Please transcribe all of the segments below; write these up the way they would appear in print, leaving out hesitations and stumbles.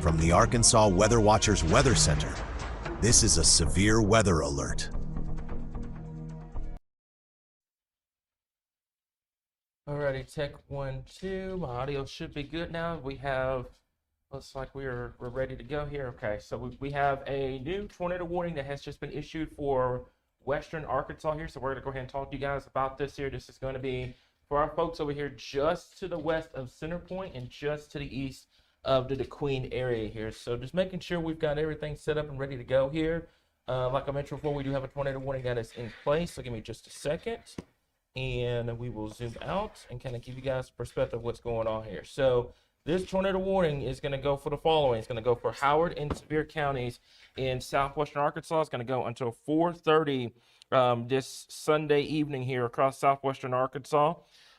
From the Arkansas Weather Watchers Weather Center, this is a severe weather alert. Alrighty, check 1, 2. My audio should be good now. We have, looks like we're ready to go here. Okay, so we have a new tornado warning that has just been issued for western Arkansas here. So we're going to go ahead and talk to you guys about this here. This is going to be for our folks over here just to the west of Center Point and just to the east of the DeQueen area here. So just making sure we've got everything set up and ready to go here. Like I mentioned before, we do have a tornado warning that is in place. So give me just a second. And we will zoom out and kind of give you guys a perspective of what's going on here. So this tornado warning is going to go for the following. It's going to go for Howard and Sevier counties in southwestern Arkansas. It's going to go until 4:30 this Sunday evening here across southwestern Arkansas.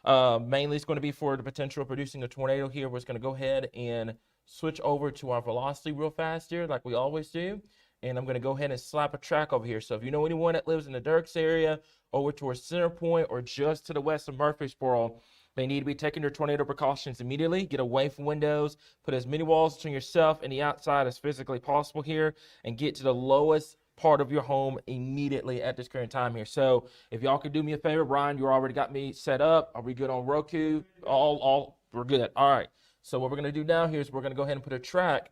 Mainly it's going to be for the potential of producing a tornado here. We're just going to go ahead and switch over to our velocity real fast here like we always do. And I'm going to go ahead and slap a track over here. So if you know anyone that lives in the Dirks area, over towards Center Point, or just to the west of Murfreesboro, they need to be taking their tornado precautions immediately. Get away from windows, put as many walls between yourself and the outside as physically possible here, and get to the lowest part of your home immediately at this current time here. So if y'all could do me a favor, Brian, you already got me set up. Are we good on Roku? We're good. All right. So what we're going to do now here is we're going to go ahead and put a track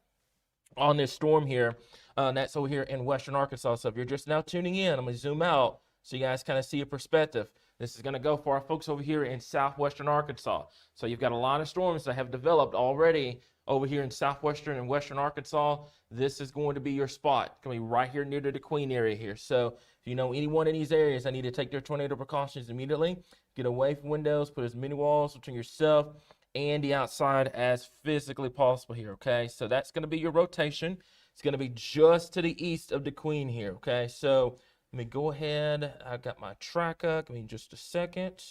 on this storm here. That's over here in western Arkansas. So if you're just now tuning in, I'm going to zoom out so you guys kind of see a perspective. This is going to go for our folks over here in southwestern Arkansas. So you've got a lot of storms that have developed already over here in southwestern and western Arkansas. This is going to be your spot. It's going to be right here near the DeQueen area here. So if you know anyone in these areas that need to take their tornado precautions immediately, get away from windows, put as many walls between yourself and the outside as physically possible here, okay? So that's going to be your rotation. It's going to be just to the east of DeQueen here, okay? So let me go ahead. I've got my track up. Give me just a second.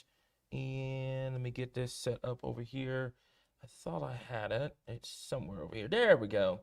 And let me get this set up over here. I thought I had it. It's somewhere over here. There we go.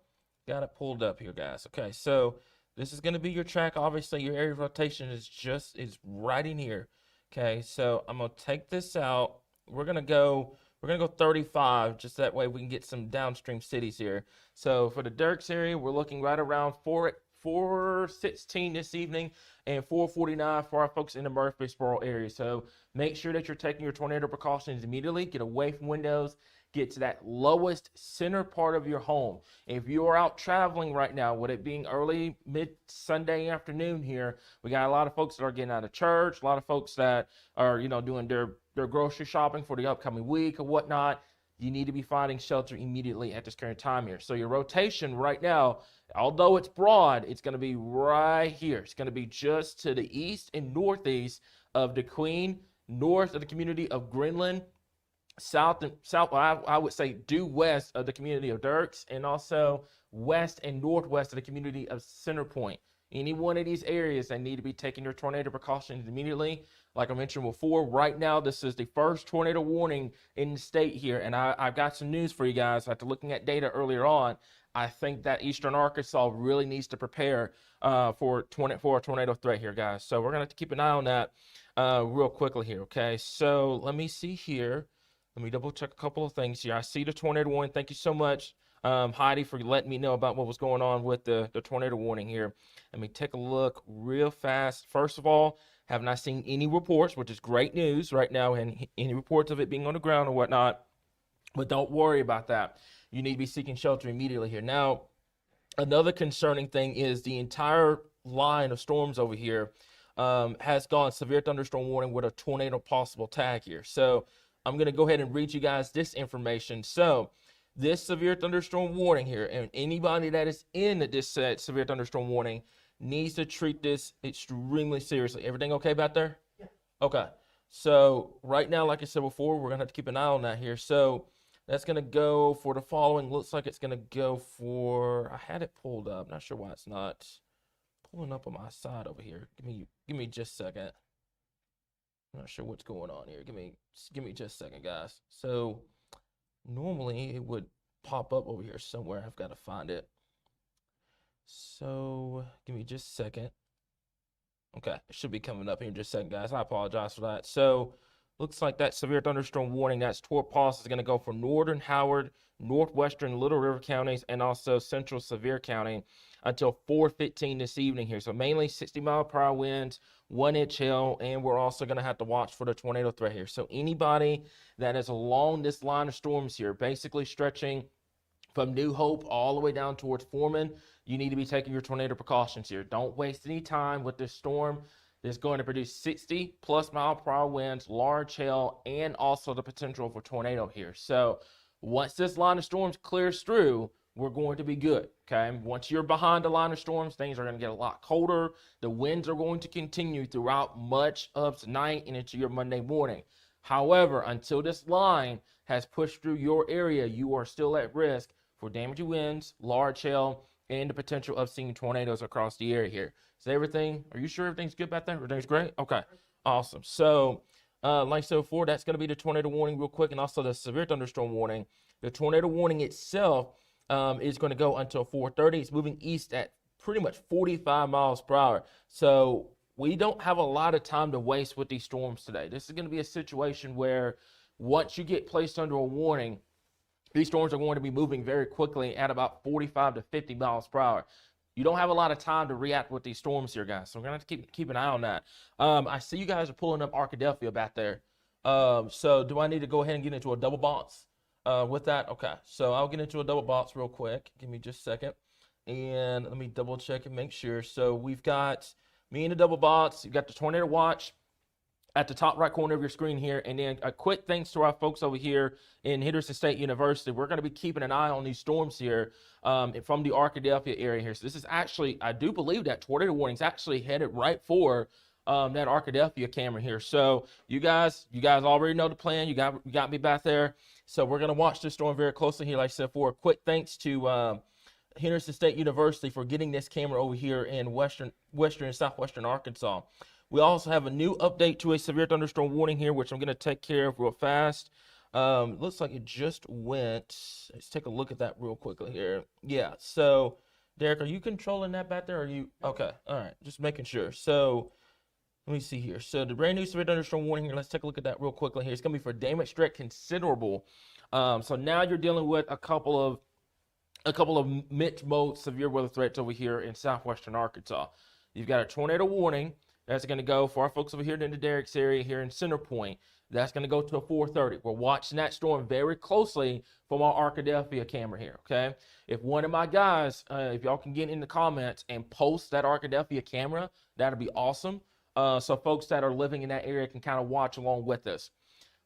Got it pulled up here, guys. Okay, so this is going to be your track. Obviously, your area of rotation is right in here. Okay, so I'm going to take this out. We're going to go 35, just that way we can get some downstream cities here. So for the Dirks area, we're looking right around 4:16 this evening and 4:49 for our folks in the Murfreesboro area. So make sure that you're taking your tornado precautions immediately. Get away from windows. Get to that lowest center part of your home. If you are out traveling right now, with it being early mid-Sunday afternoon here, we got a lot of folks that are getting out of church, a lot of folks that are, doing their grocery shopping for the upcoming week or whatnot. You need to be finding shelter immediately at this current time here. So your rotation right now, although it's broad, it's going to be right here. It's going to be just to the east and northeast of DeQueen, north of the community of Greenland, south, I would say due west of the community of Dirks, and also west and northwest of the community of Center Point. Any one of these areas that need to be taking your tornado precautions immediately. Like I mentioned before, right now this is the first tornado warning in the state here, and I've got some news for you guys. After looking at data earlier on, I think that eastern Arkansas really needs to prepare for a tornado threat here, guys. So we're going to have to keep an eye on that real quickly here, okay? So let me see here. Let me double check a couple of things here. I see the tornado warning. Thank you so much, Heidi, for letting me know about what was going on with the tornado warning here. Let me take a look real fast. First of all, have not seen any reports, which is great news right now, and any reports of it being on the ground or whatnot. But don't worry about that. You need to be seeking shelter immediately here. Now, another concerning thing is the entire line of storms over here has gone severe thunderstorm warning with a tornado possible tag here. So I'm going to go ahead and read you guys this information. So this severe thunderstorm warning here, and anybody that is in this severe thunderstorm warning needs to treat this extremely seriously. Everything okay back there? Yeah. Okay. So right now, like I said before, we're going to have to keep an eye on that here. So that's going to go for the following. Looks like it's going to go for, I had it pulled up. Not sure why it's not pulling up on my side over here. Give me just a second. I'm not sure what's going on here. Give me just a second, guys. So normally it would pop up over here somewhere. I've got to find it. So give me just a second. Okay, it should be coming up here in just a second, guys. I apologize for that. So Looks like that severe thunderstorm warning, that's toward pause, is going to go for northern Howard, northwestern Little River counties, and also central Sevier County until 4:15 this evening here. So mainly 60-mile-per-hour winds, 1-inch hail, and we're also going to have to watch for the tornado threat here. So anybody that is along this line of storms here, basically stretching from New Hope all the way down towards Foreman, you need to be taking your tornado precautions here. Don't waste any time with this storm. It's going to produce 60-plus-mile-per-hour winds, large hail, and also the potential for tornado here. So once this line of storms clears through, we're going to be good, okay? Once you're behind the line of storms, things are going to get a lot colder. The winds are going to continue throughout much of tonight and into your Monday morning. However, until this line has pushed through your area, you are still at risk for damaging winds, large hail, and the potential of seeing tornadoes across the area here. Is everything, are you sure everything's good back there? Everything's great? Okay, awesome. So, like so before, that's going to be the tornado warning real quick, and also the severe thunderstorm warning. The tornado warning itself is going to go until 4:30. It's moving east at pretty much 45 miles per hour. So we don't have a lot of time to waste with these storms today. This is going to be a situation where once you get placed under a warning, these storms are going to be moving very quickly at about 45 to 50 miles per hour. You don't have a lot of time to react with these storms here, guys. So we're going to have to keep an eye on that. I see you guys are pulling up Arkadelphia back there. So do I need to go ahead and get into a double box with that? Okay, so I'll get into a double box real quick. Give me just a second. And let me double check and make sure. So we've got me in a double box. You've got the Tornado Watch at the top right corner of your screen here. And then a quick thanks to our folks over here in Henderson State University. We're going to be keeping an eye on these storms here from the Arkadelphia area here. So this is actually, I do believe that tornado warning is actually headed right for that Arkadelphia camera here. So you guys already know the plan. You got me back there. So we're going to watch this storm very closely here. Like I said, for a quick thanks to Henderson State University for getting this camera over here in western and southwestern Arkansas. We also have a new update to a severe thunderstorm warning here, which I'm going to take care of real fast. Looks like it just went. Let's take a look at that real quickly here. Yeah, so Derek, are you controlling that back there? Or are you okay? All right, just making sure. So let me see here. So the brand new severe thunderstorm warning here. Let's take a look at that real quickly here. It's going to be for damage threat considerable. So now you're dealing with a couple of mid-mode severe weather threats over here in southwestern Arkansas. You've got a tornado warning. That's going to go for our folks over here in the Derricks area here in Center Point. That's going to go to a 4:30. We're watching that storm very closely from our Arkadelphia camera here, okay? If one of my guys, if y'all can get in the comments and post that Arkadelphia camera, that'd be awesome. So folks that are living in that area can kind of watch along with us.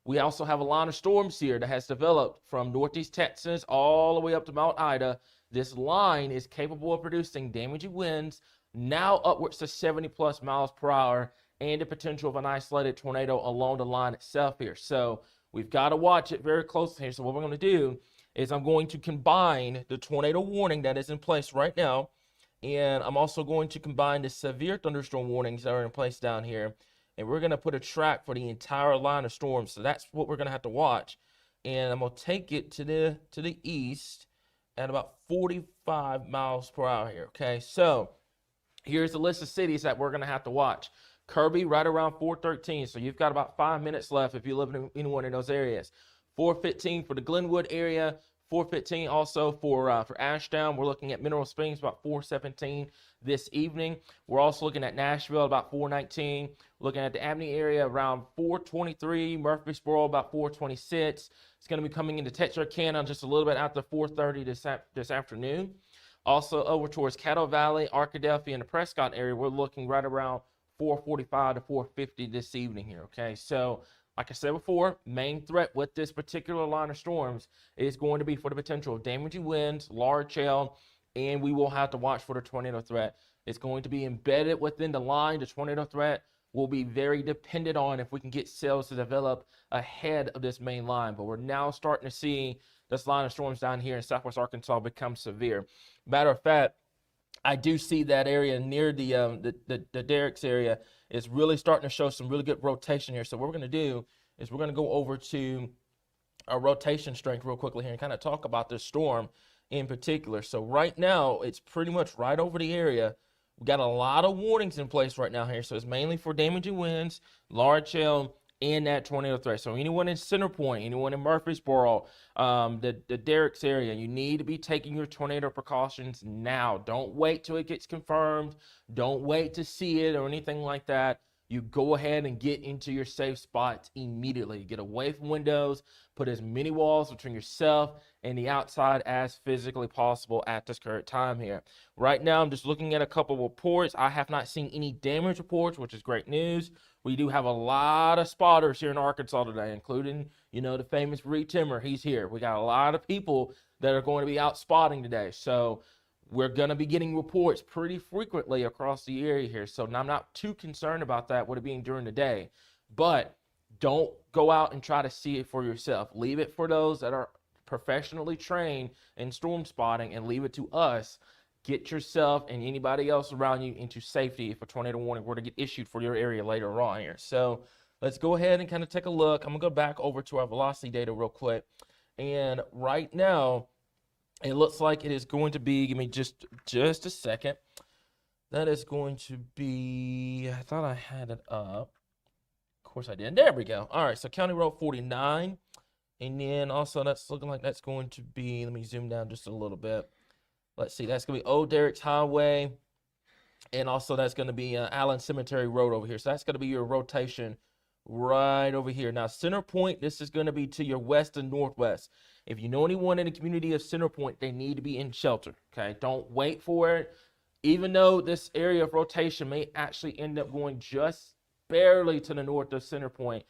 We also have a line of storms here that has developed from northeast Texas all the way up to Mount Ida. This line is capable of producing damaging winds, now upwards to 70-plus miles per hour, and the potential of an isolated tornado along the line itself here. So we've got to watch it very closely here. So what we're going to do is I'm going to combine the tornado warning that is in place right now, and I'm also going to combine the severe thunderstorm warnings that are in place down here, and we're going to put a track for the entire line of storms. So that's what we're going to have to watch. And I'm going to take it to the east at about 45 miles per hour here, okay? So here's the list of cities that we're going to have to watch. Kirby right around 4:13, so you've got about 5 minutes left if you live in any one of those areas. 4:15 for the Glenwood area. 4:15 also for Ashdown. We're looking at Mineral Springs about 4:17 this evening. We're also looking at Nashville about 4:19. Looking at the Abney area around 4:23. Murfreesboro about 4:26. It's going to be coming into Texarkana just a little bit after 4:30 this afternoon. Also over towards Caddo Valley, Arkadelphia, and the Prescott area, we're looking right around 4:45 to 4:50 this evening here, okay? So, like I said before, main threat with this particular line of storms is going to be for the potential of damaging winds, large hail, and we will have to watch for the tornado threat. It's going to be embedded within the line. The tornado threat will be very dependent on if we can get cells to develop ahead of this main line. But we're now starting to see this line of storms down here in southwest Arkansas become severe. Matter of fact, I do see that area near the Derricks area is really starting to show some really good rotation here. So what we're going to do is we're going to go over to our rotation strength real quickly here and kind of talk about this storm in particular. So right now, it's pretty much right over the area. We've got a lot of warnings in place right now here. So it's mainly for damaging winds, large hail, in that tornado threat. So anyone in Center Point, anyone in Murfreesboro, the Derricks area, you need to be taking your tornado precautions now. Don't wait till it gets confirmed. Don't wait to see it or anything like that. You go ahead and get into your safe spots immediately. Get away from windows, put as many walls between yourself and the outside as physically possible at this current time here. Right now, I'm just looking at a couple reports. I have not seen any damage reports, which is great news. We do have a lot of spotters here in Arkansas today, including, the famous Reed Timmer. He's here. We got a lot of people that are going to be out spotting today. So we're going to be getting reports pretty frequently across the area here. So I'm not too concerned about that with it being during the day. But don't go out and try to see it for yourself. Leave it for those that are professionally trained in storm spotting, and leave it to us. Get yourself and anybody else around you into safety if a tornado warning were to get issued for your area later on here. So let's go ahead and kind of take a look. I'm going to go back over to our velocity data real quick. And right now, it looks like it is going to be, give me just a second. That is going to be, I thought I had it up. Of course I did. There we go. All right, so County Road 49. And then also that's looking like that's going to be, let me zoom down just a little bit. Let's see, that's going to be Old Derricks Highway. And also that's going to be Allen Cemetery Road over here. So that's going to be your rotation right over here. Now, Center Point, this is going to be to your west and northwest. If you know anyone in the community of Center Point, they need to be in shelter, okay? Don't wait for it. Even though this area of rotation may actually end up going just barely to the north of Center Point,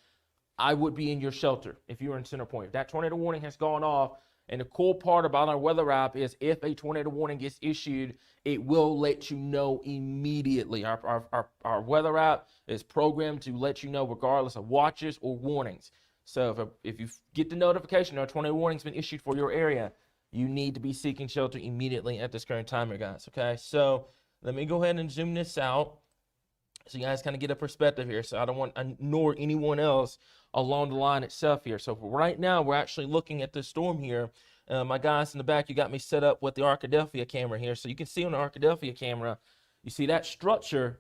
I would be in your shelter if you're in Center Point. If that tornado warning has gone off, and the cool part about our weather app is if a tornado warning gets issued, it will let you know immediately. Our weather app is programmed to let you know regardless of watches or warnings. So if you get the notification that a tornado warning's been issued for your area, you need to be seeking shelter immediately at this current time here, guys, okay? So let me go ahead and zoom this out so you guys kind of get a perspective here. So I don't want to ignore anyone else along the line itself here. So for right now, we're actually looking at this storm here. My guys in the back, you got me set up with the Arkadelphia camera here. So you can see on the Arkadelphia camera, you see that structure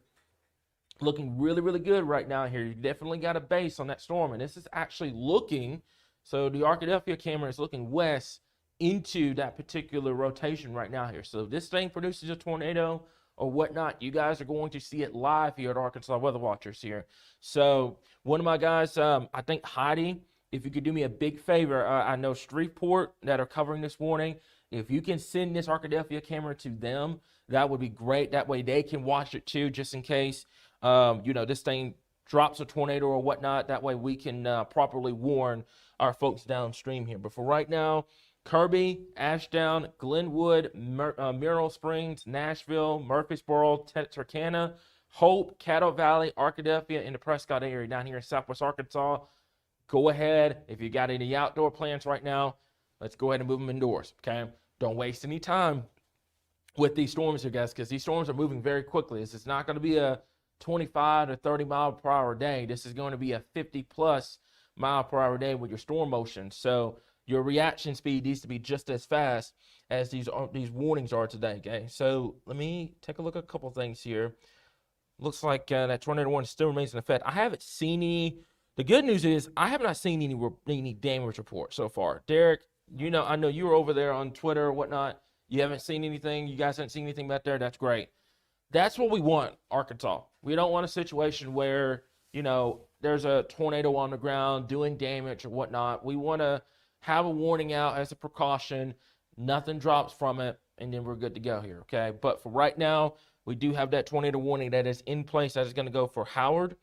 looking really, really good right now here. You definitely got a base on that storm. And this is actually looking, so the Arkadelphia camera is looking west into that particular rotation right now here. So if this thing produces a tornado or whatnot, you guys are going to see it live here at Arkansas Weather Watchers here. So one of my guys, I think Heidi, if you could do me a big favor, I know Shreveport that are covering this warning. If you can send this Arkadelphia camera to them, that would be great. That way they can watch it too, just in case, this thing drops a tornado or whatnot. That way we can properly warn our folks downstream here. But for right now, Kirby, Ashdown, Glenwood, Mineral Springs, Nashville, Murfreesboro, Texarkana, Hope, Caddo Valley, Arkadelphia, and the Prescott area down here in Southwest Arkansas. Go ahead. If you got any outdoor plans right now, let's go ahead and move them indoors, okay? Don't waste any time with these storms here, guys, because these storms are moving very quickly. This is not going to be a 25 to 30 mile per hour day. This is going to be a 50 plus mile per hour day with your storm motion. So your reaction speed needs to be just as fast as these warnings are today, okay? So let me take a look at a couple things here. Looks like that tornado warning still remains in effect. I haven't seen any. The good news is I have not seen any damage reports so far. Derek, I know you were over there on Twitter or whatnot. You haven't seen anything. You guys haven't seen anything back there. That's great. That's what we want, Arkansas. We don't want a situation where, there's a tornado on the ground doing damage or whatnot. We want to have a warning out as a precaution. Nothing drops from it, and then we're good to go here, okay? But for right now, we do have that tornado warning that is in place. That is going to go for Howard.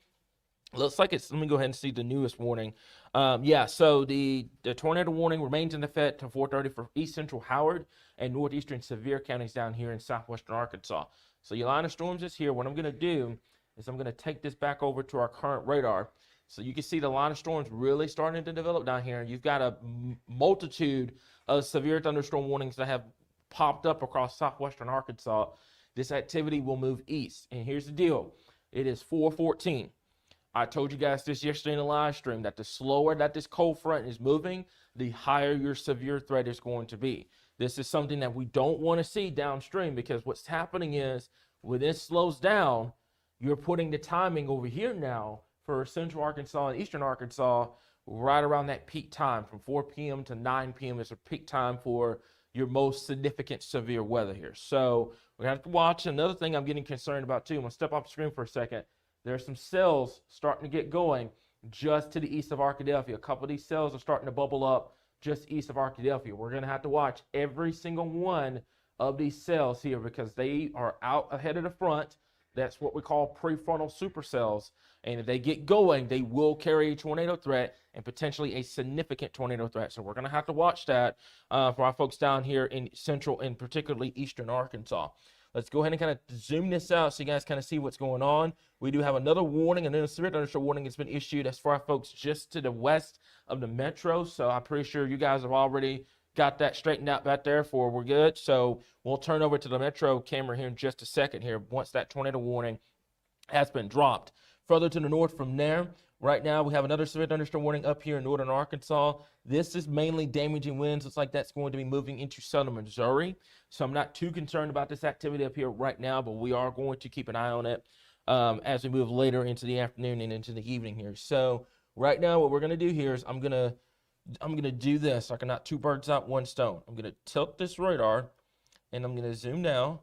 Looks like let me go ahead and see the newest warning. So the tornado warning remains in effect to 4:30 for East Central Howard and northeastern Sevier counties down here in southwestern Arkansas. So your line of storms is here. What I'm going to do is I'm going to take this back over to our current radar. So you can see the line of storms really starting to develop down here. You've got a multitude of severe thunderstorm warnings that have popped up across southwestern Arkansas. This activity will move east. And here's the deal. It is 4:14. I told you guys this yesterday in the live stream that the slower that this cold front is moving, the higher your severe threat is going to be. This is something that we don't want to see downstream, because what's happening is when this slows down, you're putting the timing over here now for central Arkansas and eastern Arkansas right around that peak time from 4 p.m. to 9 p.m. is a peak time for your most significant severe weather here. So we have to watch. Another thing I'm getting concerned about too, I'm going to step off the screen for a second. There's some cells starting to get going just to the east of Arkadelphia. A couple of these cells are starting to bubble up just east of Arkadelphia. We're going to have to watch every single one of these cells here because they are out ahead of the front. That's what we call prefrontal supercells. And if they get going, they will carry a tornado threat and potentially a significant tornado threat. So we're going to have to watch that for our folks down here in central and particularly eastern Arkansas. Let's go ahead and kind of zoom this out so you guys kind of see what's going on. We do have another warning, and then a severe thunderstorm warning has been issued as for our folks just to the west of the metro. So I'm pretty sure you guys have already got that straightened out back there for we're good. So we'll turn over to the metro camera here in just a second here once that tornado warning has been dropped. Further to the north from there, right now we have another severe thunderstorm warning up here in northern Arkansas. This is mainly damaging winds. Looks like that's going to be moving into southern Missouri. So I'm not too concerned about this activity up here right now, but we are going to keep an eye on it as we move later into the afternoon and into the evening here. So right now what we're going to do here is I'm going to do this. I can knock two birds out one stone. I'm going to tilt this radar and I'm going to zoom down.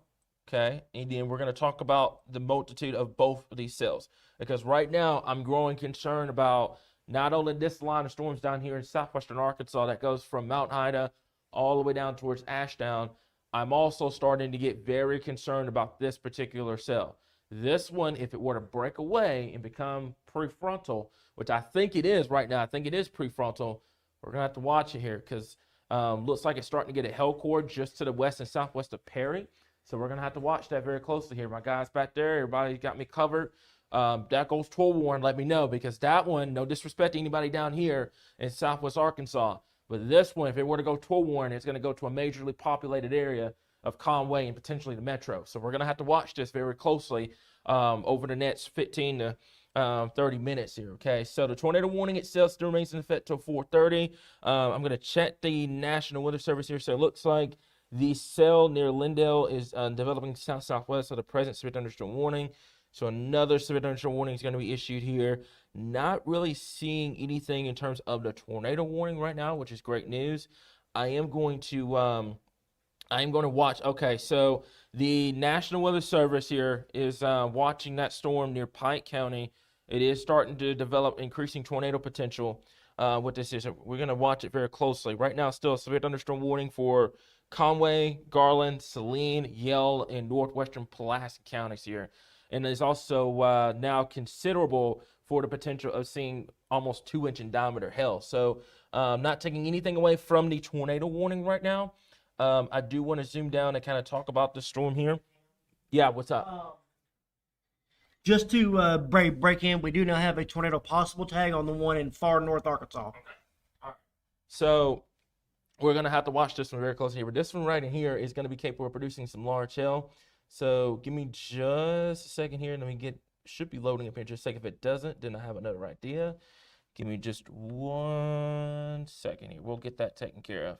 Okay, and then we're going to talk about the multitude of both of these cells because right now I'm growing concerned about not only this line of storms down here in southwestern Arkansas that goes from Mount Ida all the way down towards Ashdown. I'm also starting to get very concerned about this particular cell. This one, if it were to break away and become prefrontal, which I think it is right now, I think it is prefrontal, we're going to have to watch it here because looks like it's starting to get a hell core just to the west and southwest of Perry. So we're going to have to watch that very closely here. My guys back there, everybody got me covered. That goes to a warn, let me know, because that one, no disrespect to anybody down here in southwest Arkansas, but this one, if it were to go to a warn, it's going to go to a majorly populated area of Conway and potentially the metro. So we're going to have to watch this very closely over the next 15 to 30 minutes here, okay? So the tornado warning itself still remains in effect till 4:30. I'm going to check the National Weather Service here. So it looks like the cell near Lindale is developing south-southwest of the present severe thunderstorm warning. So another severe thunderstorm warning is going to be issued here. Not really seeing anything in terms of the tornado warning right now, which is great news. I am going to watch. Okay, so the National Weather Service here is watching that storm near Pike County. It is starting to develop increasing tornado potential with this. We're going to watch it very closely. Right now, still a severe thunderstorm warning for Conway, Garland, Saline, Yell, and northwestern Pulaski counties here. And there's also now considerable for the potential of seeing almost 2-inch in diameter hail. So not taking anything away from the tornado warning right now. I do want to zoom down and kind of talk about the storm here. Yeah, what's up? Just to break in, we do now have a tornado possible tag on the one in far north Arkansas. Okay. All right. So we're going to have to watch this one very closely here. But this one right in here is going to be capable of producing some large hail. So give me just a second here. Let me should be loading up here in just a second. If it doesn't, then I have another idea. Give me just 1 second here. We'll get that taken care of.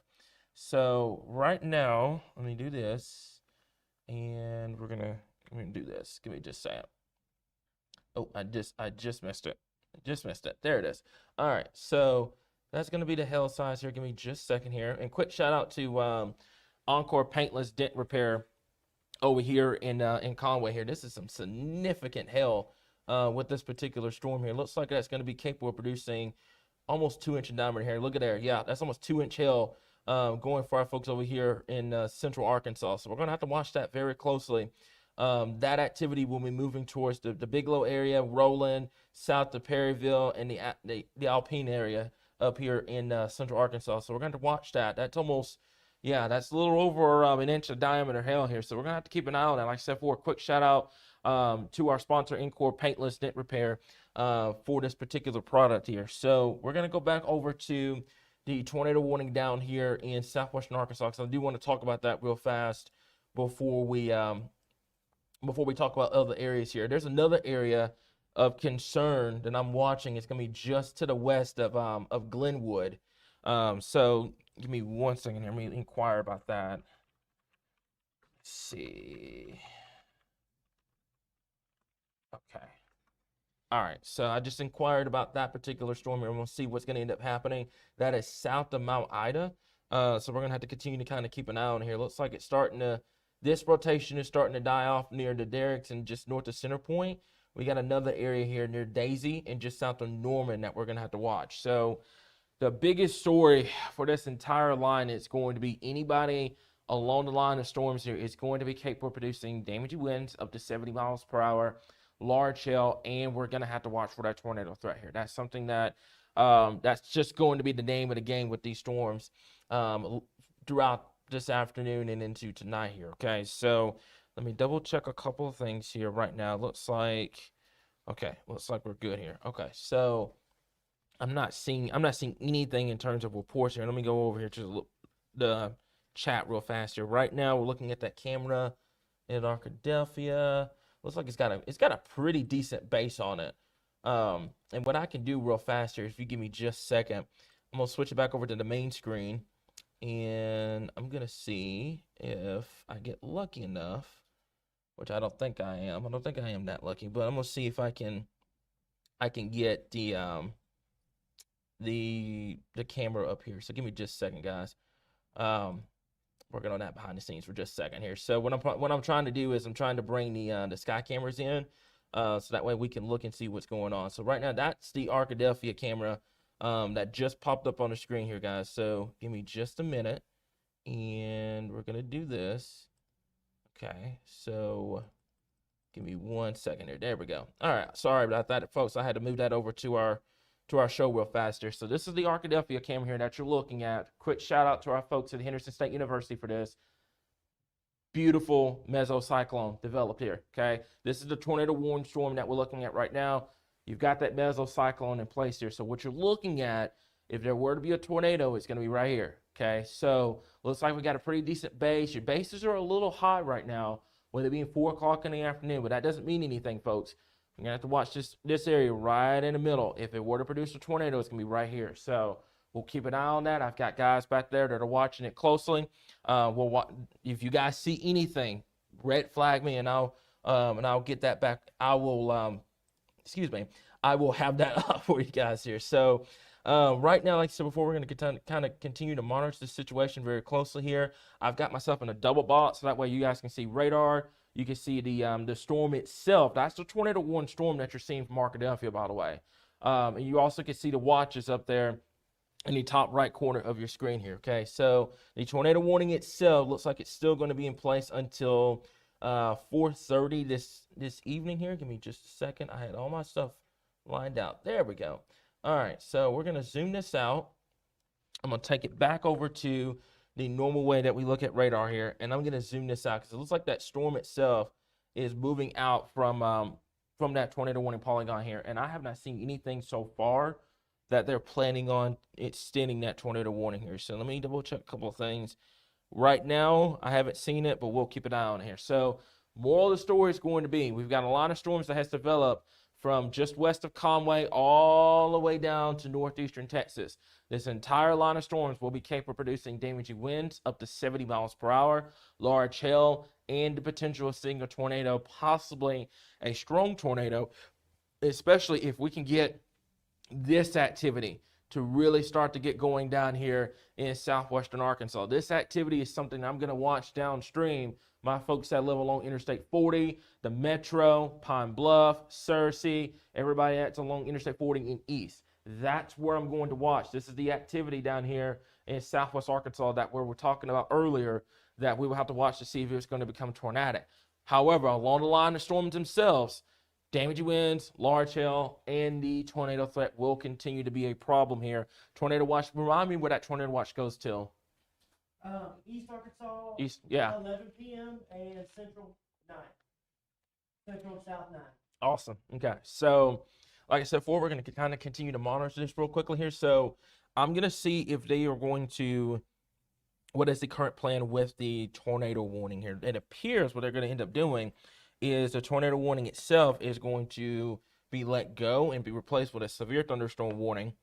So right now, let me do this. And we're going to do this. Give me just a second. Oh, I just missed it. There it is. All right. So that's going to be the hail size here. Give me just a second here. And quick shout out to Encore Paintless Dent Repair over here in Conway here. This is some significant hail with this particular storm here. Looks like that's going to be capable of producing almost 2-inch in diameter here. Look at there. Yeah, that's almost 2-inch hail going for our folks over here in central Arkansas. So we're going to have to watch that very closely. That activity will be moving towards the Bigelow area, Rowland, south to Perryville, and the Alpine area up here in central Arkansas. So we're going to watch that. That's almost, yeah, that's a little over an inch of diameter hail here. So we're going to have to keep an eye on that. Like I said before, a quick shout out to our sponsor, Encore Paintless Dent Repair, for this particular product here. So we're going to go back over to the tornado warning down here in southwestern Arkansas, because I do want to talk about that real fast before we talk about other areas here. There's another area of concern that I'm watching. It's going to be just to the west of Glenwood. So give me 1 second here. Let me inquire about that. Let's see. Okay. All right, so I just inquired about that particular storm here. We'll see what's going to end up happening. That is south of Mount Ida. So we're going to have to continue to kind of keep an eye on here. Looks like it's starting to, this rotation is starting to die off near the Derricks and just north of Center Point. We got another area here near Daisy and just south of Norman that we're going to have to watch. So the biggest story for this entire line is going to be anybody along the line of storms here is going to be capable of producing damaging winds up to 70 miles per hour, large hail, and we're going to have to watch for that tornado threat here. That's something that that's just going to be the name of the game with these storms throughout this afternoon and into tonight here. Okay, so let me double check a couple of things here right now. Looks like we're good here. Okay, so I'm not seeing anything in terms of reports here. Let me go over here to the chat real fast here. Right now we're looking at that camera in Arkadelphia. Looks like it's got a pretty decent base on it. And what I can do real fast here, if you give me just a second, I'm gonna switch it back over to the main screen, and I'm gonna see if I get lucky enough, which I don't think I am. I don't think I am that lucky, but I'm gonna see if I can get the camera up here. So give me just a second, guys. Working on that behind the scenes for just a second here. So what I'm trying to do is I'm trying to bring the sky cameras in, so that way we can look and see what's going on. So right now that's the Arkadelphia camera that just popped up on the screen here, guys. So give me just a minute, and we're gonna do this. Okay, so give me 1 second here. There we go. All right, sorry about that, folks. I had to move that over to our show real fast here. So this is the Arkadelphia camera here that you're looking at. Quick shout out to our folks at Henderson State University for this. Beautiful mesocyclone developed here, okay? This is the tornado warning storm that we're looking at right now. You've got that mesocyclone in place here. So what you're looking at, if there were to be a tornado, it's going to be right here, okay? So looks like we got a pretty decent base. Your bases are a little high right now, with it being 4 o'clock in the afternoon, but that doesn't mean anything, folks. You're going to have to watch this area right in the middle. If it were to produce a tornado, it's going to be right here. So we'll keep an eye on that. I've got guys back there that are watching it closely. If you guys see anything, red flag me, and I'll get that back. I will have that up for you guys here. So right now, like I said before, we're going to kind of continue to monitor the situation very closely here. I've got myself in a double box, so that way you guys can see radar. You can see the storm itself. That's the tornado warning storm that you're seeing from Arkadelphia, by the way. And you also can see the watches up there in the top right corner of your screen here. Okay, so the tornado warning itself looks like it's still going to be in place until 4:30 this evening here. Give me just a second. I had all my stuff lined out. There we go. All right, so we're going to zoom this out. I'm going to take it back over to the normal way that we look at radar here, and I'm going to zoom this out because it looks like that storm itself is moving out from that tornado warning polygon here, and I have not seen anything so far that they're planning on extending that tornado warning here. So let me double check a couple of things. Right now, I haven't seen it, but we'll keep an eye on it here. So moral of the story is going to be, we've got a lot of storms that has developed from just west of Conway all the way down to northeastern Texas. This entire line of storms will be capable of producing damaging winds up to 70 miles per hour, large hail, and the potential of seeing a tornado, possibly a strong tornado, especially if we can get this activity to really start to get going down here in southwestern Arkansas. This activity is something I'm going to watch downstream. My folks that live along Interstate 40, the Metro, Pine Bluff, Searcy, everybody that's along Interstate 40 and east. That's where I'm going to watch. This is the activity down here in southwest Arkansas that we were talking about earlier, that we will have to watch to see if it's going to become tornadic. However, along the line of storms themselves, damaging winds, large hail, and the tornado threat will continue to be a problem here. Tornado watch, remind me where that tornado watch goes till. East Arkansas, East, yeah. 11 p.m. and Central 9. Central and South 9. Awesome. Okay. So, like I said before, we're going to kind of continue to monitor this real quickly here. So, I'm going to see if they are going to, what is the current plan with the tornado warning here. It appears what they're going to end up doing is the tornado warning itself is going to be let go and be replaced with a severe thunderstorm warning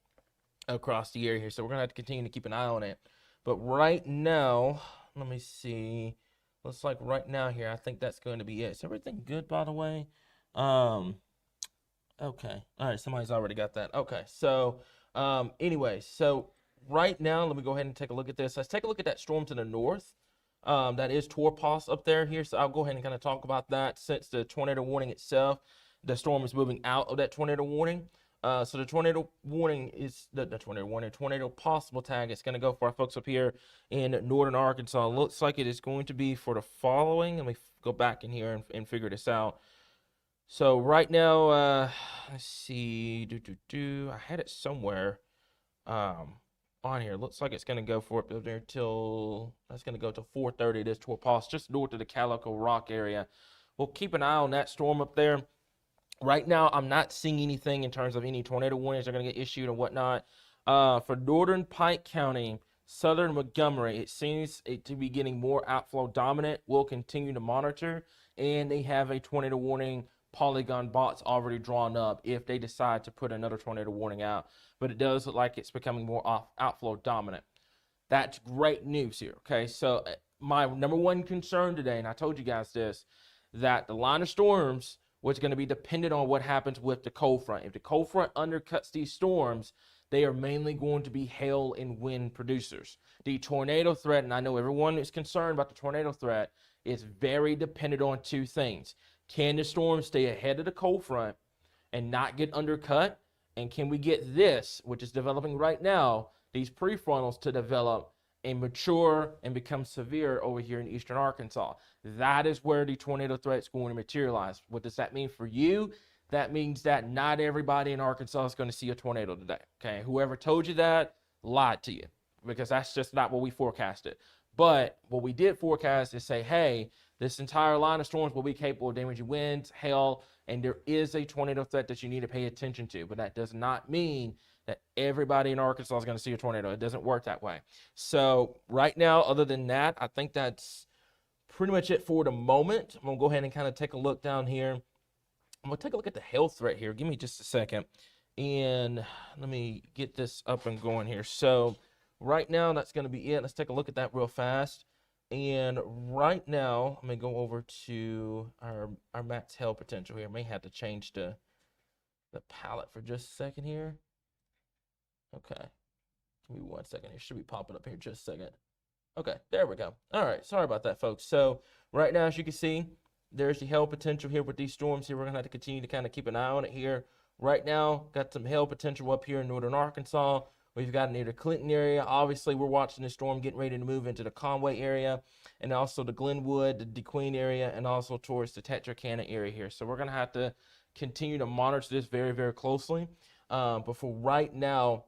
across the area here. So, we're going to have to continue to keep an eye on it. But right now, let me see. Looks like right now here, I think that's going to be it. Is everything good, by the way? Okay. All right. Somebody's already got that. Okay. So, anyway, so right now, let me go ahead and take a look at this. Let's take a look at that storm to the north. That is Torpos up there here. So I'll go ahead and kind of talk about that since the tornado warning itself, the storm is moving out of that tornado warning. So the tornado warning is the tornado warning, tornado possible tag. It's going to go for our folks up here in northern Arkansas. Looks like it is going to be for the following. Let me go back in here and figure this out. So right now, let's see. I had it somewhere on here. Looks like it's going to go for up there till that's going to go to 4:30. This Torpos, just north of the Calico Rock area. We'll keep an eye on that storm up there. Right now, I'm not seeing anything in terms of any tornado warnings that are going to get issued and whatnot. For northern Pike County, southern Montgomery, it seems to be getting more outflow dominant. We'll continue to monitor, and they have a tornado warning polygon bots already drawn up if they decide to put another tornado warning out. But it does look like it's becoming more outflow dominant. That's great news here. Okay, so my number one concern today, and I told you guys this, that the line of storms was going to be dependent on what happens with the cold front. If the cold front undercuts these storms, they are mainly going to be hail and wind producers. The tornado threat, and I know everyone is concerned about the tornado threat, is very dependent on two things. Can the storm stay ahead of the cold front and not get undercut? And can we get this, which is developing right now, these prefrontals to develop and mature and become severe over here in eastern Arkansas? That is where the tornado threat is going to materialize. What does that mean for you? That means that not everybody in Arkansas is going to see a tornado today. Okay, whoever told you that lied to you, because that's just not what we forecasted. But what we did forecast is say, hey, this entire line of storms will be capable of damaging winds, hail, and there is a tornado threat that you need to pay attention to. But that does not mean that everybody in Arkansas is going to see a tornado. It doesn't work that way. So right now, other than that, I think that's pretty much it for the moment. I'm going to go ahead and kind of take a look down here. I'm going to take a look at the hail threat here. Give me just a second. And let me get this up and going here. So right now, that's going to be it. Let's take a look at that real fast. And right now, I'm going to go over to our max hail potential here. I may have to change the palette for just a second here. Okay. Give me 1 second. It should be popping up here just a second. Okay, there we go. All right, sorry about that, folks. So right now, as you can see, there's the hail potential here with these storms here. We're going to have to continue to kind of keep an eye on it here. Right now, got some hail potential up here in northern Arkansas. We've got near the Clinton area. Obviously, we're watching the storm getting ready to move into the Conway area and also the Glenwood, the DeQueen area, and also towards the Texarkana area here. So we're going to have to continue to monitor this very, very closely. But for right now,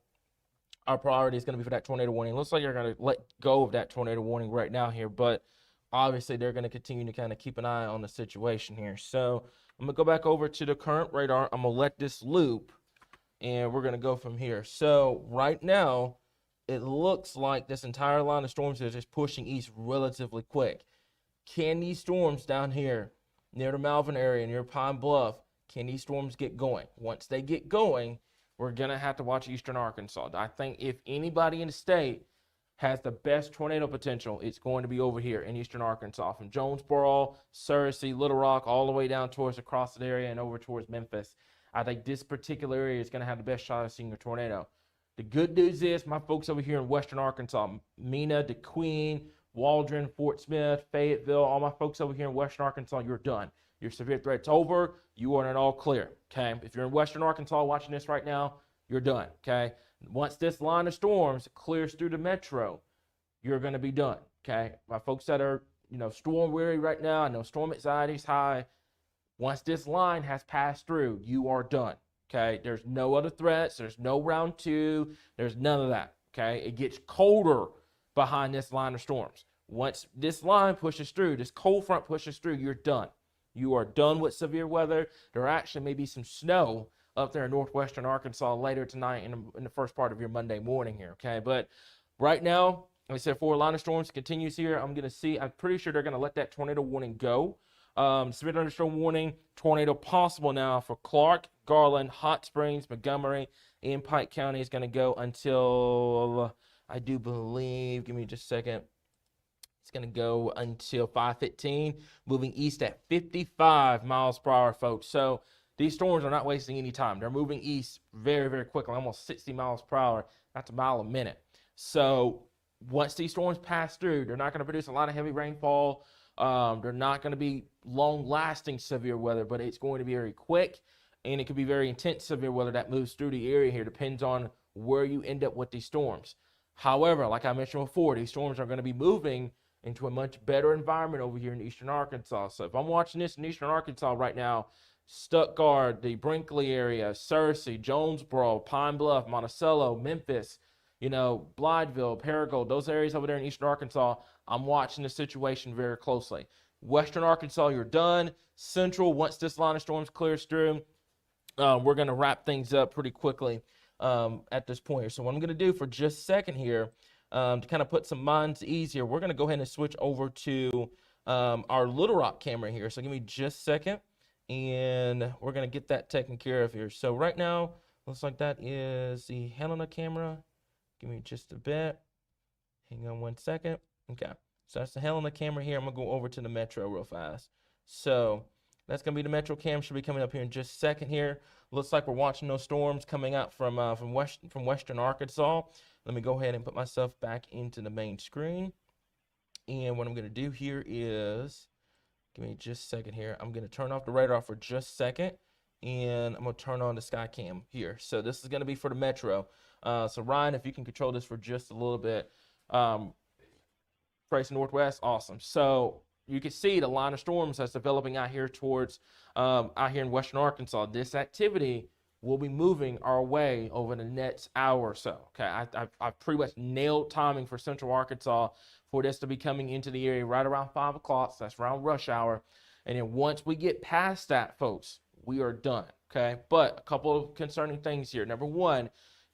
our priority is going to be for that tornado warning. It looks like you're going to let go of that tornado warning right now here, but obviously they're going to continue to kind of keep an eye on the situation here. So I'm going to go back over to the current radar. I'm going to let this loop, and we're going to go from here. So right now, it looks like this entire line of storms is just pushing east relatively quick. Can these storms down here near the Malvern area, near Pine Bluff, can these storms get going? Once they get going, we're going to have to watch eastern Arkansas. I think if anybody in the state has the best tornado potential, it's going to be over here in eastern Arkansas, from Jonesboro, Searcy, Little Rock, all the way down towards the Crossett area and over towards Memphis. I think this particular area is going to have the best shot of seeing a tornado. The good news is my folks over here in western Arkansas, Mena, DeQueen, Waldron, Fort Smith, Fayetteville, all my folks over here in western Arkansas, you're done. Your severe threat's over. You are in all clear, okay? If you're in western Arkansas watching this right now, you're done, okay? Once this line of storms clears through the metro, you're going to be done, okay? My folks that are, storm weary right now, I know storm anxiety is high. Once this line has passed through, you are done, okay? There's no other threats. There's no round two. There's none of that, okay? It gets colder behind this line of storms. Once this line pushes through, this cold front pushes through, you're done. You are done with severe weather. There actually may be some snow up there in northwestern Arkansas later tonight in the first part of your Monday morning here, okay? But right now, like I said, for a line of storms continues here, I'm pretty sure they're going to let that tornado warning go. Severe thunderstorm warning, tornado possible now for Clark, Garland, Hot Springs, Montgomery, and Pike County is going to go until, I do believe, give me just a second. It's going to go until 5:15, moving east at 55 miles per hour, folks. So these storms are not wasting any time. They're moving east very, very quickly, almost 60 miles per hour. That's a mile a minute. So once these storms pass through, they're not going to produce a lot of heavy rainfall. They're not going to be long-lasting severe weather, but it's going to be very quick, and it could be very intense severe weather that moves through the area here. Depends on where you end up with these storms. However, like I mentioned before, these storms are going to be moving into a much better environment over here in eastern Arkansas. So if I'm watching this in eastern Arkansas right now, Stuttgart, the Brinkley area, Searcy, Jonesboro, Pine Bluff, Monticello, Memphis, Blytheville, Paragould, those areas over there in eastern Arkansas, I'm watching the situation very closely. Western Arkansas, you're done. Central, once this line of storms clears through, we're going to wrap things up pretty quickly at this point here. So what I'm going to do for just a second here, to kind of put some minds easier, we're going to go ahead and switch over to our Little Rock camera here. So give me just a second, and we're going to get that taken care of here. So right now, looks like that is the Helena camera. Give me just a bit. Hang on one second. Okay, so that's the Helena camera here. I'm going to go over to the Metro real fast. So that's going to be the Metro cam. Should be coming up here in just a second here. Looks like we're watching those storms coming out from western Arkansas. Let me go ahead and put myself back into the main screen. And what I'm going to do here is, give me just a second here. I'm going to turn off the radar for just a second, and I'm going to turn on the Skycam here. So this is going to be for the Metro. So Ryan, if you can control this for just a little bit. Facing northwest, awesome. So you can see the line of storms that's developing out here towards, out here in western Arkansas. This activity will be moving our way over the next hour or so. Okay, I've pretty much nailed timing for central Arkansas for this to be coming into the area right around 5 o'clock. So that's around rush hour. And then once we get past that, folks, we are done. Okay, but a couple of concerning things here. Number one,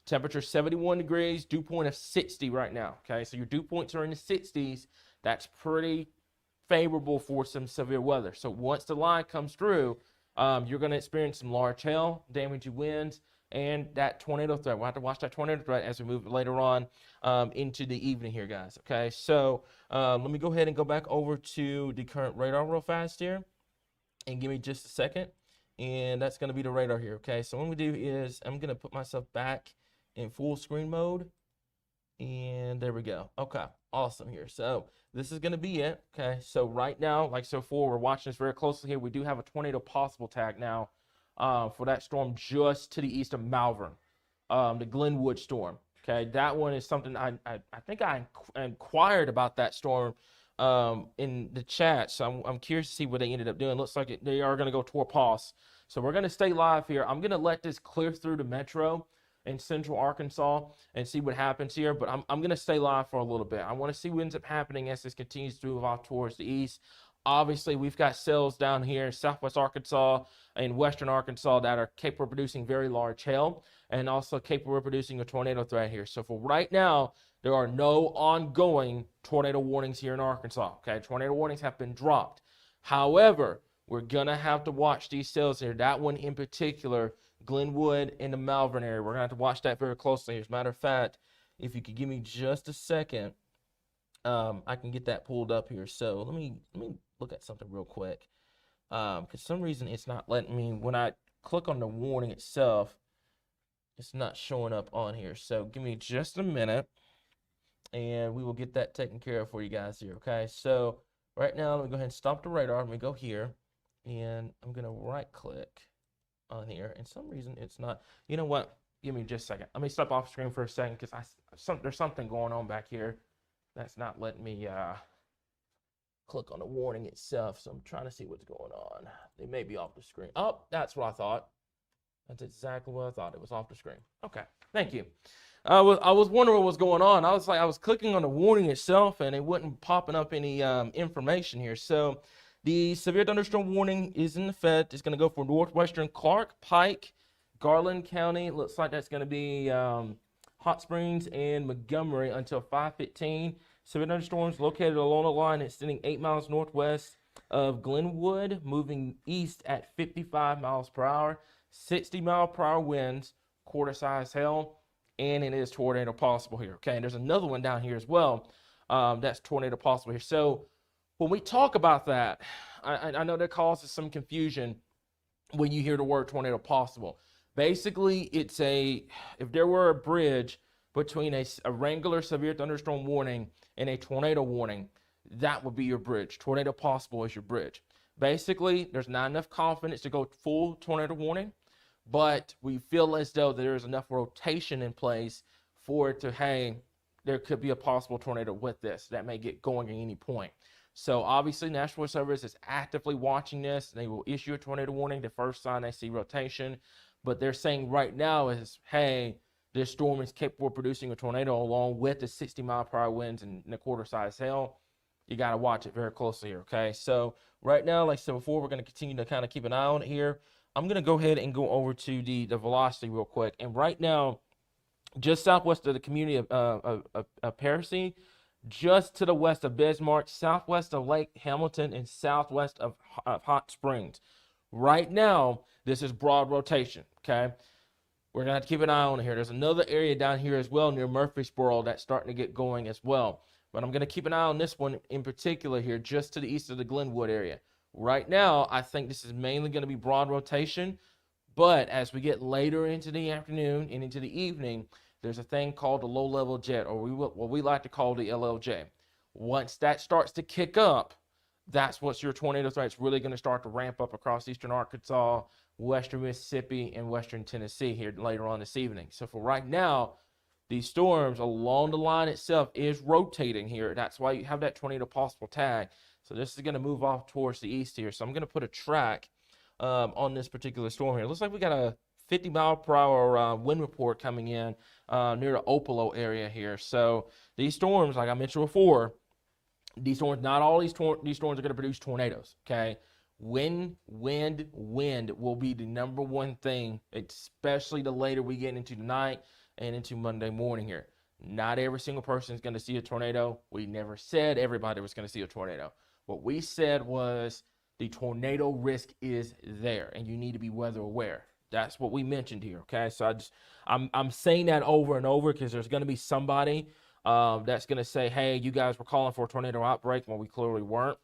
temperature 71 degrees, dew point of 60 right now. Okay, so your dew points are in the 60s. That's pretty favorable for some severe weather. So once the line comes through, you're going to experience some large hail, damaging winds, and that tornado threat. We'll have to watch that tornado threat as we move later on into the evening here, guys. Okay, so let me go ahead and go back over to the current radar real fast here, and give me just a second. And that's going to be the radar here. Okay, so what we do is I'm going to put myself back in full screen mode, and there we go. Okay, awesome here. So this is going to be it. Okay, so right now, like so far, we're watching this very closely here. We do have a tornado possible tag now for that storm just to the east of Malvern, the Glenwood storm. Okay, that one is something I think I inquired about that storm in the chat, so I'm curious to see what they ended up doing. Looks like they are going to go toward Pass. So we're going to stay live here. I'm going to let this clear through the Metro in central Arkansas and see what happens here, but I'm going to stay live for a little bit. I want to see what ends up happening as this continues to move off towards the east. Obviously, we've got cells down here in southwest Arkansas and western Arkansas that are capable of producing very large hail and also capable of producing a tornado threat here. So for right now, there are no ongoing tornado warnings here in Arkansas. Okay, tornado warnings have been dropped. However, we're going to have to watch these cells here. That one in particular, Glenwood and the Malvern area. We're going to have to watch that very closely. As a matter of fact, if you could give me just a second, I can get that pulled up here. So let me look at something real quick. Because for some reason it's not letting me, when I click on the warning itself, it's not showing up on here. So give me just a minute, and we will get that taken care of for you guys here. Okay, so right now, let me go ahead and stop the radar. Let me go here, and I'm going to right click on here. And some reason it's not, you know what? Give me just a second. Let me step off screen for a second because there's something going on back here that's not letting me click on the warning itself. So I'm trying to see what's going on. They may be off the screen. Oh, that's what I thought. That's exactly what I thought. It was off the screen. Okay, thank you. I was wondering what was going on. I was clicking on the warning itself, and it wasn't popping up any information here. So the severe thunderstorm warning is in effect. It's going to go for northwestern Clark, Pike, Garland County. It looks like that's going to be Hot Springs and Montgomery until 5:15. Severe thunderstorms located along the line extending 8 miles northwest of Glenwood, moving east at 55 miles per hour, 60-mile-per-hour winds, quarter-size hail, and it is tornado possible here. Okay, and there's another one down here as well. That's tornado possible here. So when we talk about that, I know that causes some confusion. when you hear the word tornado possible. Basically, it's if there were a bridge between a regular severe thunderstorm warning and a tornado warning, that would be your bridge. Tornado possible is your bridge. Basically, there's not enough confidence to go full tornado warning, but we feel as though there is enough rotation in place for it to, hey, there could be a possible tornado with this that may get going at any point. So obviously, National Weather Service is actively watching this. They will issue a tornado warning the first sign they see rotation. But they're saying right now is, hey, this storm is capable of producing a tornado along with the 60-mile-per-hour winds and a quarter-size hail. You got to watch it very closely here, okay? So right now, like I said before, we're going to continue to kind of keep an eye on it here. I'm going to go ahead and go over to the velocity real quick. And right now, just southwest of the community of Parisi, just to the west of Bismarck, southwest of Lake Hamilton, and southwest of Hot Springs. Right now, this is broad rotation, okay? We're going to have to keep an eye on it here. There's another area down here as well near Murfreesboro that's starting to get going as well. But I'm going to keep an eye on this one in particular here, just to the east of the Glenwood area. Right now, I think this is mainly going to be broad rotation. But as we get later into the afternoon and into the evening, there's a thing called the low-level jet, or what we like to call the LLJ. Once that starts to kick up, that's what's your tornado threat. It's really going to start to ramp up across eastern Arkansas, western Mississippi, and western Tennessee here later on this evening. So for right now, these storms along the line itself is rotating here. That's why you have that tornado possible tag. So this is going to move off towards the east here. So I'm going to put a track on this particular storm here. It looks like we got a 50-mile-per-hour wind report coming in near the Opelo area here. So these storms, like I mentioned before, not all these storms are going to produce tornadoes, okay? Wind will be the number one thing, especially the later we get into the night and into Monday morning here. Not every single person is going to see a tornado. We never said everybody was going to see a tornado. What we said was the tornado risk is there, and you need to be weather aware. That's what we mentioned here, okay? So I'm saying that over and over because there's going to be somebody that's going to say, hey, you guys were calling for a tornado outbreak when we clearly weren't.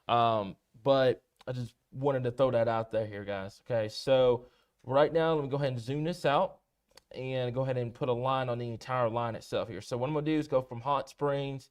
But I just wanted to throw that out there here, guys. Okay, so right now, let me go ahead and zoom this out and go ahead and put a line on the entire line itself here. So what I'm going to do is go from Hot Springs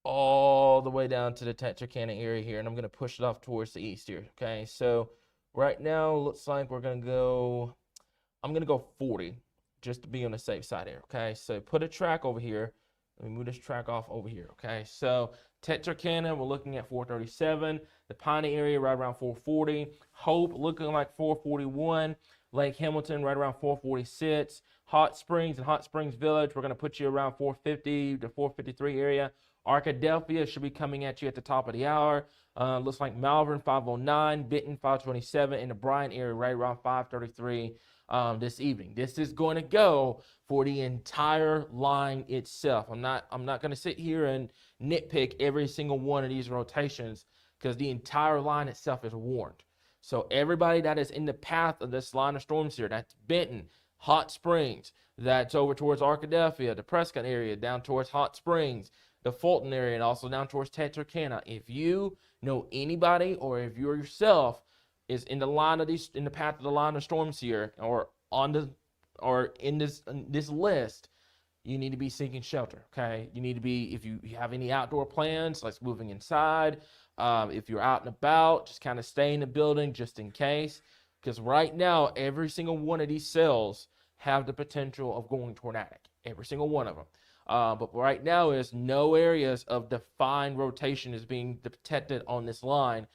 all the way down to the Texarkana area here, and I'm going to push it off towards the east here. Okay, so right now, looks like I'm going to go 40 just to be on the safe side here. Okay, so put a track over here. Let me move this track off over here. Okay, so Texarkana, we're looking at 437. The Piney area right around 440. Hope looking like 441. Lake Hamilton right around 446. Hot Springs and Hot Springs Village, we're going to put you around 450 to 453 area. Arkadelphia should be coming at you at the top of the hour. Looks like Malvern 509, Benton 527, and the Bryan area right around 533 this evening. This is going to go for the entire line itself. I'm not going to sit here and nitpick every single one of these rotations because the entire line itself is warned. So everybody that is in the path of this line of storms here, that's Benton, Hot Springs, that's over towards Arkadelphia, the Prescott area, down towards Hot Springs, the Fulton area, and also down towards Texarkana. If you know anybody, or if you yourself is in the path of the line of storms here, or in this list, you need to be seeking shelter. Okay, you need to be, if you have any outdoor plans, like moving inside. If you're out and about, just kind of stay in the building just in case, because right now every single one of these cells have the potential of going tornadic. Every single one of them. But right now is no areas of defined rotation is being detected on this line,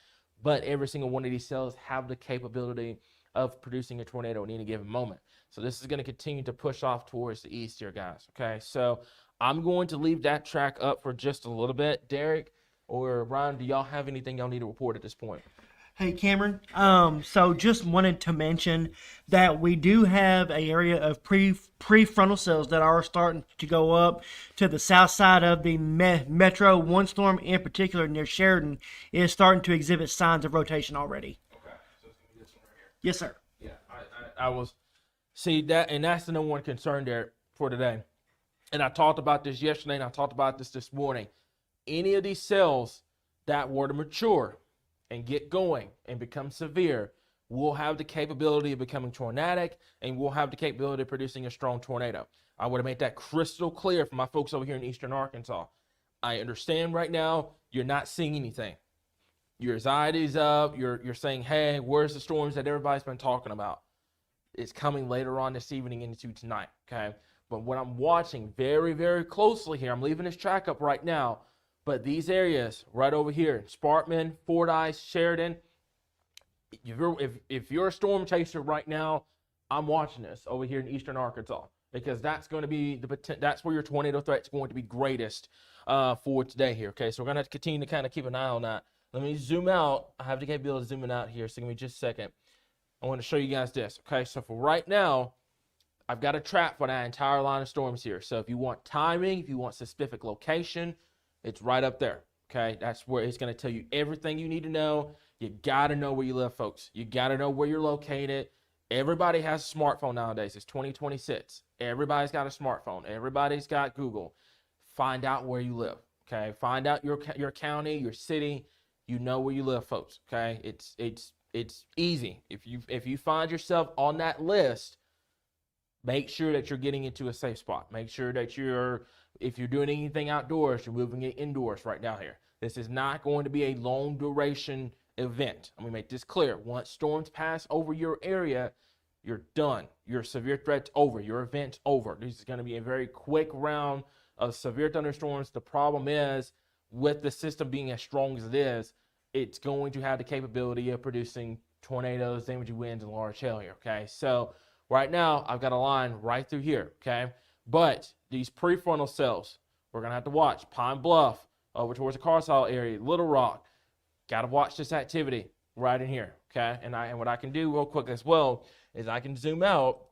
but every single one of these cells have the capability of producing a tornado at any given moment. So this is going to continue to push off towards the east here, guys. Okay, so I'm going to leave that track up for just a little bit. Derek or Ryan, do y'all have anything y'all need to report at this point? Hey, Cameron. So just wanted to mention that we do have an area of prefrontal cells that are starting to go up to the south side of the metro. One storm in particular near Sheridan is starting to exhibit signs of rotation already. Okay, so it's gonna be this one right here. Yes, sir. Yeah, I was see that, and that's the number one concern there for today. And I talked about this yesterday, and I talked about this morning. Any of these cells that were to mature and get going and become severe will have the capability of becoming tornadic and will have the capability of producing a strong tornado. I want to make that crystal clear for my folks over here in Eastern Arkansas. I understand right now you're not seeing anything. Your anxiety's up. You're saying, hey, where's the storms that everybody's been talking about? It's coming later on this evening into tonight, okay? But what I'm watching very, very closely here, I'm leaving this track up right now, but these areas right over here, Sparkman, Fordyce, Sheridan, if you're a storm chaser right now, I'm watching this over here in Eastern Arkansas, because that's going to be that's where your tornado threat's going to be greatest for today here, okay? So we're going to have to continue to kind of keep an eye on that. Let me zoom out. I have the capability of zooming out here, so give me just a second. I want to show you guys this, okay? So for right now, I've got a trap for that entire line of storms here. So if you want timing, if you want specific location, it's right up there, okay? That's where it's going to tell you everything you need to know. You got to know where you live, folks. You got to know where you're located. Everybody has a smartphone nowadays. It's 2026. Everybody's got a smartphone. Everybody's got Google. Find out where you live, okay? Find out your county, your city. You know where you live, folks, okay? It's easy. If you find yourself on that list, make sure that you're getting into a safe spot. Make sure that if you're doing anything outdoors, you're moving it indoors right now here. This is not going to be a long duration event. I'm going to make this clear. Once storms pass over your area, you're done. Your severe threat's over. Your event's over. This is going to be a very quick round of severe thunderstorms. The problem is, with the system being as strong as it is, it's going to have the capability of producing tornadoes, damaging winds, and large hail here, okay? So right now, I've got a line right through here, okay? But these prefrontal cells, we're going to have to watch. Pine Bluff, over towards the Carlisle area, Little Rock. Got to watch this activity right in here, okay? And what I can do real quick as well is I can zoom out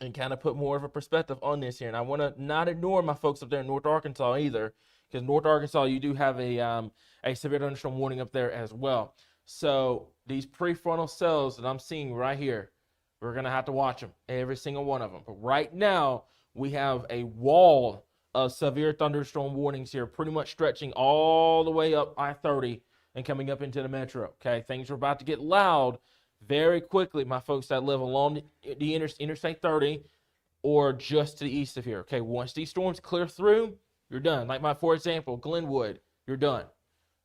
and kind of put more of a perspective on this here. And I want to not ignore my folks up there in North Arkansas either, because North Arkansas, you do have a severe thunderstorm warning up there as well. So these prefrontal cells that I'm seeing right here, we're going to have to watch them, every single one of them. But right now, we have a wall of severe thunderstorm warnings here, pretty much stretching all the way up I-30 and coming up into the metro, okay? Things are about to get loud very quickly, my folks that live along the Interstate 30 or just to the east of here, okay? Once these storms clear through, you're done. Like for example, Glenwood, you're done.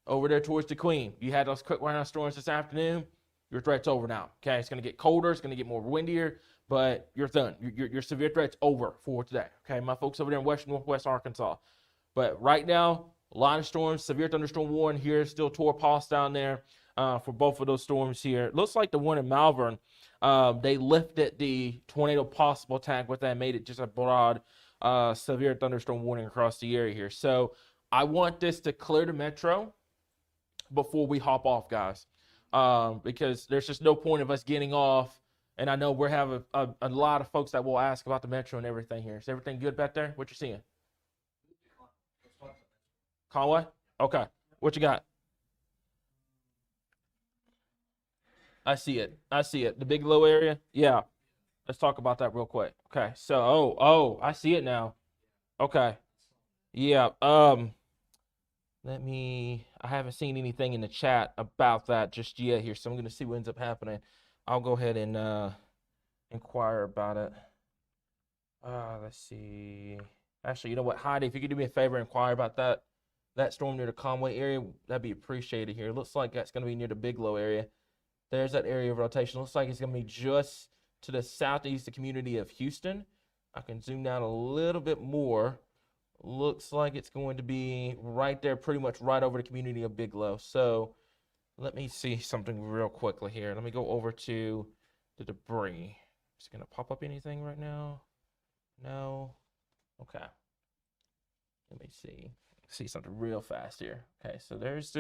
Over there towards the Queen, you had those quick runout storms this afternoon. Your threat's over now. Okay, it's going to get colder. It's going to get more windier, but you're done. Your severe threat's over for today. Okay, my folks over there in northwest Arkansas. But right now, a lot of storms, severe thunderstorm warning here. Still Tor-Pos down there for both of those storms here. It looks like the one in Malvern, they lifted the tornado possible tag with that, made it just a broad severe thunderstorm warning across the area here. So I want this to clear the metro before we hop off, guys, because there's just no point of us getting off. And I know we're having a lot of folks that will ask about the metro and everything here. Is everything good back there? What you seeing? Conway? Okay. What you got? I see it. The Bigelow area? Yeah. Let's talk about that real quick. Okay. So, I see it now. Okay. Yeah. I haven't seen anything in the chat about that just yet here, so I'm going to see what ends up happening. I'll go ahead and inquire about it. Let's see. Actually, you know what, Heidi, if you could do me a favor and inquire about that storm near the Conway area, that'd be appreciated here. It looks like that's going to be near the Bigelow area. There's that area of rotation. Looks like it's going to be just to the southeast, the community of Houston. I can zoom down a little bit more. Looks like it's going to be right there, pretty much right over the community of Bigelow. So let me see something real quickly here. Let me go over to the debris. Is it going to pop up anything right now? No. Okay. Let me see something real fast here. Okay, so there's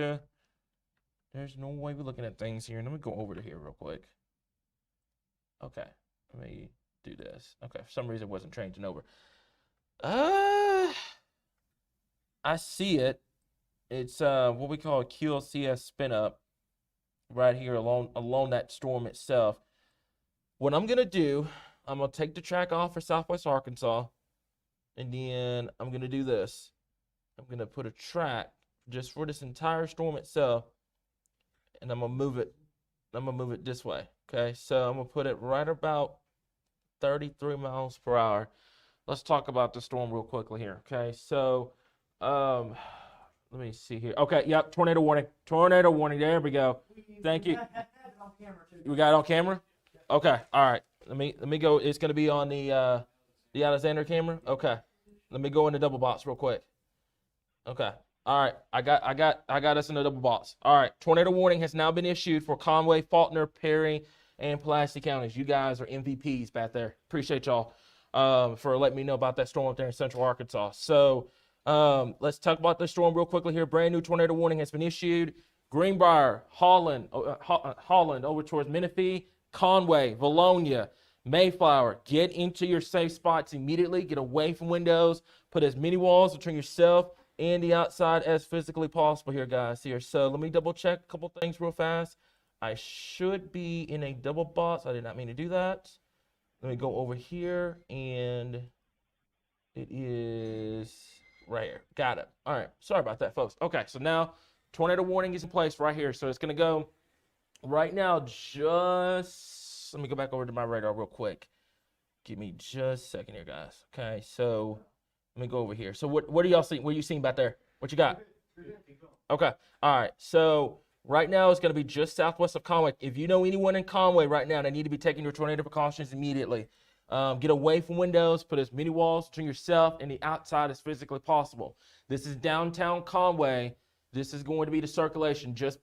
no way we're looking at things here. Let me go over to here real quick. Okay, let me do this. Okay, for some reason it wasn't changing over. I see it. It's what we call a QLCS spin up right here along that storm itself. What I'm gonna do, I'm gonna take the track off for Southwest Arkansas, and then I'm gonna do this. I'm gonna put a track just for this entire storm itself, and I'm gonna move it this way. Okay, so I'm gonna put it right about 33 miles per hour. Let's talk about the storm real quickly here. Okay, so um, let me see here. Okay, yep, tornado warning. Tornado warning. There we go. Thank you. We got it on camera? Okay, all right. Let me go. It's gonna be on the Alexander camera. Okay. Let me go in the double box real quick. Okay. All right. I got us in the double box. All right. Tornado warning has now been issued for Conway, Faulkner, Perry, and Pulaski counties. You guys are MVPs back there. Appreciate y'all for letting me know about that storm up there in Central Arkansas. So let's talk about the storm real quickly here. Brand new tornado warning has been issued. Greenbrier, Holland over towards Menifee, Conway, Valonia, Mayflower. Get into your safe spots immediately. Get away from windows. Put as many walls between yourself and the outside as physically possible here, guys. Here, so let me double check a couple things real fast. I should be in a double box. I did not mean to do that. Let me go over here, and it is right here. Got it. All right. Sorry about that, folks. Okay, so now tornado warning is in place right here. So it's going to go right now. Just let me go back over to my radar real quick. Give me just a second here, guys. Okay, so let me go over here. So what are y'all seeing? What are you seeing back there? What you got? Okay. All right. So right now it's going to be just southwest of Conway. If you know anyone in Conway right now, they need to be taking your tornado precautions immediately. Get away from windows. Put as many walls between yourself and the outside as physically possible. This is downtown Conway. This is going to be the circulation just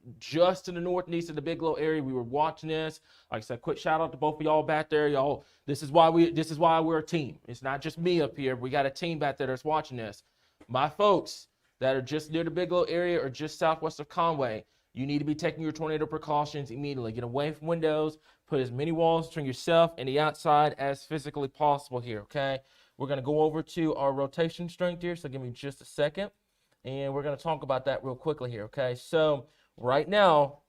to the north and east of the Bigelow area. We were watching this. Like I said, quick shout out to both of y'all back there. Y'all, this is why we're a team. It's not just me up here. We got a team back there that's watching this. My folks that are just near the Bigelow area or just southwest of Conway, you need to be taking your tornado precautions immediately. Get away from windows. Put as many walls between yourself and the outside as physically possible here, okay? We're going to go over to our rotation strength here, so give me just a second. And we're going to talk about that real quickly here, okay? So right now,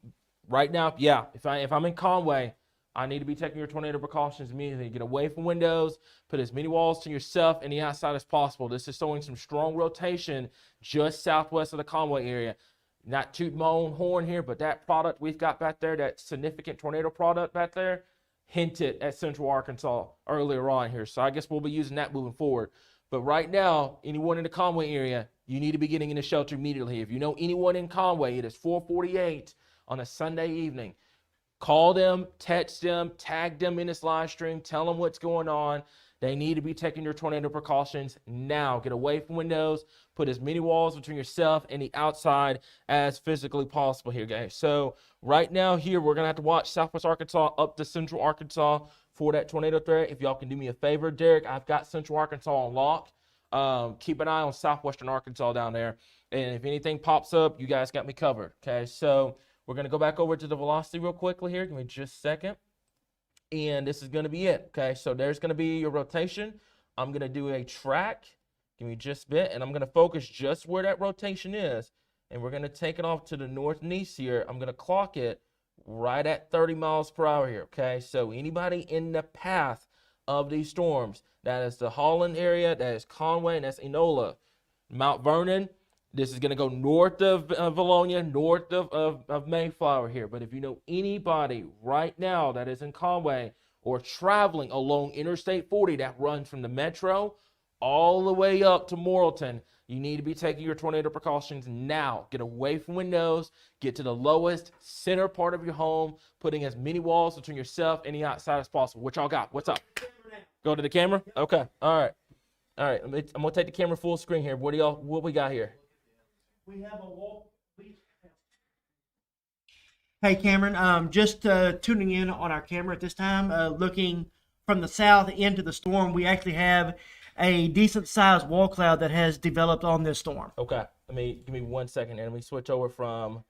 yeah, if I'm in Conway, I need to be taking your tornado precautions immediately. Get away from windows, put as many walls to yourself and the outside as possible. This is showing some strong rotation just southwest of the Conway area. Not toot my own horn here, but that product we've got back there, that significant tornado product back there, hinted at Central Arkansas earlier on here. So I guess we'll be using that moving forward. But right now, anyone in the Conway area, you need to be getting in the shelter immediately. If you know anyone in Conway, it is 4:48 on a Sunday evening. Call them, text them, tag them in this live stream, tell them what's going on. They need to be taking your tornado precautions now. Get away from windows. Put as many walls between yourself and the outside as physically possible here, guys. So right now here, we're going to have to watch southwest Arkansas up to central Arkansas for that tornado threat. If y'all can do me a favor, Derek, I've got central Arkansas on lock. Keep an eye on southwestern Arkansas down there. And if anything pops up, you guys got me covered, okay? So we're going to go back over to the velocity real quickly here. Give me just a second. And this is going to be it, okay? So there's going to be your rotation. I'm going to do a track. Give me just a bit. And I'm going to focus just where that rotation is. And we're going to take it off to the north and east here. I'm going to clock it right at 30 miles per hour here, okay? So anybody in the path of these storms, that is the Holland area, that is Conway, and that's Enola. Mount Vernon, this is going to go north of Valonia, north of Mayflower here. But if you know anybody right now that is in Conway or traveling along Interstate 40 that runs from the metro all the way up to Morrilton, you need to be taking your tornado precautions now. Get away from windows, get to the lowest center part of your home, putting as many walls between yourself and the outside as possible. What y'all got? What's up? Go to the camera? Okay. All right. I'm going to take the camera full screen here. What we got here? We have a wall. Hey, Cameron, just tuning in on our camera at this time, looking from the south into the storm, we actually have a decent-sized wall cloud that has developed on this storm. Okay. Give me 1 second, and let me switch over from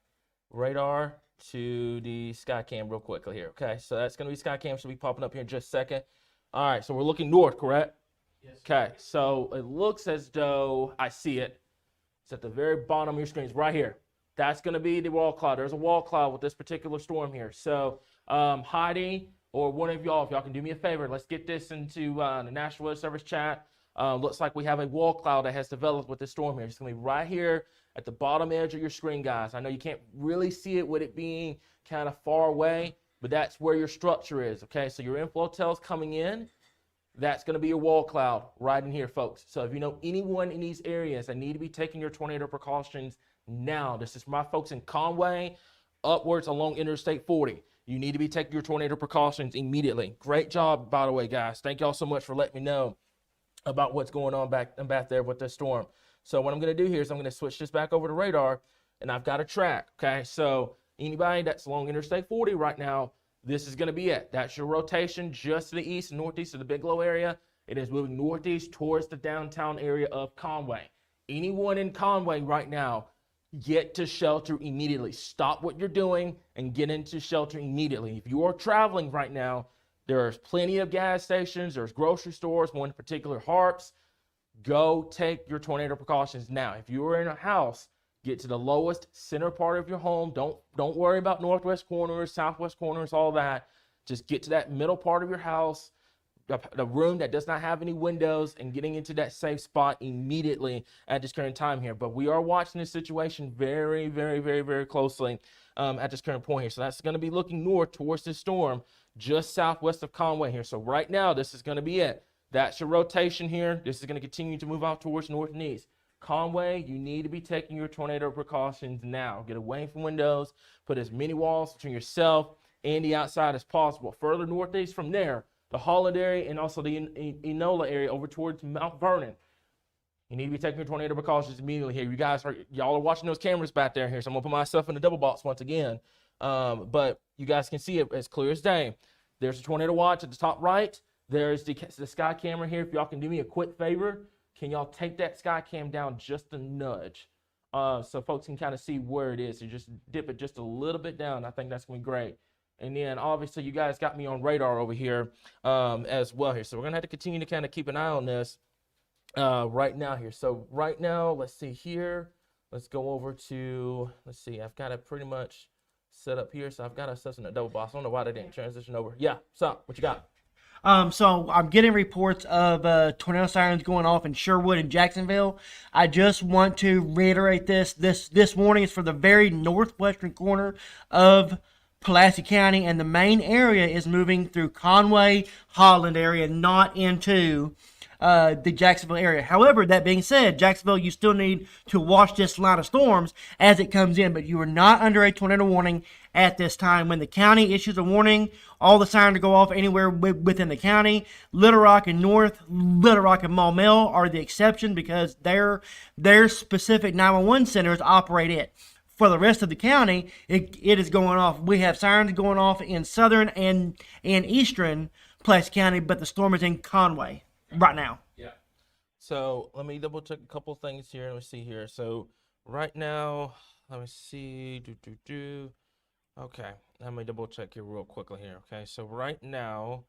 radar to the Skycam real quickly here. Okay, so that's going to be Skycam. Should be popping up here in just a second. All right, so we're looking north, correct? Yes. Okay, so it looks as though I see it. It's at the very bottom of your screen. It's right here. That's going to be the wall cloud. There's a wall cloud with this particular storm here. So Heidi or one of y'all, if y'all can do me a favor, let's get this into the National Weather Service chat. Looks like we have a wall cloud that has developed with this storm here. It's going to be right here at the bottom edge of your screen, guys. I know you can't really see it with it being kind of far away, but that's where your structure is, okay? So your inflow tail's coming in. That's going to be your wall cloud right in here, folks. So if you know anyone in these areas that need to be taking your tornado precautions now, this is my folks in Conway, upwards along Interstate 40. You need to be taking your tornado precautions immediately. Great job, by the way, guys. Thank y'all so much for letting me know about what's going on back there with this storm. So what I'm going to do here is I'm going to switch this back over to radar, and I've got a track, okay? So anybody that's along Interstate 40 right now, this is going to be it. That's your rotation just to the east and northeast of the Bigelow area. It is moving northeast towards the downtown area of Conway. Anyone in Conway right now, get to shelter immediately. Stop what you're doing and get into shelter immediately. If you are traveling right now, there's plenty of gas stations, there's grocery stores, one in particular, Harps. Go take your tornado precautions now. If you are in a house, get to the lowest center part of your home. Don't worry about northwest corners, southwest corners, all that. Just get to that middle part of your house, the room that does not have any windows, and getting into that safe spot immediately at this current time here. But we are watching this situation very, very, very, very closely at this current point here. So that's going to be looking north towards this storm just southwest of Conway here. So right now, this is going to be it. That's your rotation here. This is going to continue to move out towards north and east. Conway, you need to be taking your tornado precautions now. Get away from windows. Put as many walls between yourself and the outside as possible. Further northeast from there, the Holland area and also the Enola area over towards Mount Vernon. You need to be taking your tornado precautions immediately here. Y'all are watching those cameras back there here, so I'm going to put myself in the double box once again. But you guys can see it as clear as day. There's a tornado watch at the top right. There's the sky camera here. If y'all can do me a quick favor, can y'all take that sky cam down just a nudge so folks can kind of see where it is? So just dip it just a little bit down. I think that's going to be great. And then obviously you guys got me on radar over here as well here. So we're going to have to continue to kind of keep an eye on this right now here. So right now, let's see here. Let's go over to, let's see, I've got it pretty much set up here. So I've got us in a double box. I don't know why they didn't transition over. Yeah, so what you got? So I'm getting reports of tornado sirens going off in Sherwood and Jacksonville. I just want to reiterate this warning is for the very northwestern corner of Pulaski County, and the main area is moving through Conway, Holland area, not into the Jacksonville area. However, that being said, Jacksonville, you still need to watch this line of storms as it comes in, but you are not under a tornado warning at this time. When the county issues a warning, all the sirens to go off anywhere within the county. Little Rock and North, Little Rock and Maumelle are the exception because their specific 911 centers operate it. For the rest of the county, it is going off. We have sirens going off in southern and eastern Pulaski County, but the storm is in Conway right now. Yeah. So let me double check a couple things here. Let me see here. So right now, let me see. Okay, let me double check here real quickly here. Okay, so right now,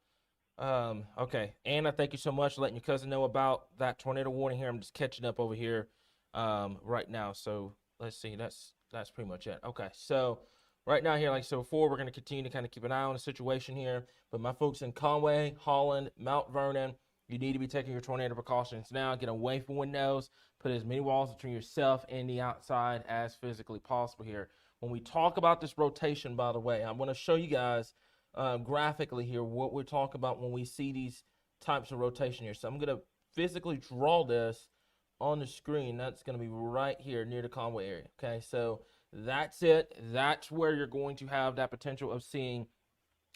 okay, Anna, thank you so much for letting your cousin know about that tornado warning here. I'm just catching up over here right now. So let's see, that's pretty much it. Okay, so right now here, like I said before, we're going to continue to kind of keep an eye on the situation here. But my folks in Conway, Holland, Mount Vernon, you need to be taking your tornado precautions now. Get away from windows. Put as many walls between yourself and the outside as physically possible here. When we talk about this rotation, by the way, I'm going to show you guys graphically here what we're talking about when we see these types of rotation here. So I'm going to physically draw this on the screen. That's going to be right here near the Conway area. Okay, so that's it. That's where you're going to have that potential of seeing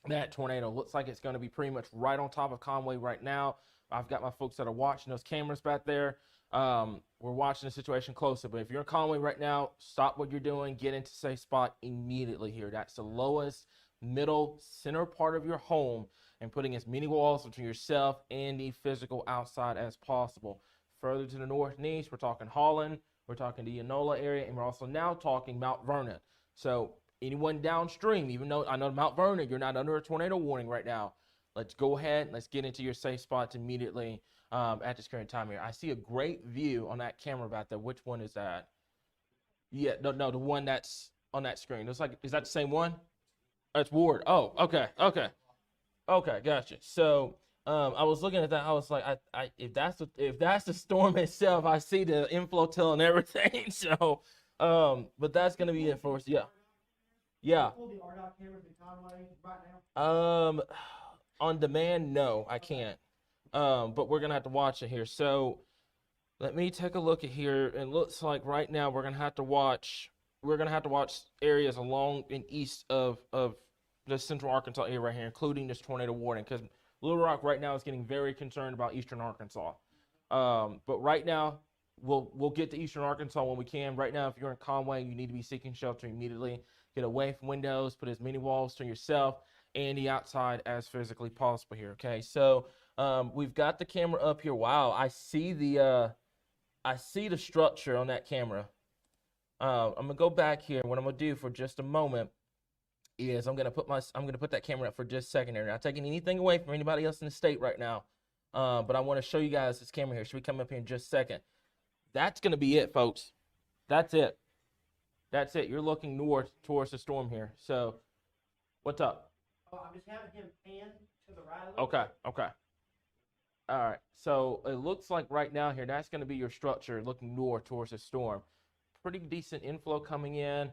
that tornado. Looks like it's going to be pretty much right on top of Conway right now. I've got my folks that are watching those cameras back there. We're watching the situation closely, but if you're in Conway right now, stop what you're doing, get into a safe spot immediately here. That's the lowest, middle, center part of your home, and putting as many walls between yourself and the physical outside as possible. Further to the north and east, we're talking Holland, we're talking the Enola area, and we're also now talking Mount Vernon. So anyone downstream, even though I know Mount Vernon, you're not under a tornado warning right now, let's go ahead, let's get into your safe spots immediately at this current time here. I see a great view on that camera back there. Which one is that? Yeah, no, the one that's on that screen. Looks like, is that the same one? That's Ward. Oh, okay, gotcha. So I was looking at that. I was like, if that's the storm itself, I see the inflow tail and everything. So, but that's gonna be it for us. Yeah. Yeah. Pull the RDOT cameras in Conway right now. On demand, no, I can't. But we're gonna have to watch it here. So let me take a look at here. It looks like right now we're gonna have to watch. We're gonna have to watch areas along and east of the central Arkansas area right here, including this tornado warning, because Little Rock right now is getting very concerned about eastern Arkansas. But right now, we'll get to eastern Arkansas when we can. Right now, if you're in Conway, you need to be seeking shelter immediately. Get away from windows. Put as many walls to yourself and the outside as physically possible here. Okay, so we've got the camera up here. Wow, I see the structure on that camera. I'm gonna go back here. What I'm gonna do for just a moment is I'm gonna put that camera up for just a second here. Not taking anything away from anybody else in the state right now, but I want to show you guys this camera here. Should we come up here in just a second? That's gonna be it, folks. That's it. That's it. You're looking north towards the storm here. So, what's up? Oh, I'm just having him pan to the right a little Okay. bit. Okay. All right. So it looks like right now here, that's going to be your structure looking north towards the storm. Pretty decent inflow coming in.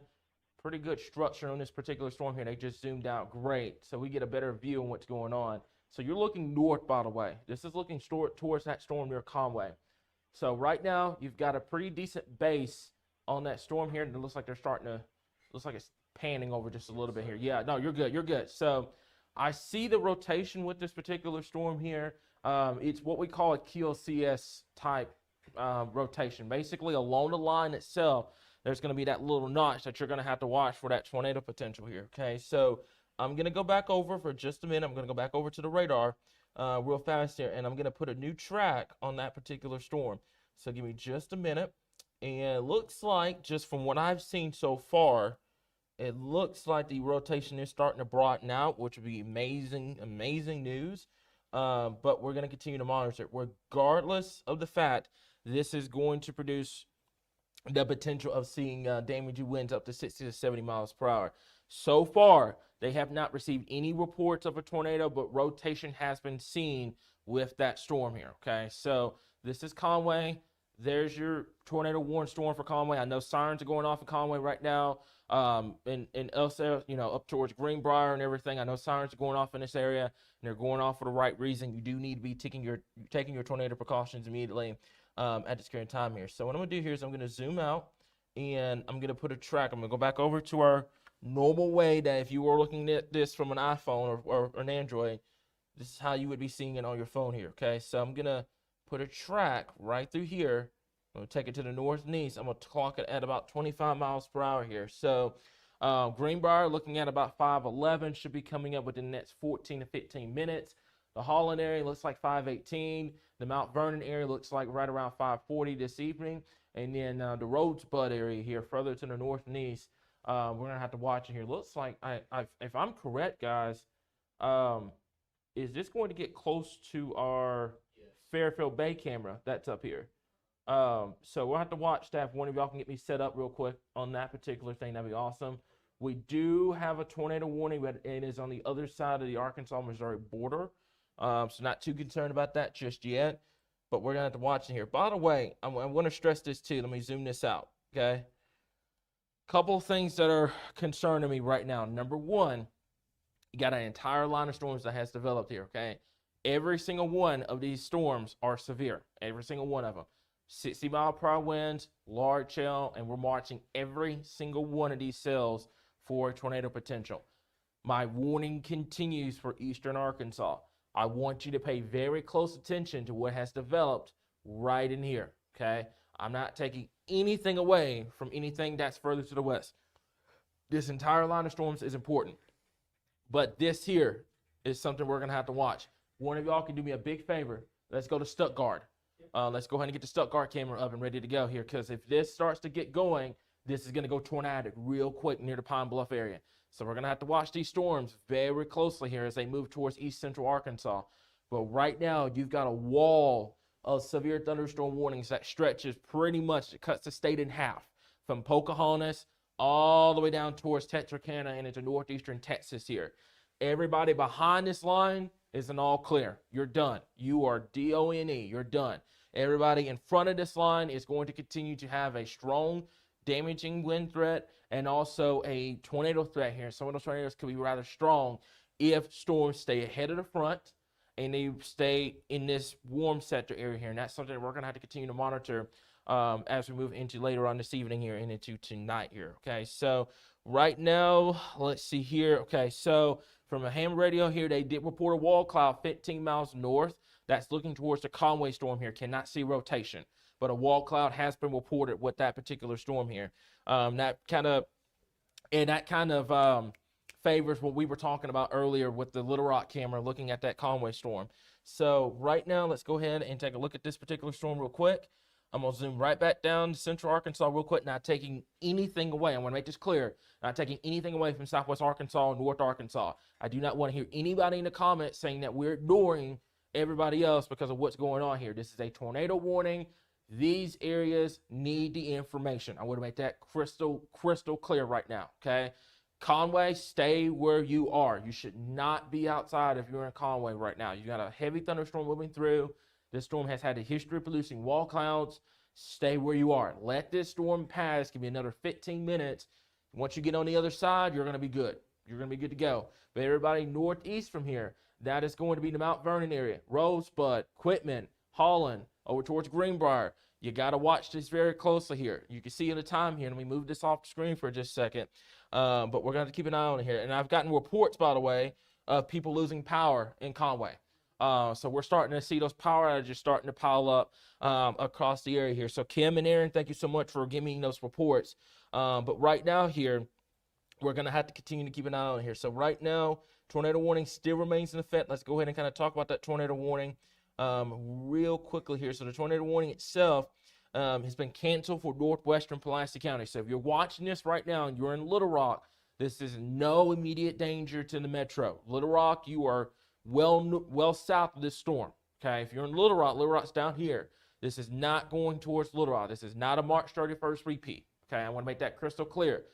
Pretty good structure on this particular storm here. They just zoomed out great. So we get a better view on what's going on. So you're looking north, by the way. This is looking towards that storm near Conway. So right now, you've got a pretty decent base on that storm here. And it looks like they're looks like it's panning over just a little bit here. Yeah, no, you're good. You're good. So I see the rotation with this particular storm here. It's what we call a QLCS type rotation. Basically, along the line itself, there's going to be that little notch that you're going to have to watch for that tornado potential here. Okay, so I'm going to go back over for just a minute. I'm going to go back over to the radar real fast here, and I'm going to put a new track on that particular storm. So give me just a minute. And it looks like, just from what I've seen so far, it looks like the rotation is starting to broaden out, which would be amazing, amazing news. But we're going to continue to monitor it. Regardless of the fact, this is going to produce the potential of seeing damaging winds up to 60 to 70 miles per hour. So far, they have not received any reports of a tornado, but rotation has been seen with that storm here. Okay, so this is Conway. There's your tornado warning storm for Conway. I know sirens are going off in Conway right now. And elsewhere, up towards Greenbrier and everything. I know sirens are going off in this area, and they're going off for the right reason. You do need to be taking your tornado precautions immediately at this current time here. So what I'm gonna do here is I'm gonna zoom out, and I'm gonna put a track. I'm gonna go back over to our normal way that if you were looking at this from an iPhone or an Android, this is how you would be seeing it on your phone here. Okay, so I'm gonna put a track right through here. I'm going to take it to the north and east. I'm going to clock it at about 25 miles per hour here. So Greenbrier looking at about 511 should be coming up within the next 14 to 15 minutes. The Holland area looks like 518. The Mount Vernon area looks like right around 540 this evening. And then the Rosebud area here further to the north and east, we're going to have to watch it here. Looks like, if I'm correct, guys, is this going to get close to our Fairfield Bay camera that's up here? So we'll have to watch that. If one of y'all can get me set up real quick on that particular thing, that'd be awesome. We do have a tornado warning, but it is on the other side of the Arkansas-Missouri border. So not too concerned about that just yet, but we're gonna have to watch it here. By the way, I want to stress this too. Let me zoom this out, okay? Couple of things that are concerning me right now. Number one, you got an entire line of storms that has developed here, okay? Every single one of these storms are severe. Every single one of them. 60 mile per hour winds, large hail, and we're marching every single one of these cells for tornado potential. My warning continues for eastern Arkansas. I want you to pay very close attention to what has developed right in here, okay? I'm not taking anything away from anything that's further to the west. This entire line of storms is important, but this here is something we're going to have to watch. One of y'all can do me a big favor. Let's go to Stuttgart. Let's go ahead and get the Stuttgart camera up and ready to go here, because if this starts to get going, this is going to go tornadic real quick near the Pine Bluff area. So we're going to have to watch these storms very closely here as they move towards east central Arkansas. But right now, you've got a wall of severe thunderstorm warnings that stretches pretty much, it cuts the state in half from Pocahontas all the way down towards Texarkana and into northeastern Texas here. Everybody behind this line is an all clear. You're done. You are DONE. You're done. Everybody in front of this line is going to continue to have a strong damaging wind threat and also a tornado threat here. Some of those tornadoes could be rather strong if storms stay ahead of the front and they stay in this warm sector area here. And that's something that we're going to have to continue to monitor as we move into later on this evening here and into tonight here. Okay, so right now, let's see here. Okay, so from a ham radio here, they did report a wall cloud 15 miles north. That's looking towards the Conway storm here. Cannot see rotation, but a wall cloud has been reported with that particular storm here. That kind of favors what we were talking about earlier with the Little Rock camera looking at that Conway storm. So right now, let's go ahead and take a look at this particular storm real quick. I'm going to zoom right back down to Central Arkansas real quick, not taking anything away. I want to make this clear. Not taking anything away from Southwest Arkansas and North Arkansas. I do not want to hear anybody in the comments saying that we're ignoring everybody else because of what's going on here. This is a tornado warning. These areas need the information. I want to make that crystal clear right now, okay? Conway, stay where you are. You should not be outside if you're in Conway right now. You got a heavy thunderstorm moving through. This storm has had a history of producing wall clouds. Stay where you are. Let this storm pass. Give me another 15 minutes. Once you get on the other side, you're going to be good. You're going to be good to go. But everybody northeast from here, that is going to be the Mount Vernon area. Rosebud, Quitman, Holland, over towards Greenbrier. You got to watch this very closely here. You can see in the time here. Let me move this off the screen for just a second. But we're going to have to keep an eye on it here. And I've gotten reports, by the way, of people losing power in Conway. So we're starting to see those power outages starting to pile up across the area here. So Kim and Aaron, thank you so much for giving me those reports. But right now here, we're going to have to continue to keep an eye on it here. So right now, tornado warning still remains in effect. Let's go ahead and kind of talk about that tornado warning real quickly here. So the tornado warning itself has been canceled for northwestern Pulaski County. So if you're watching this right now and you're in Little Rock, this is no immediate danger to the metro. Little Rock, you are well south of this storm. Okay, if you're in Little Rock's down here. This is not going towards Little Rock. This is not a March 31st repeat. Okay, I want to make that crystal clear.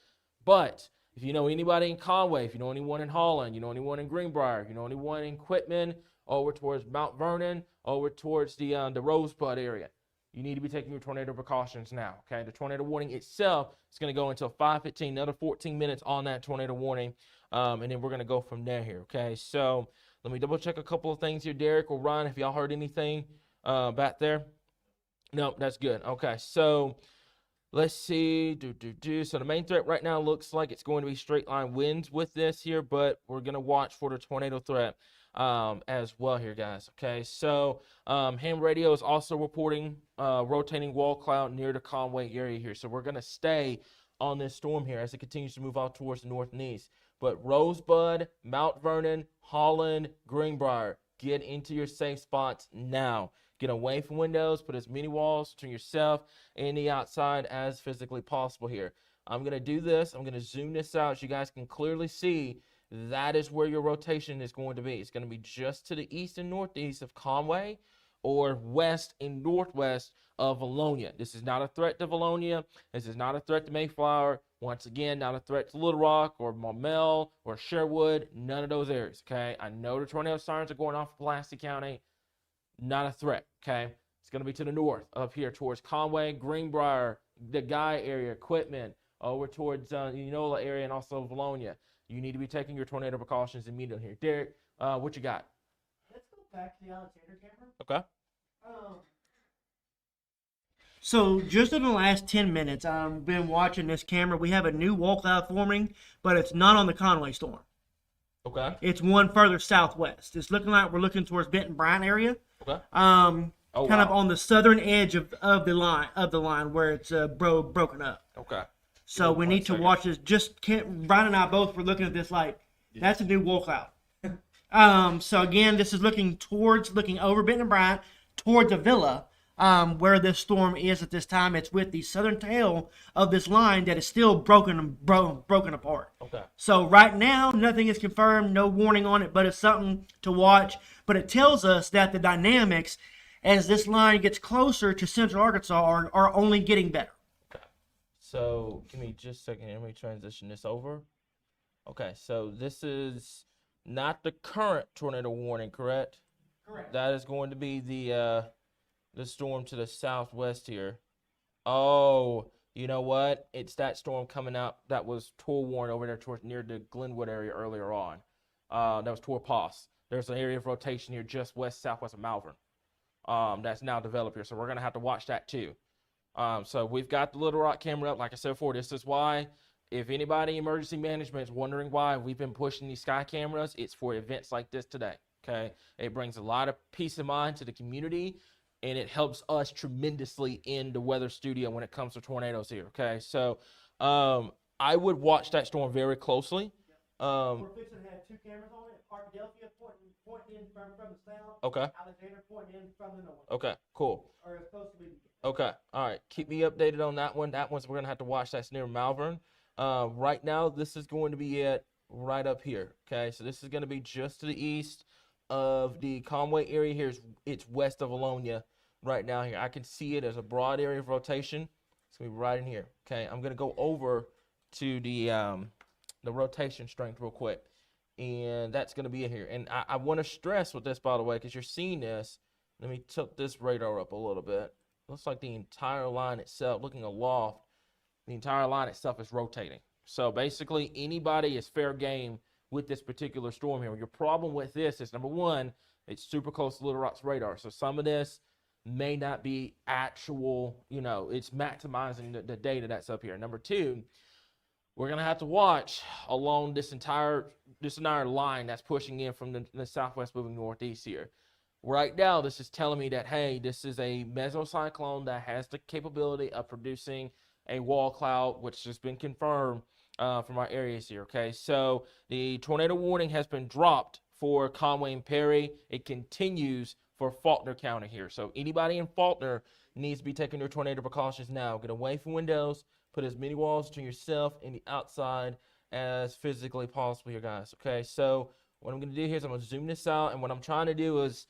But if you know anybody in Conway, if you know anyone in Holland, you know anyone in Greenbrier, you know anyone in Quitman, over towards Mount Vernon, over towards the Rosebud area, you need to be taking your tornado precautions now. Okay, the tornado warning itself is going to go until 5:15, another 14 minutes on that tornado warning, and then we're going to go from there here. Okay, so let me double check a couple of things here, Derek or Ryan, if y'all heard anything back there. No, that's good. Okay, so let's see. So the main threat right now looks like it's going to be straight line winds with this here, but we're going to watch for the tornado threat as well here, guys. Okay, so ham radio is also reporting rotating wall cloud near the Conway area here. So we're going to stay on this storm here as it continues to move out towards the north and east. But Rosebud, Mount Vernon, Holland, Greenbrier, get into your safe spots now. Get away from windows, put as many walls between yourself and the outside as physically possible here. I'm going to do this. I'm going to zoom this out so you guys can clearly see that is where your rotation is going to be. It's going to be just to the east and northeast of Conway or west and northwest of Valonia. This is not a threat to Valonia. This is not a threat to Mayflower. Once again, not a threat to Little Rock or Maumelle or Sherwood. None of those areas, okay? I know the tornado sirens are going off in Pulaski County. Not a threat, okay? It's going to be to the north up here towards Conway, Greenbrier, the Guy area, Quitman, over towards Enola area and also Valonia. You need to be taking your tornado precautions immediately here. Derek, what you got? Let's go back to the Alexander camera. Okay. So just in the last 10 minutes, I've been watching this camera. We have a new wall cloud forming, but it's not on the Conway storm. Okay. It's one further southwest. It's looking like we're looking towards Benton Bryant area. Okay. Kind of on the southern edge of the line where it's broken up. Okay. So we need to watch this. Brian and I both were looking at this like, that's a new wall cloud. So again, this is looking over Benton Bryant towards the Villa, where this storm is at this time. It's with the southern tail of this line that is still broken apart. Okay. So right now, nothing is confirmed, no warning on it, but it's something to watch. But it tells us that the dynamics as this line gets closer to Central Arkansas are only getting better. Okay. So give me just a second. Let me transition this over. Okay. So this is not the current tornado warning, correct? Correct. That is going to be the storm to the southwest here. Oh, you know what? It's that storm coming out that was Tor Warren over there towards near the Glenwood area earlier on. That was Tor Poss. There's an area of rotation here just southwest of Malvern. That's now developed here. So we're gonna have to watch that too. So we've got the Little Rock camera up. Like I said before, this is why, if anybody in emergency management is wondering why we've been pushing these sky cameras, it's for events like this today. Okay, it brings a lot of peace of mind to the community, and it helps us tremendously in the weather studio when it comes to tornadoes here. Okay, so I would watch that storm very closely. We're fixing to have two cameras on it. Arkadelphia pointing in from the south. Okay. Alexander pointing in from the north. Okay, cool. Or it's supposed to be. Okay, all right. Keep me updated on that one. That one's we're gonna have to watch. That's near Malvern. Right now, this is going to be it right up here. Okay, so this is going to be just to the east of the Conway area here. It's west of Alonia right now here. I can see it as a broad area of rotation. It's going to be right in here. Okay, I'm going to go over to the rotation strength real quick. And that's going to be in here. And I want to stress with this, by the way, because you're seeing this. Let me tilt this radar up a little bit. Looks like the entire line itself, looking aloft, the entire line itself is rotating. So basically, anybody is fair game with this particular storm here. Your problem with this is, number one, it's super close to Little Rock's radar. So some of this may not be actual, it's maximizing the data that's up here. Number two, we're going to have to watch along this entire line that's pushing in from the southwest moving northeast here. Right now, this is telling me that, hey, this is a mesocyclone that has the capability of producing a wall cloud, which has been confirmed from our areas here. Okay, so the tornado warning has been dropped for Conway and Perry. It continues for Faulkner County here. So anybody in Faulkner needs to be taking their tornado precautions now. Get away from windows. Put as many walls between yourself and the outside as physically possible here, guys. Okay, so what I'm going to do here is I'm going to zoom this out, and what I'm trying to do is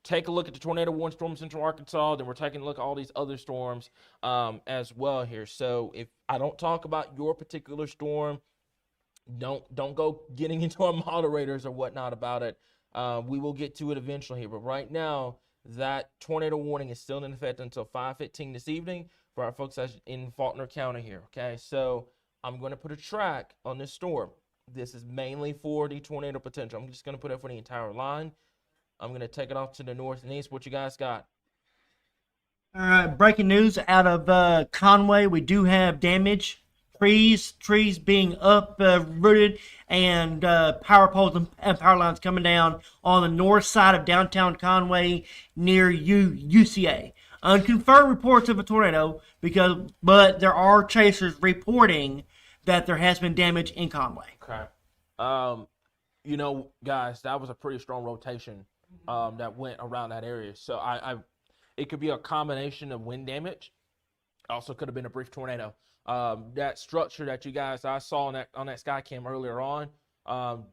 take a look at the tornado warning storm in Central Arkansas. Then we're taking a look at all these other storms as well here. So if I don't talk about your particular storm, don't go getting into our moderators or whatnot about it. We will get to it eventually here. But right now, that tornado warning is still in effect until 5:15 this evening for our folks in Faulkner County here. Okay, so I'm going to put a track on this storm. This is mainly for the tornado potential. I'm just going to put it for the entire line. I'm going to take it off to the north and east. What you guys got? All right, breaking news out of Conway. We do have damage. Trees being uprooted, and power poles and power lines coming down on the north side of downtown Conway near UCA. Unconfirmed reports of a tornado, but there are chasers reporting that there has been damage in Conway. Okay. Guys, that was a pretty strong rotation that went around that area. So it could be a combination of wind damage. Also could have been a brief tornado. That structure that I saw on that sky cam earlier on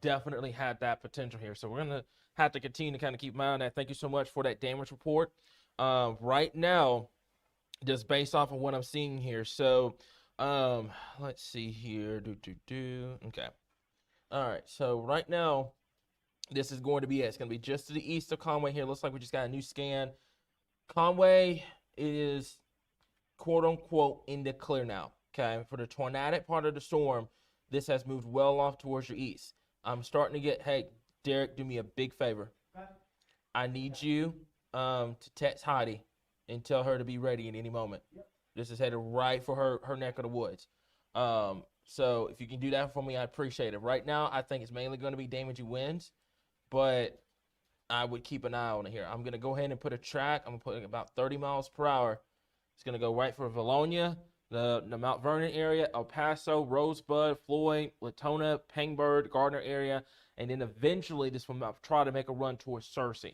definitely had that potential here. So we're going to have to continue to kind of keep an eye on that. Thank you so much for that damage report. Right now, just based off of what I'm seeing here. So let's see here. Okay. All right. So right now, this is going to be it. It's going to be just to the east of Conway here. Looks like we just got a new scan. Conway is, quote unquote, in the clear now. Okay, for the tornadic part of the storm, this has moved well off towards your east. I'm starting to get, hey, Derek, do me a big favor. I need you to text Heidi and tell her to be ready at any moment. Yep. This is headed right for her neck of the woods. So if you can do that for me, I appreciate it. Right now, I think it's mainly going to be damaging winds, but I would keep an eye on it here. I'm going to go ahead and put a track. I'm going to put about 30 miles per hour. It's going to go right for Valonia, the Mount Vernon area, El Paso, Rosebud, Floyd, Latona, Pangburn, Gardner area, and then eventually this will try to make a run towards Searcy.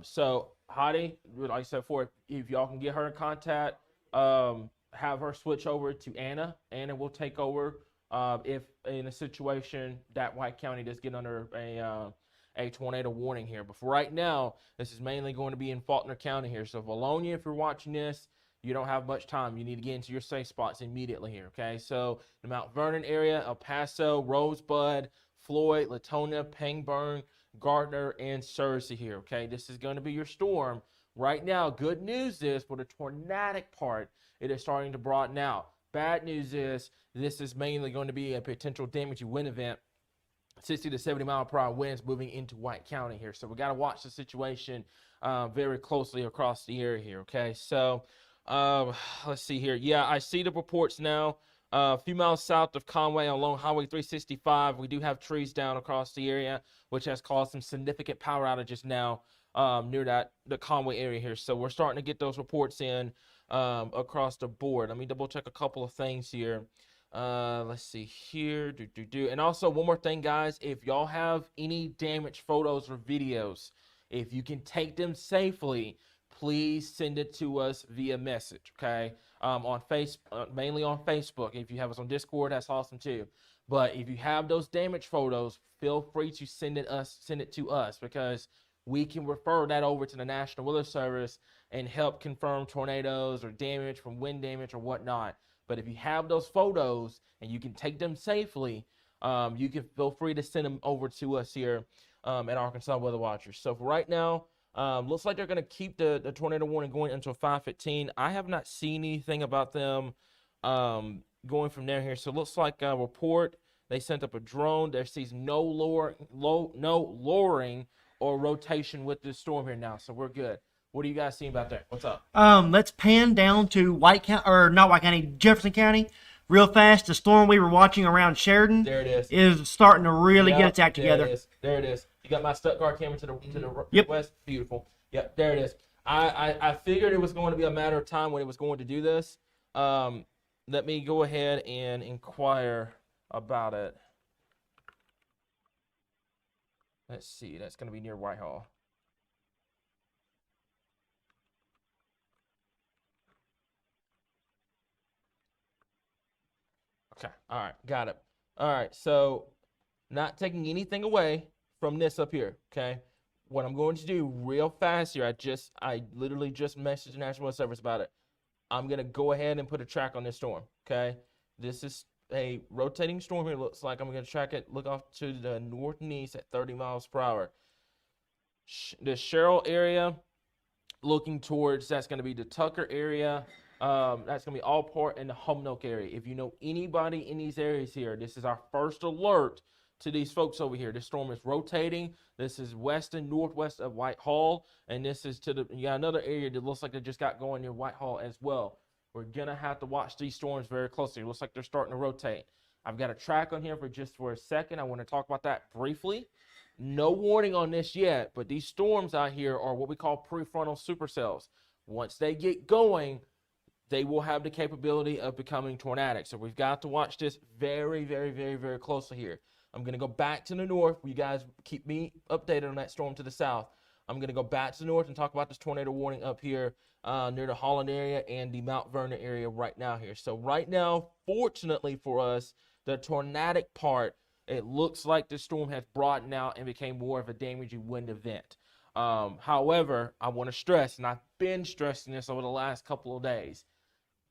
So Heidi, like I said before, if y'all can get her in contact, have her switch over to Anna. Anna will take over if in a situation that White County does get under a tornado warning here. But for right now, this is mainly going to be in Faulkner County here. So Valonia, if you're watching this, you don't have much time. You need to get into your safe spots immediately here, okay? So the Mount Vernon area, El Paso, Rosebud, Floyd, Latona, Pangburn, Gardner, and Searcy here, okay? This is going to be your storm right now, good news is for the tornadic part, it is starting to broaden out. Bad news is this is mainly going to be a potential damaging wind event. 60 to 70 mile per hour winds moving into White County here. So we got to watch the situation very closely across the area here. Okay, so let's see here. Yeah, I see the reports now. A few miles south of Conway along Highway 365, we do have trees down across the area, which has caused some significant power outages now near the Conway area here. So we're starting to get those reports in across the board. Let me double check a couple of things here. Let's see here. And also one more thing, guys, if y'all have any damaged photos or videos, if you can take them safely, please send it to us via message, okay? On mainly on Facebook. If you have us on Discord, that's awesome too. But if you have those damaged photos, feel free to send it to us, because we can refer that over to the National Weather Service and help confirm tornadoes or damage from wind damage or whatnot. But if you have those photos and you can take them safely, you can feel free to send them over to us here at Arkansas Weather Watchers. So for right now, looks like they're going to keep the tornado warning going until 5:15. I have not seen anything about them going from there here. So it looks like a report. They sent up a drone. There sees no lowering or rotation with this storm here now. So we're good. What are you guys seeing about that? What's up? Let's pan down to White County, or not White County, Jefferson County, real fast. The storm we were watching around Sheridan, there it is starting to really get its act together. There it is. You got my Stuttgart camera to the Yep. west. Beautiful. Yep, there it is. I figured it was going to be a matter of time when it was going to do this. Let me go ahead and inquire about it. Let's see. That's going to be near Whitehall. Okay. All right. Got it. All right. So, not taking anything away from this up here. Okay. What I'm going to do real fast here, I literally just messaged the National Weather Service about it. I'm going to go ahead and put a track on this storm. Okay. This is a rotating storm here. Looks like I'm going to track it, look off to the north and east at 30 miles per hour. The Sherrill area, looking towards, that's going to be the Tucker area. That's going to be Allport and the Humnoke area. If you know anybody in these areas here, this is our first alert to these folks over here. This storm is rotating. This is west and northwest of Whitehall, and this is to another area that looks like they just got going near Whitehall as well. We're gonna have to watch these storms very closely. It looks like they're starting to rotate. I've got a track on here for a second. I want to talk about that briefly. No warning on this yet, but these storms out here are what we call prefrontal supercells. Once they get going, they will have the capability of becoming tornadic. So we've got to watch this very, very, very, very closely here. I'm going to go back to the north. You guys keep me updated on that storm to the south. I'm going to go back to the north and talk about this tornado warning up here near the Holland area and the Mount Vernon area right now here. So right now, fortunately for us, the tornadic part, it looks like the storm has broadened out and became more of a damaging wind event. However, I want to stress, and I've been stressing this over the last couple of days,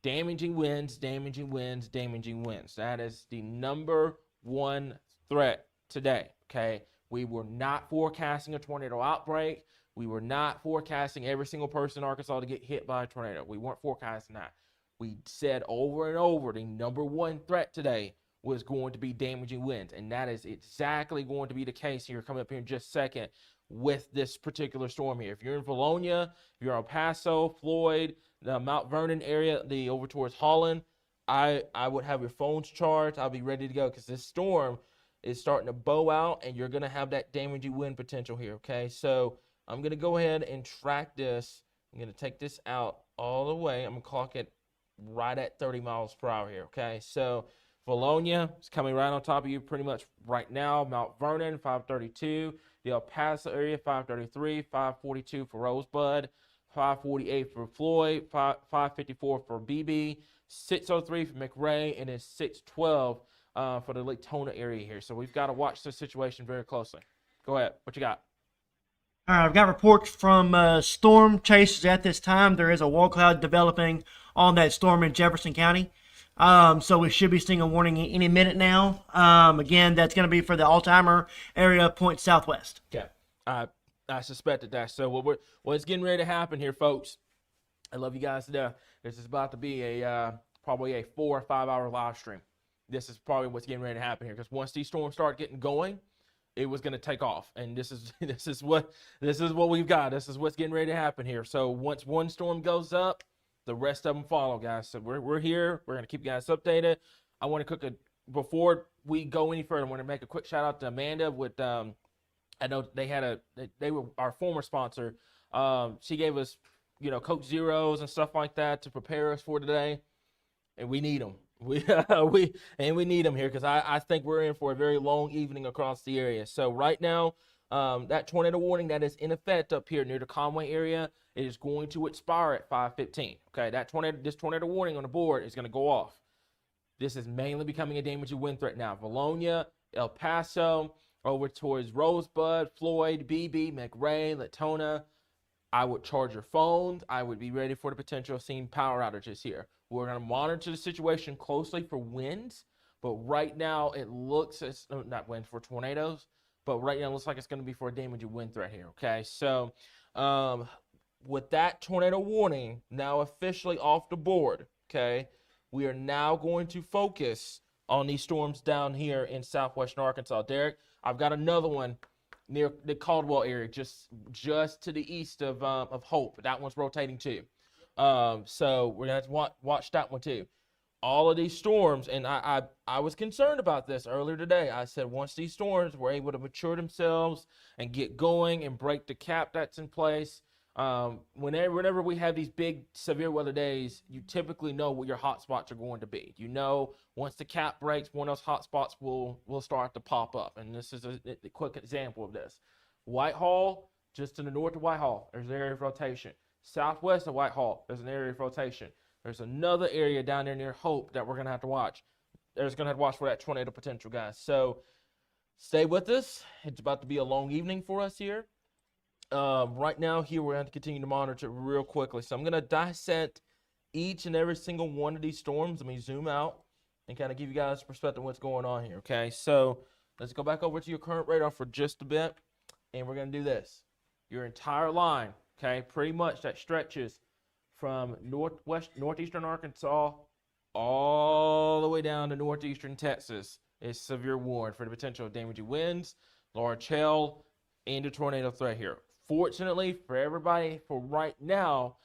damaging winds, damaging winds, damaging winds. That is the number one threat today, okay? We were not forecasting a tornado outbreak. We were not forecasting every single person in Arkansas to get hit by a tornado. We weren't forecasting that. We said over and over the number one threat today was going to be damaging winds, and that is exactly going to be the case here coming up here in just a second with this particular storm here. If you're in Valonia, if you're El Paso, Floyd, the Mount Vernon area, the over towards Holland, I would have your phones charged. I'll be ready to go because this storm is starting to bow out, and you're going to have that damaging wind potential here, okay? So I'm going to go ahead and track this. I'm going to take this out all the way. I'm going to clock it right at 30 miles per hour here, okay? So Valonia is coming right on top of you pretty much right now. Mount Vernon, 532. The El Paso area, 533. 542 for Rosebud. 548 for Floyd. 554 for BB. 603 for McRae. And then 612 for the Latona area here. So we've got to watch this situation very closely. Go ahead. What you got? All right, I've got reports from storm chasers at this time. There is a wall cloud developing on that storm in Jefferson County. So we should be seeing a warning any minute now. Again, that's going to be for the Alzheimer area, point southwest. Okay. I suspected that. So what's getting ready to happen here, folks? I love you guys to death. This is about to be a probably a 4 or 5 hour live stream. This is probably what's getting ready to happen here, because once these storms start getting going, it was going to take off, and this is what we've got. This is what's getting ready to happen here. So once one storm goes up, the rest of them follow, guys. So we're here. We're going to keep you guys updated. I want to before we go any further, I want to make a quick shout out to Amanda with I know they were our former sponsor. She gave us, Coke Zeros and stuff like that to prepare us for today, and we need them. We need them here, because I think we're in for a very long evening across the area. So right now, that tornado warning that is in effect up here near the Conway area, it is going to expire at 5:15. Okay, this tornado warning on the board is going to go off. This is mainly becoming a damaging wind threat now. Valonia, El Paso, over towards Rosebud, Floyd, BB, McRae, Latona. I would charge your phones. I would be ready for the potential of seeing power outages here. We're going to monitor the situation closely for winds, but right now it looks not winds for tornadoes, but right now it looks like it's going to be for a damaging wind threat here. Okay, so with that tornado warning now officially off the board, okay, we are now going to focus on these storms down here in southwestern Arkansas. Derek, I've got another one near the Caldwell area, just to the east of Hope. That one's rotating too. So we're going to have to watch that one too. All of these storms, and I was concerned about this earlier today. I said once these storms were able to mature themselves and get going and break the cap that's in place, whenever we have these big severe weather days, you typically know what your hot spots are going to be. Once the cap breaks, one of those hot spots will start to pop up. And this is a quick example of this. Whitehall, just to the north of Whitehall, there's an area of rotation. Southwest of Whitehall, there's an area of rotation. There's another area down there near Hope that we're going to have to watch. There's going to have to watch for that tornado potential, guys. So stay with us. It's about to be a long evening for us here. Right now here, we're going to continue to monitor real quickly. So I'm going to dissect each and every single one of these storms. Let me zoom out and kind of give you guys a perspective of what's going on here, okay? So let's go back over to your current radar for just a bit, and we're going to do this. Your entire line, okay, pretty much that stretches from northeastern Arkansas all the way down to northeastern Texas is severe warned for the potential of damaging winds, large hail, and a tornado threat here. Fortunately for everybody, for right now,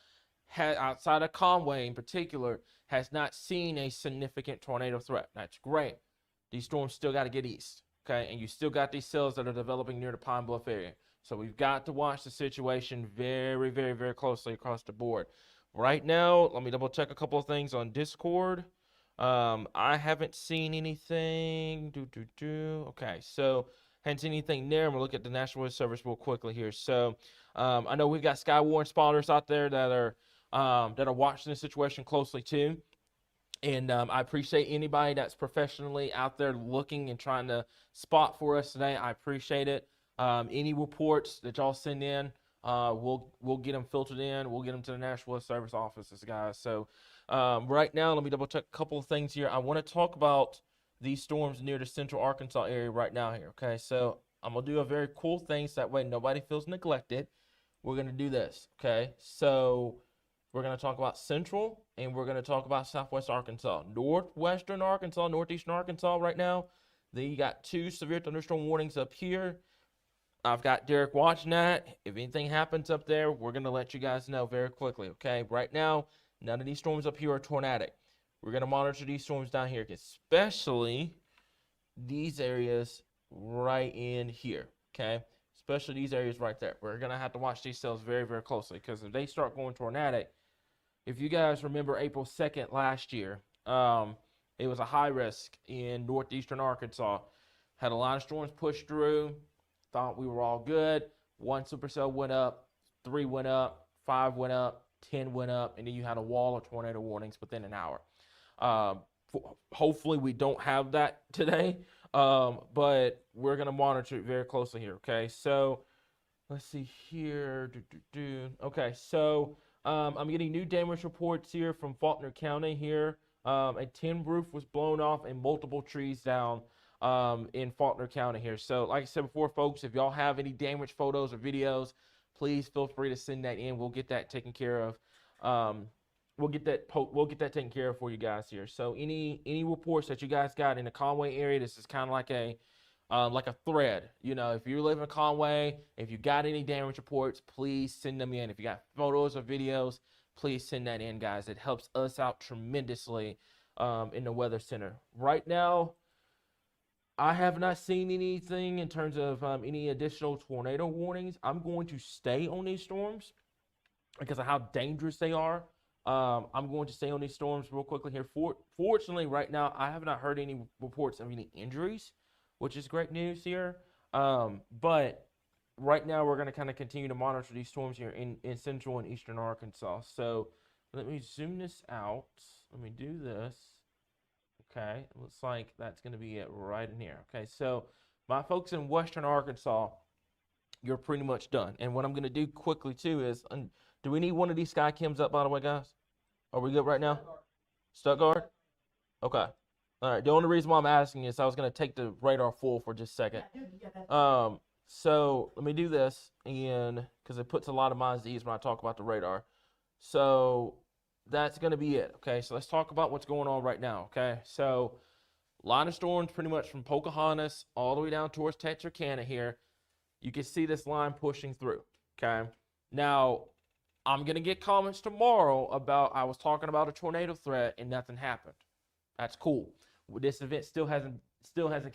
outside of Conway in particular, has not seen a significant tornado threat. That's great. These storms still got to get east, okay? And you still got these cells that are developing near the Pine Bluff area. So we've got to watch the situation very, very, very closely across the board. Right now, let me double check a couple of things on Discord. I haven't seen anything. Okay, so haven't seen anything there. I'm gonna look at the National Weather Service real quickly here. So I know we've got Skywarn spotters out there that are watching the situation closely too. And I appreciate anybody that's professionally out there looking and trying to spot for us today. I appreciate it. Any reports that y'all send in, we'll get them filtered in. We'll get them to the National Weather Service offices, guys. So right now, let me double check a couple of things here. I want to talk about these storms near the central Arkansas area right now here, okay? So I'm going to do a very cool thing so that way nobody feels neglected. We're going to do this, okay? So we're going to talk about central, and we're going to talk about southwest Arkansas. Northwestern Arkansas, northeastern Arkansas right now, you got 2 severe thunderstorm warnings up here. I've got Derek watching that. If anything happens up there, we're going to let you guys know very quickly, okay? Right now, none of these storms up here are tornadic. We're going to monitor these storms down here, especially these areas right in here, okay? Especially these areas right there. We're going to have to watch these cells very, very closely, because if they start going tornadic, if you guys remember April 2nd last year, it was a high risk in northeastern Arkansas. Had a lot of storms push through. Thought we were all good. 1 supercell went up, 3 went up, 5 went up, 10 went up, and then you had a wall of tornado warnings within an hour. Hopefully we don't have that today, but we're going to monitor it very closely here, okay? So let's see here. Okay, so I'm getting new damage reports here from Faulkner County here. A tin roof was blown off and multiple trees down in Faulkner County here. So like I said before, folks, if y'all have any damaged photos or videos, please feel free to send that in. We'll get that taken care of. We'll get that taken care of for you guys here. So any reports that you guys got in the Conway area, this is kind of like a thread. You know, if you live in Conway, if you got any damage reports, please send them in. If you got photos or videos, please send that in, guys. It helps us out tremendously in the Weather Center. Right now, I have not seen anything in terms of any additional tornado warnings. I'm going to stay on these storms because of how dangerous they are. I'm going to stay on these storms real quickly here. Fortunately, right now, I have not heard any reports of any injuries, which is great news here. But right now, we're going to kind of continue to monitor these storms here in central and eastern Arkansas. So let me zoom this out. Let me do this. Okay, it looks like that's going to be it right in here. Okay, so my folks in western Arkansas, you're pretty much done. And what I'm going to do quickly, too, is, do we need one of these sky cams up, by the way, guys? Are we good right now? Stuttgart? Okay. All right, the only reason why I'm asking is I was going to take the radar full for just a second. So let me do this, and because it puts a lot of minds at ease when I talk about the radar. So that's going to be it. Okay, so let's talk about what's going on right now. Okay, so line of storms pretty much from Pocahontas all the way down towards Texarkana here. You can see this line pushing through. Okay, now I'm going to get comments tomorrow about I was talking about a tornado threat and nothing happened. That's cool. This event still hasn't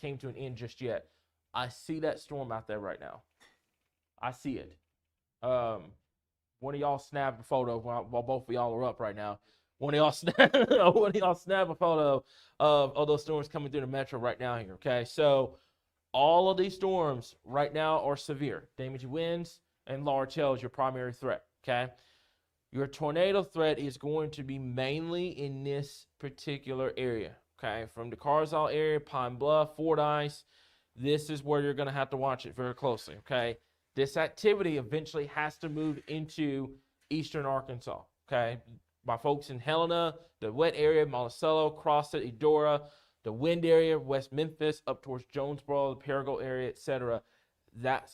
came to an end just yet. I see that storm out there right now. I see it. One of y'all snap a photo while both of y'all are up right now. One of y'all snap a photo of those storms coming through the metro right now here. Okay, so all of these storms right now are severe. Damaging winds and large hail is your primary threat. Okay, your tornado threat is going to be mainly in this particular area. Okay, from the Carzal area, Pine Bluff, Fordyce. This is where you're going to have to watch it very closely. Okay. This activity eventually has to move into eastern Arkansas, okay? My folks in Helena, the wet area, Monticello, Crossett, Eudora, the wind area, West Memphis, up towards Jonesboro, the Paragould area, etc. That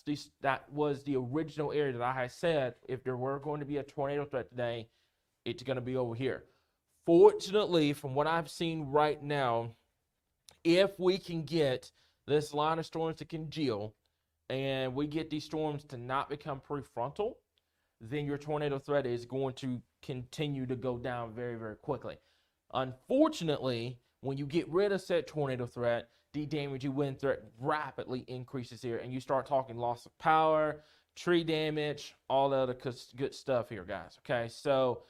was the original area that I had said if there were going to be a tornado threat today, it's going to be over here. Fortunately, from what I've seen right now, if we can get this line of storms to congeal, and we get these storms to not become prefrontal, then your tornado threat is going to continue to go down very, very quickly. Unfortunately, when you get rid of said tornado threat, the damaging wind threat rapidly increases here, and you start talking loss of power, tree damage, all the other good stuff here, guys. Okay, so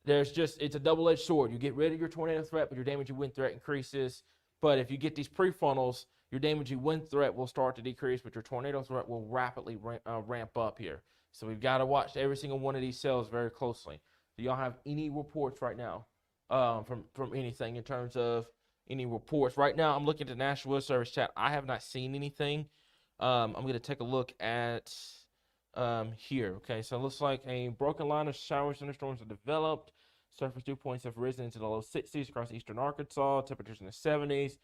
it's a double-edged sword. You get rid of your tornado threat, but your damaging wind threat increases. But if you get these prefrontals, your damaging wind threat will start to decrease, but your tornado threat will rapidly ramp up here. So we've got to watch every single one of these cells very closely. Do y'all have any reports right now from anything in terms of any reports? Right now, I'm looking at the National Weather Service chat. I have not seen anything. I'm going to take a look at here. Okay, so it looks like a broken line of showers and thunderstorms have developed. Surface dew points have risen into the low 60s across eastern Arkansas. Temperatures in the 70s.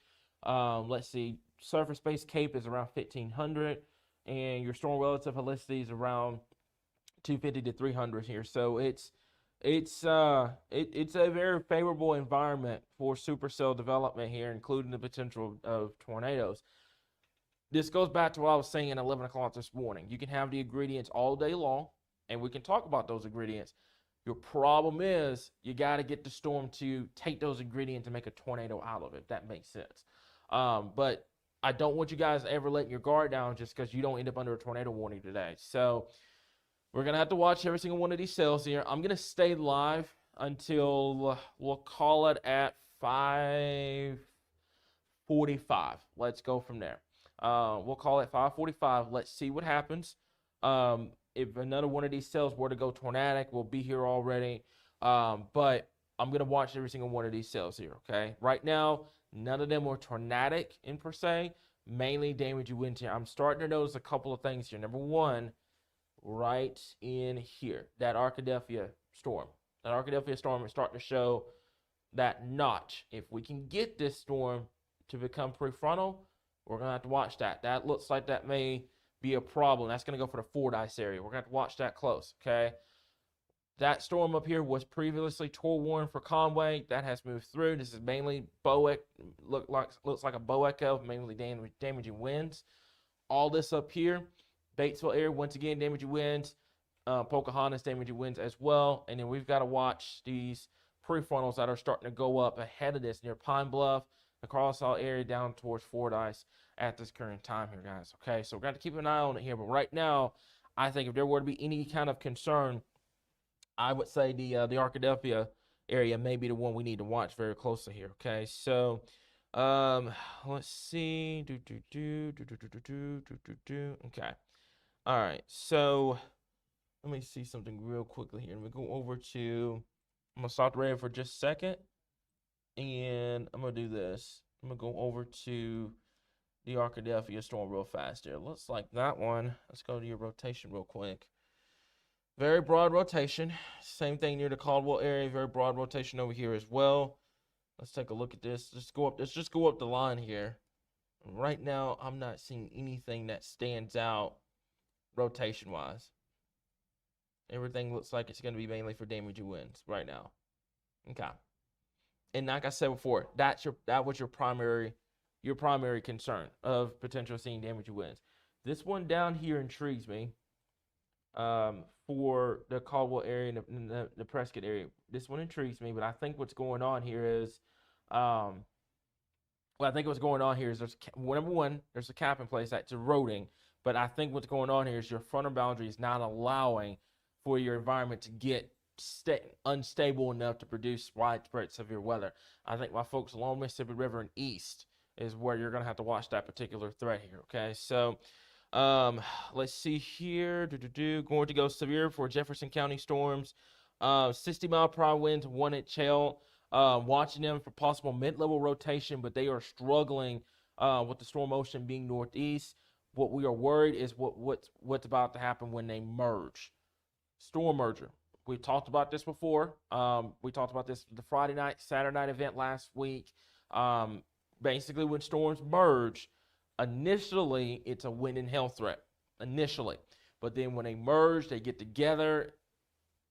Let's see. Surface base Cape is around 1,500, and your storm relative helicity is around 250 to 300 here. So it's a very favorable environment for supercell development here, including the potential of tornadoes. This goes back to what I was saying at 11 o'clock this morning. You can have the ingredients all day long, and we can talk about those ingredients. Your problem is you got to get the storm to take those ingredients and make a tornado out of it, if that makes sense. But I don't want you guys ever letting your guard down just because you don't end up under a tornado warning today. So we're going to have to watch every single one of these cells here. I'm going to stay live until we'll call it at 5:45. Let's go from there. We'll call it 5:45. Let's see what happens. If another one of these cells were to go tornadic, we'll be here already. But I'm going to watch every single one of these cells here, okay? Right now, none of them were tornadic in per se, mainly damaging wind here. I'm starting to notice a couple of things here. Number one, right in here, that Arkadelphia storm. That Arkadelphia storm is starting to show that notch. If we can get this storm to become prefrontal, We're going to have to watch that. That looks like that may be a problem. That's going to go for the Fordyce area. We're going to have to watch that close, okay? That storm up here was previously tour warned for Conway. That has moved through. This is mainly looks like a bow echo, mainly damaging winds. All this up here, Batesville area, once again, damaging winds. Pocahontas, damaging winds as well. And then we've got to watch these prefrontals that are starting to go up ahead of this near Pine Bluff, across all area down towards Fordyce at this current time here, guys. Okay, so we're going to keep an eye on it here. But right now, I think if there were to be any kind of concern, I would say the Arkadelphia area may be the one we need to watch very closely here. Okay, so let's see. Okay, all right. So let me see something real quickly here. Let me go over to. I'm gonna stop the radio for just a second, and I'm gonna do this. I'm gonna go over to the Arkadelphia storm real fast here. Looks like that one. Let's go to your rotation real quick. Very broad rotation. Same thing near the Caldwell area. Very broad rotation over here as well. Let's take a look at this. Let's just go up the line here. Right now, I'm not seeing anything that stands out rotation-wise. Everything looks like it's going to be mainly for damaging winds right now. Okay. And like I said before, that was your primary concern of potential seeing damaging winds. This one down here intrigues me. For the Caldwell area and the Prescott area. This one intrigues me, but I think what's going on here is, there's number one, there's a cap in place that's eroding, but I think what's going on here is your frontal boundary is not allowing for your environment to get unstable enough to produce widespread severe weather. I think my folks along Mississippi River and east is where you're going to have to watch that particular threat here, okay? So, let's see here. Going to go severe for Jefferson County storms. 60-mile-per-hour winds, 1-inch hail. Watching them for possible mid-level rotation, but they are struggling with the storm motion being northeast. What we are worried is what's about to happen when they merge. Storm merger. We've talked about this before. We talked about this the Friday night, Saturday night event last week. Basically, when storms merge, initially, it's a wind and hail threat, initially. But then when they merge, they get together,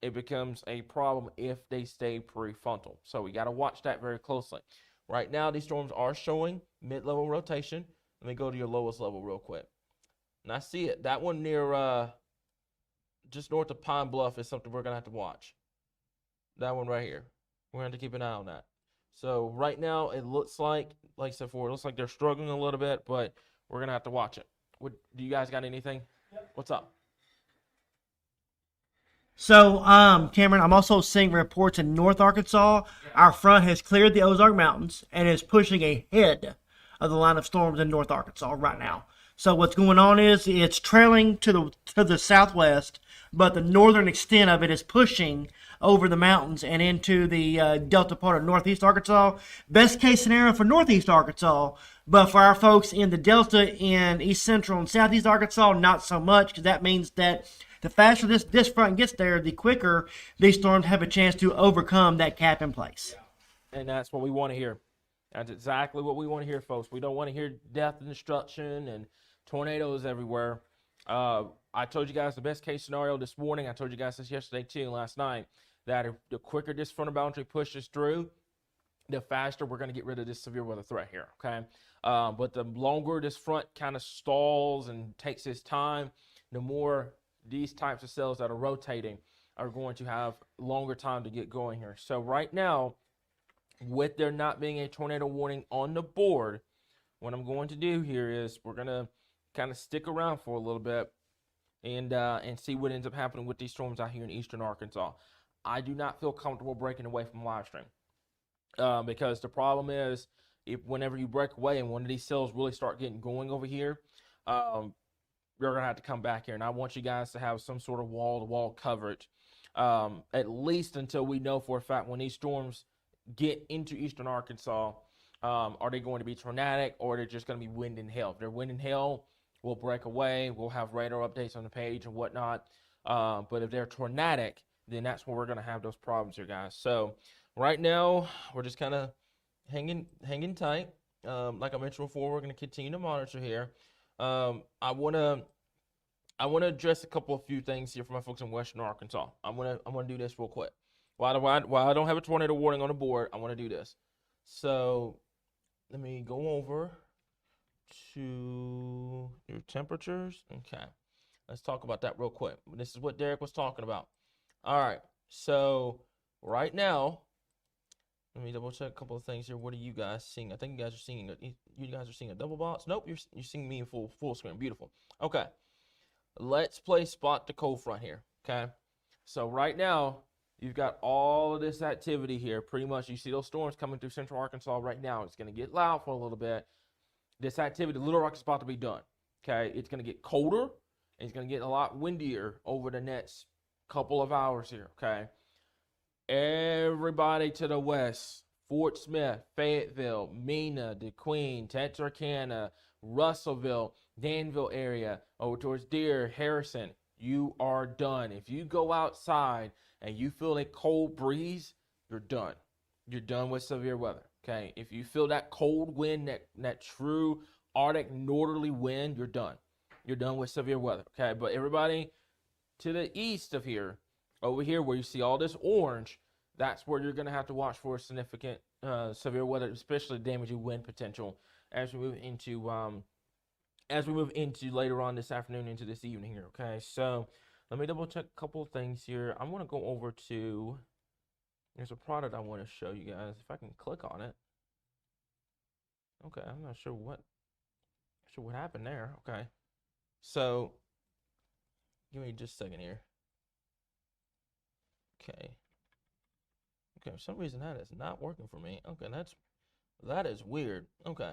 it becomes a problem if they stay prefrontal. So we got to watch that very closely. Right now, these storms are showing mid-level rotation. Let me go to your lowest level real quick. And I see it. That one near just north of Pine Bluff is something we're going to have to watch. That one right here. We're going to have to keep an eye on that. So right now, it looks like I said before, it looks like they're struggling a little bit, but we're going to have to watch it. Do you guys got anything? Yep. What's up? So, Cameron, I'm also seeing reports in North Arkansas. Yeah. Our front has cleared the Ozark Mountains and is pushing ahead of the line of storms in North Arkansas right now. So what's going on is it's trailing to the southwest, but the northern extent of it is pushing over the mountains and into the delta part of northeast Arkansas. Best case scenario for northeast Arkansas, but for our folks in the delta in east central and southeast Arkansas, not so much, because that means that the faster this front gets there, the quicker these storms have a chance to overcome that cap in place. And that's what we want to hear. That's exactly what we want to hear, folks. We don't want to hear death and destruction and tornadoes everywhere. I told you guys the best case scenario this morning. I told you guys this yesterday too, last night, that if the quicker this frontal boundary pushes through, the faster we're going to get rid of this severe weather threat here, okay? But the longer this front kind of stalls and takes its time, the more these types of cells that are rotating are going to have longer time to get going here. So right now, with there not being a tornado warning on the board, what I'm going to do here is we're going to kind of stick around for a little bit and see what ends up happening with these storms out here in eastern Arkansas. I do not feel comfortable breaking away from live stream because the problem is whenever you break away and one of these cells really start getting going over here, you're going to have to come back here. And I want you guys to have some sort of wall-to-wall coverage, at least until we know for a fact when these storms get into eastern Arkansas, are they going to be tornadic or are they just going to be wind and hail? If they're wind and hail, we'll break away. We'll have radar updates on the page and whatnot. But if they're tornadic, then that's where we're going to have those problems here, guys. So right now, we're just kind of hanging tight. We're going to keep an eye on like I mentioned before, we're going to continue to monitor here. I want to address a few things here for my folks in Western Arkansas. I'm gonna do this real quick. While I don't have a tornado warning on the board, I want to do this. So let me go over to your temperatures. Okay, let's talk about that real quick. This is what Derek was talking about. All right, so right now, let me double check a couple of things here. What are you guys seeing? I think you guys are seeing a double box. Nope, you're seeing me in full screen. Beautiful. Okay, let's play spot the cold front here. Okay, so right now you've got all of this activity here. Pretty much, you see those storms coming through Central Arkansas right now. It's going to get loud for a little bit. This activity, Little Rock, is about to be done. Okay, it's going to get colder, and it's going to get a lot windier over the next couple of hours here. Okay, everybody to the west, Fort Smith, Fayetteville, Mena, DeQueen, Texarkana, Russellville, Danville area, over towards Deer, Harrison, you are done. If you go outside and you feel a cold breeze, you're done. You're done with severe weather. Okay, if you feel that cold wind, that true Arctic northerly wind, you're done. You're done with severe weather. Okay, but everybody to the east of here, over here where you see all this orange, that's where you're going to have to watch for significant severe weather, especially damaging wind potential as we move into later on this afternoon into this evening here. Okay, so let me double check a couple of things here. I want to go over to, there's a product I want to show you guys. If I can click on it. Okay, I'm not sure what happened there. Okay, so give me just a second here. Okay, for some reason that is not working for me. Okay, that is weird. Okay,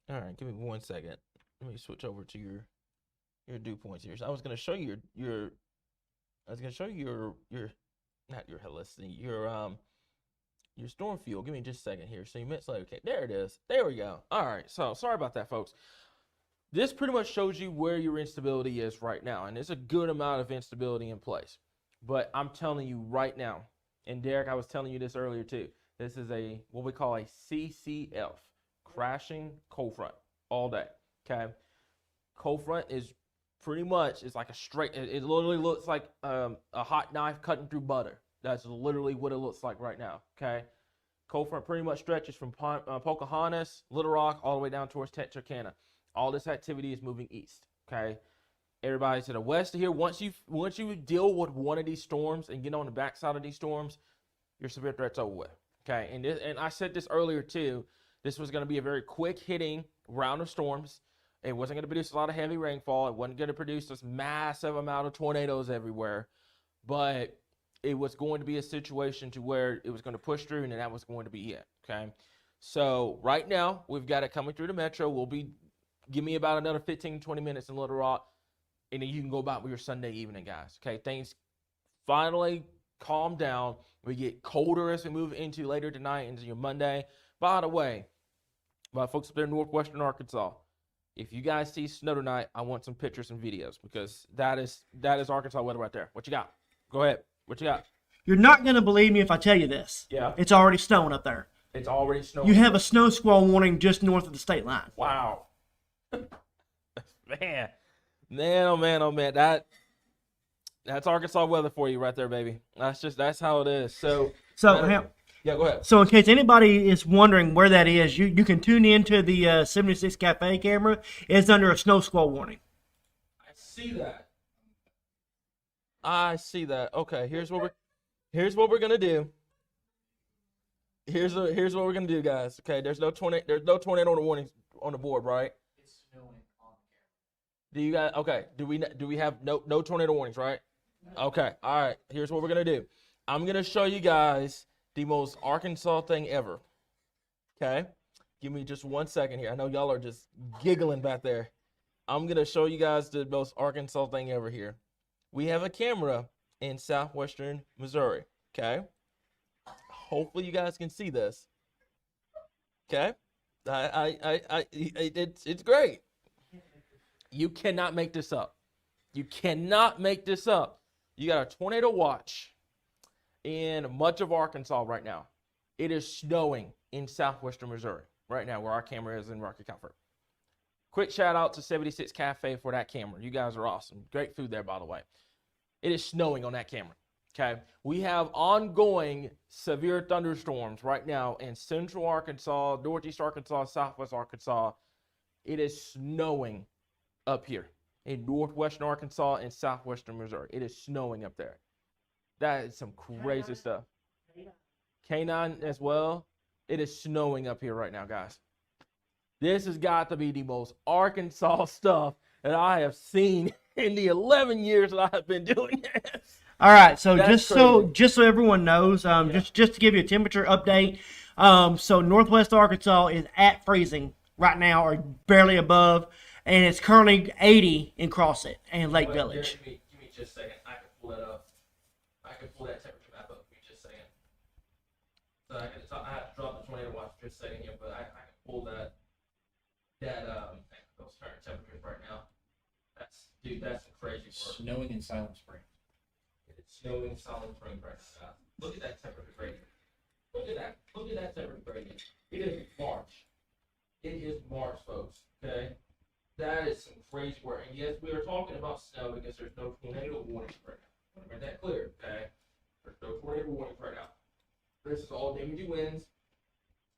all right, give me 1 second. Let me switch over to your dew points here. So I was going to show you your not your helicity, your storm field. Give me just a second here. So you meant like, okay, there it is. There we go. All right. So sorry about that, folks. This pretty much shows you where your instability is right now, and there's a good amount of instability in place. But I'm telling you right now, and Derek, I was telling you this earlier too. This is what we call a CCF, crashing cold front, all day. Okay, cold front is pretty much, it's like a straight. It literally looks like a hot knife cutting through butter. That's literally what it looks like right now. Okay, cold front pretty much stretches from Pocahontas, Little Rock, all the way down towards Texarkana. All this activity is moving east. Okay, everybody to the west of here. Once you deal with one of these storms and get on the backside of these storms, your severe threat's over with. Okay, and I said this earlier too. This was going to be a very quick hitting round of storms. It wasn't going to produce a lot of heavy rainfall. It wasn't going to produce this massive amount of tornadoes everywhere. But it was going to be a situation to where it was going to push through, and that was going to be it. Okay, so right now we've got it coming through the metro. Give me about another 15, 20 minutes in Little Rock, and then you can go about with your Sunday evening, guys. Okay, things finally calm down. We get colder as we move into later tonight into your Monday. By the way, my folks up there in northwestern Arkansas, if you guys see snow tonight, I want some pictures and videos, because that is Arkansas weather right there. What you got? Go ahead. What you got? You're not going to believe me if I tell you this. Yeah. It's already snowing up there. It's already snowing. You have a snow squall warning just north of the state line. Wow. Man, oh man. That's Arkansas weather for you right there, baby. That's how it is. So yeah, go ahead. So in case anybody is wondering where that is, you can tune into the 76 Cafe camera. It's under a snow squall warning. I see that. Okay, here's what we're gonna do. Here's what we're gonna do, guys. Okay, there's no tornado warnings on the board, right? It's snowing on camera. Do you guys? Okay. Do we have no tornado warnings, right? No. Okay. All right. Here's what we're gonna do. I'm gonna show you guys the most Arkansas thing ever. Okay. Give me just 1 second here. I know y'all are just giggling back there. I'm gonna show you guys the most Arkansas thing ever here. We have a camera in southwestern Missouri. Okay. Hopefully you guys can see this. Okay. It's great. You cannot make this up. You cannot make this up. You got a tornado watch in much of Arkansas right now. It is snowing in southwestern Missouri. right now where our camera is in Rocky Comfort. Quick shout out to 76 Cafe for that camera. You guys are awesome. Great food there, by the way. It is snowing on that camera. Okay. We have ongoing severe thunderstorms right now in central Arkansas, northeast Arkansas, southwest Arkansas. It is snowing up here in northwestern Arkansas and southwestern Missouri. It is snowing up there. That is some crazy stuff. K9 as well. It is snowing up here right now, guys. This has got to be the most Arkansas stuff that I have seen in the 11 years that I have been doing this. All right, so That's just so everyone knows, just to give you a temperature update, so northwest Arkansas is at freezing right now, or barely above, and it's currently 80 in Crosset and Lake Village. Give me just a second. I can pull that up. I can pull that temperature map up. Give me just a second. So I have to drop the tornado watch for just a second here, but I can pull those current temperatures right now. That's some crazy work. Snowing in Silent Spring. It's snowing in Silent Spring right now. Look at that temperature gradient. Look at that temperature gradient. It is March. It is March, folks. Okay? That is some crazy work. And yes, we are talking about snow because there's no tornado warnings right now. I want to make that clear, okay? There's no tornado warnings right now. This is all damaging winds.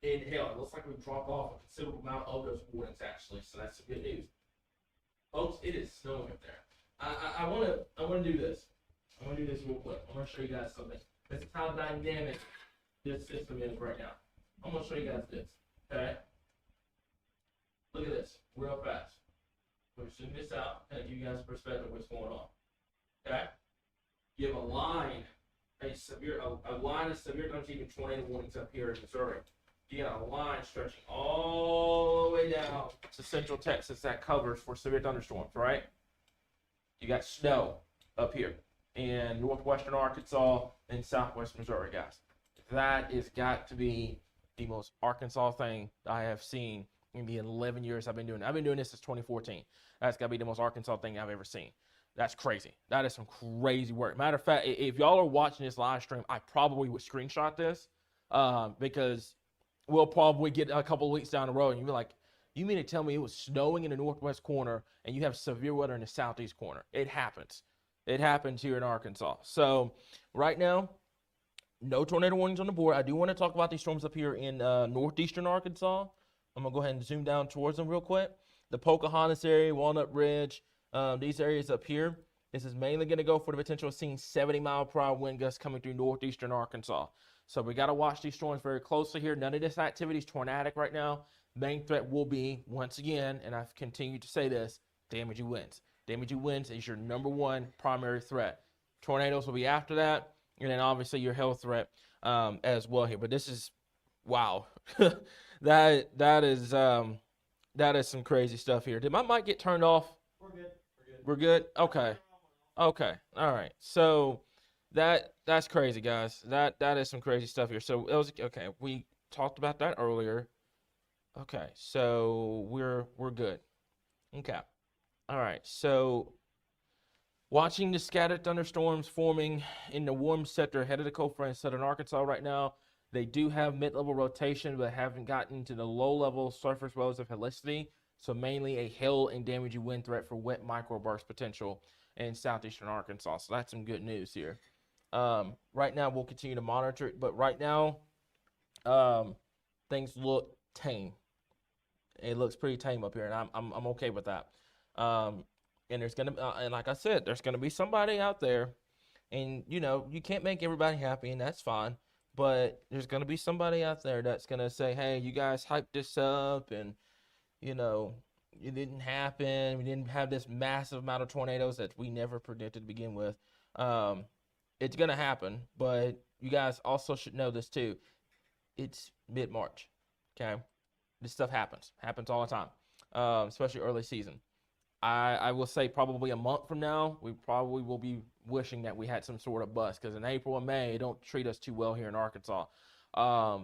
And hell, it looks like we've dropped off a considerable amount of those warnings actually, so that's some good news. Folks, it is snowing up there. I wanna do this. I wanna do this real quick. I'm gonna show you guys something. This is how dynamic this system is right now. I'm gonna show you guys this. Okay? Look at this, real fast. We're zoom this out and give you guys a perspective of what's going on. Okay? You have a line of severe thunderstorm tornado warnings up here in Missouri. You got a line stretching all the way down to central Texas that covers for severe thunderstorms, right? You got snow up here in northwestern Arkansas and southwest Missouri, guys. That has got to be the most Arkansas thing I have seen in the 11 years I've been doing it. I've been doing this since 2014. That's got to be the most Arkansas thing I've ever seen. That's crazy. That is some crazy work. Matter of fact, if y'all are watching this live stream, I probably would screenshot this because we'll probably get a couple of weeks down the road and you'll be like, you mean to tell me it was snowing in the northwest corner and you have severe weather in the southeast corner? It happens. It happens here in Arkansas. So right now, no tornado warnings on the board. I do want to talk about these storms up here in northeastern Arkansas. I'm going to go ahead and zoom down towards them real quick. The Pocahontas area, Walnut Ridge, these areas up here. This is mainly going to go for the potential of seeing 70-mile-per-hour wind gusts coming through northeastern Arkansas. So we got to watch these storms very closely here. None of this activity is tornadic right now. Main threat will be, once again, and I've continued to say this, damaging winds. Damaging winds is your number one primary threat. Tornadoes will be after that, and then obviously your hail threat as well here. But this is, wow. that is some crazy stuff here. Did my mic get turned off? We're good. We're good? Okay. Okay. All right. So that's crazy, guys. That is some crazy stuff here. So it was okay. We talked about that earlier. Okay. So we're good. Okay. All right. So watching the scattered thunderstorms forming in the warm sector ahead of the cold front in southern Arkansas right now. They do have mid-level rotation, but haven't gotten to the low-level surface wells of helicity. So mainly a hail and damaging wind threat for wet microburst potential in southeastern Arkansas. So that's some good news here. Right now, we'll continue to monitor it. But right now, things look tame. It looks pretty tame up here, and I'm okay with that. And there's gonna and like I said, there's gonna be somebody out there, and you know you can't make everybody happy, and that's fine. But there's gonna be somebody out there that's gonna say, "Hey, you guys hyped this up, and you know it didn't happen. We didn't have this massive amount of tornadoes that we never predicted to begin with." It's gonna happen, but you guys also should know this too. It's mid-March, okay? This stuff happens all the time, especially early season. I will say probably a month from now, we probably will be wishing that we had some sort of bust because in April and May, it don't treat us too well here in Arkansas.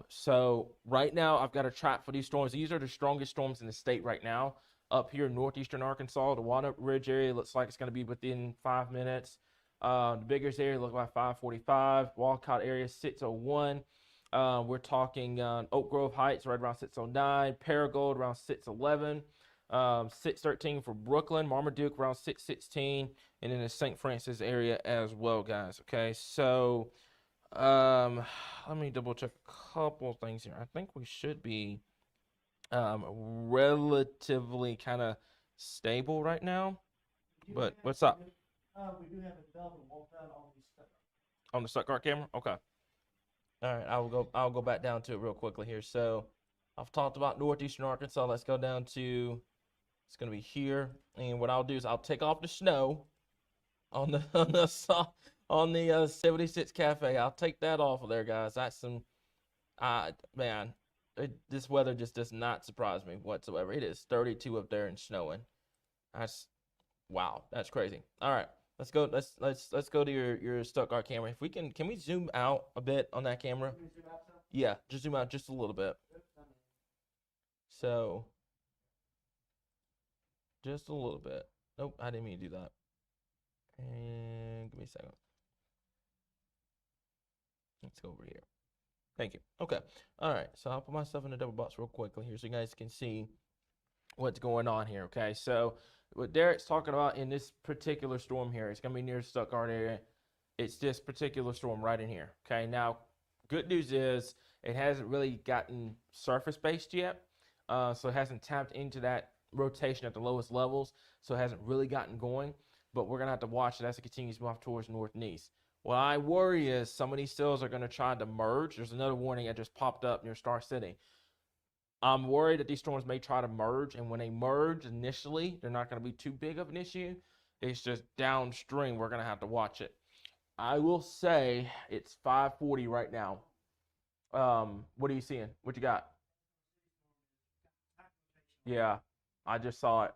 So right now, I've got a track for these storms. These are the strongest storms in the state right now. Up here in northeastern Arkansas, the Walnut Ridge area looks like it's going to be within 5 minutes. The Biggers area looks like 5:45. Walcott area 6:01. We're talking Oak Grove Heights right around 609, Paragould around 611, 613 for Brooklyn, Marmaduke around 616, and in the St. Francis area as well, guys. Okay, so let me double check a couple things here. I think we should be relatively kind of stable right now. But what's up? We do have a development walkout on the stuff. On the Stuttgart camera? Okay. All right, I'll go back down to it real quickly here. So I've talked about northeastern Arkansas. Let's go down to, it's gonna be here. And what I'll do is I'll take off the snow on the 76 Cafe. I'll take that off of there, guys. That's some man, this weather just does not surprise me whatsoever. It is 32 up there and snowing. That's wow, that's crazy. All right. Let's go. Let's go to your Stuttgart camera. If we can we zoom out a bit on that camera? Yeah, just zoom out just a little bit. So, just a little bit. Nope, I didn't mean to do that. And give me a second. Let's go over here. Thank you. Okay. All right. So I'll put myself in the double box real quickly here so you guys can see what's going on here. Okay. So what Derek's talking about in this particular storm here, it's going to be near the Stuttgart area. It's this particular storm right in here. Okay, now, good news is it hasn't really gotten surface-based yet, so it hasn't tapped into that rotation at the lowest levels, so it hasn't really gotten going, but we're going to have to watch it as it continues to move towards north and east. What I worry is some of these cells are going to try to merge. There's another warning that just popped up near Star City. I'm worried that these storms may try to merge, and when they merge initially, they're not going to be too big of an issue. It's just downstream, we're going to have to watch it. I will say it's 5:40 right now. What are you seeing? What you got? Yeah, I just saw it.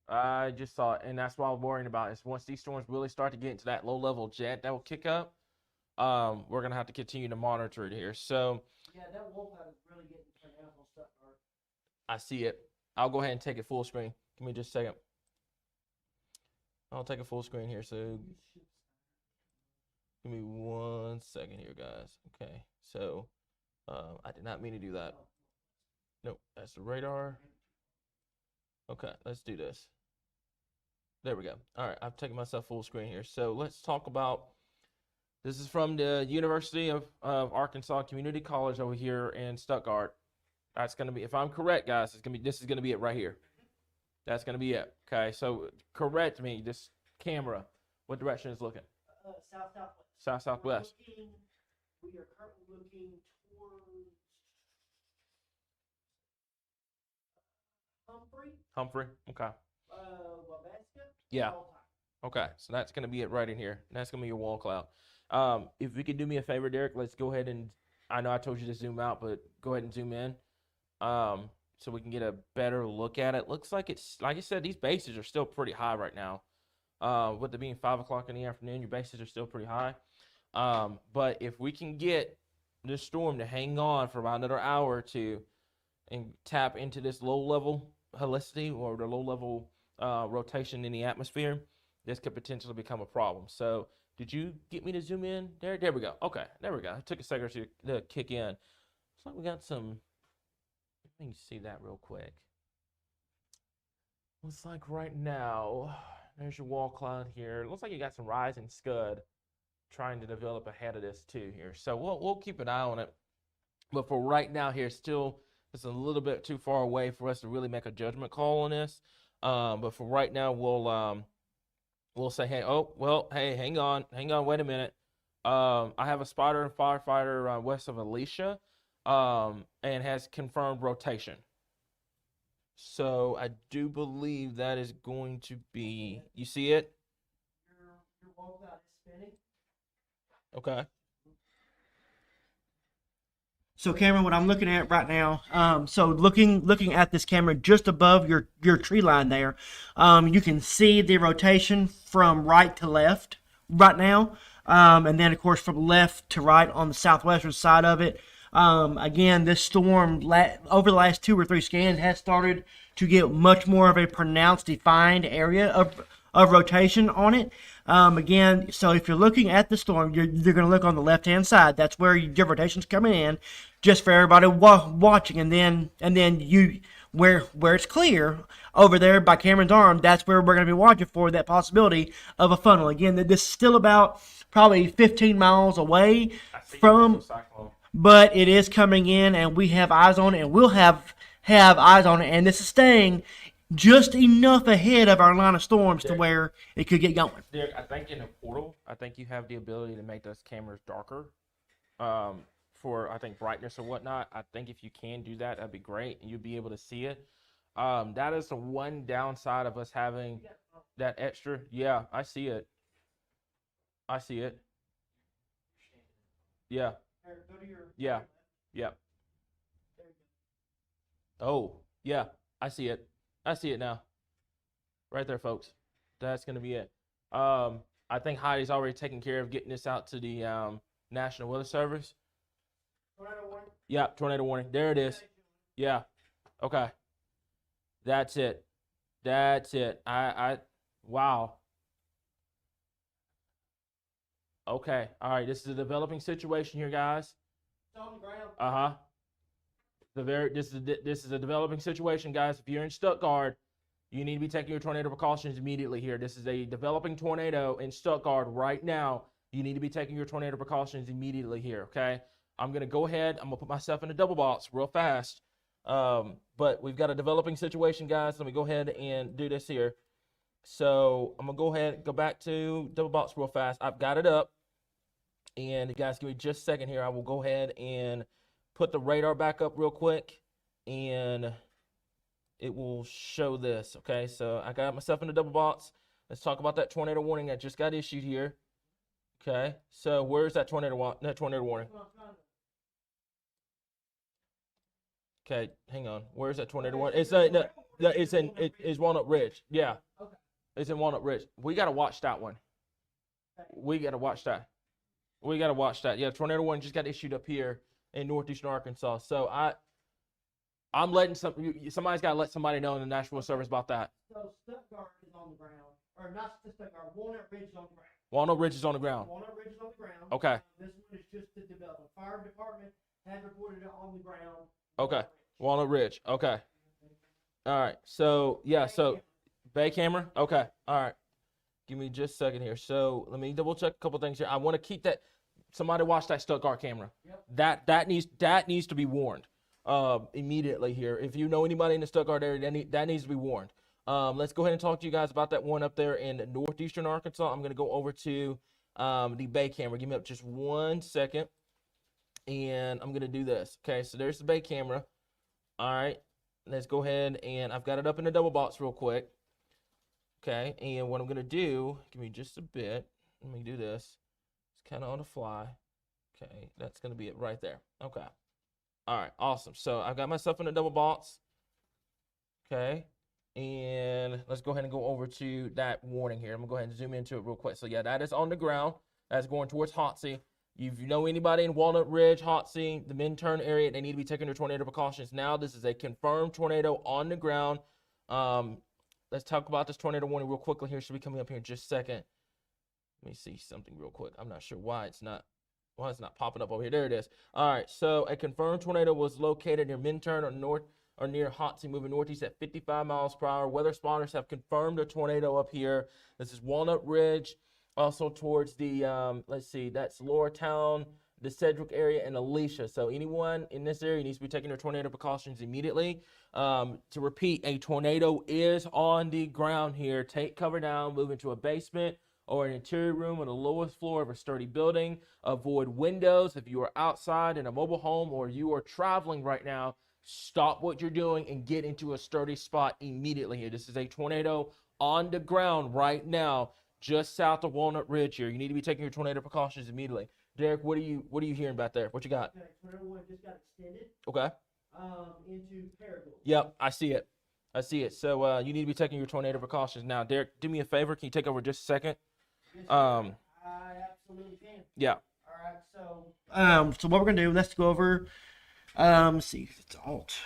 And that's what I'm worrying about is once these storms really start to get into that low-level jet that will kick up, we're going to have to continue to monitor it here. So, Yeah, that walkout is really getting pronounced on Stuttgart. I see it. I'll go ahead and take it full screen. Give me just a second. I'll take a full screen here. So give me 1 second here, guys. Okay. So I did not mean to do that. Nope. That's the radar. Okay. Let's do this. There we go. All right. I've taken myself full screen here. So let's talk about, this is from the University of Arkansas Community College over here in Stuttgart. That's going to be, if I'm correct, guys, this is going to be it right here. That's going to be it. Okay, so correct me, this camera, what direction is looking? South-southwest. South-southwest. We are currently looking towards Humphrey, okay. Wabasca. Yeah. Okay, so that's going to be it right in here. That's going to be your wall cloud. If you could do me a favor, Derek, let's go ahead and, I know I told you to zoom out, but go ahead and zoom in. So we can get a better look at it. Looks like it's, like I said, these bases are still pretty high right now. With it being 5 o'clock in the afternoon, your bases are still pretty high. But if we can get this storm to hang on for about another hour or two and tap into this low-level helicity or the low-level rotation in the atmosphere, this could potentially become a problem. So did you get me to zoom in? There we go. Okay, there we go. It took a second or two to kick in. Looks like we got some, let me see that real quick. Looks like right now, there's your wall cloud here. It looks like you got some rising scud trying to develop ahead of this too here. So we'll keep an eye on it. But for right now here, still it's a little bit too far away for us to really make a judgment call on this. But for right now, we'll say, hey, hey, hang on, wait a minute. I have a spotter and firefighter west of Alicia, and has confirmed rotation. So I do believe that is going to be, you see it? Your walkout is spinning. Okay. So Cameron, what I'm looking at right now, so looking at this camera just above your tree line there, you can see the rotation from right to left right now, and then of course from left to right on the southwestern side of it. Again, this storm over the last 2 or 3 scans has started to get much more of a pronounced, defined area of rotation on it. Again, so if you're looking at the storm, you're going to look on the left-hand side. That's where your rotation's coming in, just for everybody watching. And then you where it's clear over there by Cameron's arm, that's where we're going to be watching for that possibility of a funnel. Again, this is still about probably 15 miles away from, but it is coming in, and we have eyes on it, and we'll have eyes on it, and this is staying just enough ahead of our line of storms to where it could get going. Derek, I think in a portal, I think you have the ability to make those cameras darker, for I think brightness or whatnot. I think if you can do that, that'd be great, and you'll be able to see it. That is the one downside of us having that extra. Yeah, I see it. I see it. Yeah. Yeah. Yeah. Oh, yeah. I see it. I see it now. Right there, folks. That's going to be it. I think Heidi's already taken care of getting this out to the National Weather Service. Tornado warning. Yeah, tornado warning. There it is. Yeah. Okay. That's it. That's it. Wow. Okay. All right. This is a developing situation here, guys. It's on the ground. Uh-huh. This is a developing situation, guys. If you're in Stuttgart, you need to be taking your tornado precautions immediately here. This is a developing tornado in Stuttgart right now. You need to be taking your tornado precautions immediately here, okay? I'm going to go ahead. I'm going to put myself in a double box real fast. But we've got a developing situation, guys. Let me go ahead and do this here. So I'm going to go ahead and go back to double box real fast. I've got it up. And you guys, give me just a second here. I will go ahead and put the radar back up real quick, and it will show this. Okay, so I got myself in a double box. Let's talk about that tornado warning that just got issued here. Okay, so where's that tornado warning? Okay, hang on. Where's that tornado warning? It's Walnut Ridge. Yeah, it's in Walnut Ridge. We gotta watch that one. We gotta watch that. Yeah, tornado warning just got issued up here in northeastern Arkansas. So I'm letting somebody's got to let somebody know in the National Weather Service about that. So Stuttgart is on the ground, or not Stuttgart. Walnut Ridge is on the ground. Walnut Ridge is on the ground. Walnut Ridge is on the ground. Okay. This one is just to develop. The fire department has reported it on the ground. Okay. Walnut Ridge. Okay. All right. So yeah. So Bay camera. Okay. All right. Give me just a second here. So let me double check a couple things here. I want to keep that. Somebody watch that Stuttgart camera. Yep. That needs to be warned immediately here. If you know anybody in the Stuttgart area, that needs to be warned. Let's go ahead and talk to you guys about that one up there in northeastern Arkansas. I'm going to go over to the Bay camera. Give me up just 1 second, and I'm going to do this. Okay, so there's the Bay camera. All right, let's go ahead, and I've got it up in the double box real quick. Okay, and what I'm going to do, give me just a bit. Let me do this. Kind of on the fly. Okay, that's going to be it right there. Okay. All right, awesome. So I've got myself in a double box. Okay, and let's go ahead and go over to that warning here. I'm going to go ahead and zoom into it real quick. So yeah, that is on the ground. That's going towards Hotsey. If you know anybody in Walnut Ridge, Hotsey, the Minturn area, they need to be taking their tornado precautions now. This is a confirmed tornado on the ground. Let's talk about this tornado warning real quickly here. Should be coming up here in just a second. Let me see something real quick. I'm not sure why it's not popping up over here. There it is. All right, so a confirmed tornado was located near Minturn or near Hotsey, moving northeast at 55 miles per hour. Weather spotters have confirmed a tornado up here. This is Walnut Ridge, also towards the, let's see, that's Lower Town, the Sedgwick area, and Alicia. So anyone in this area needs to be taking their tornado precautions immediately. To repeat, a tornado is on the ground here. Take cover down, move into a basement or an interior room on the lowest floor of a sturdy building. Avoid windows. If you are outside in a mobile home or you are traveling right now, stop what you're doing and get into a sturdy spot immediately here. This is a tornado on the ground right now, just south of Walnut Ridge here. You need to be taking your tornado precautions immediately. Derek, what are you hearing about there? What you got? Okay, tornado warning just got extended. Okay. Into Paragould. Yep, I see it. So you need to be taking your tornado precautions now. Derek, do me a favor. Can you take over just a second? Yes, I absolutely can. Yeah. All right. So what we're gonna do? Let's go over. Let's see. It's Alt.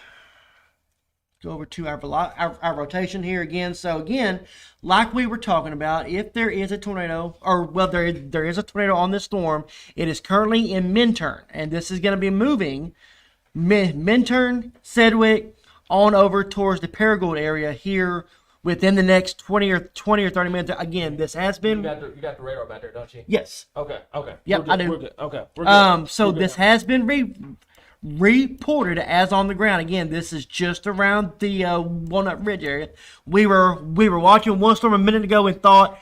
go over to our rotation here again. So again, like we were talking about, if there is a tornado, or well, there is a tornado on this storm, it is currently in Minturn, and this is going to be moving Minturn, Sedgwick, on over towards the Paragould area here within the next 20 or 30 minutes. Again, this has been. You got the radar back there, don't you? Yes. Okay. Yep, We're good, I do. We're good. Okay. We're good. So We're good this now. has been reported as on the ground. Again, this is just around the Walnut Ridge area. We were watching one storm a minute ago and thought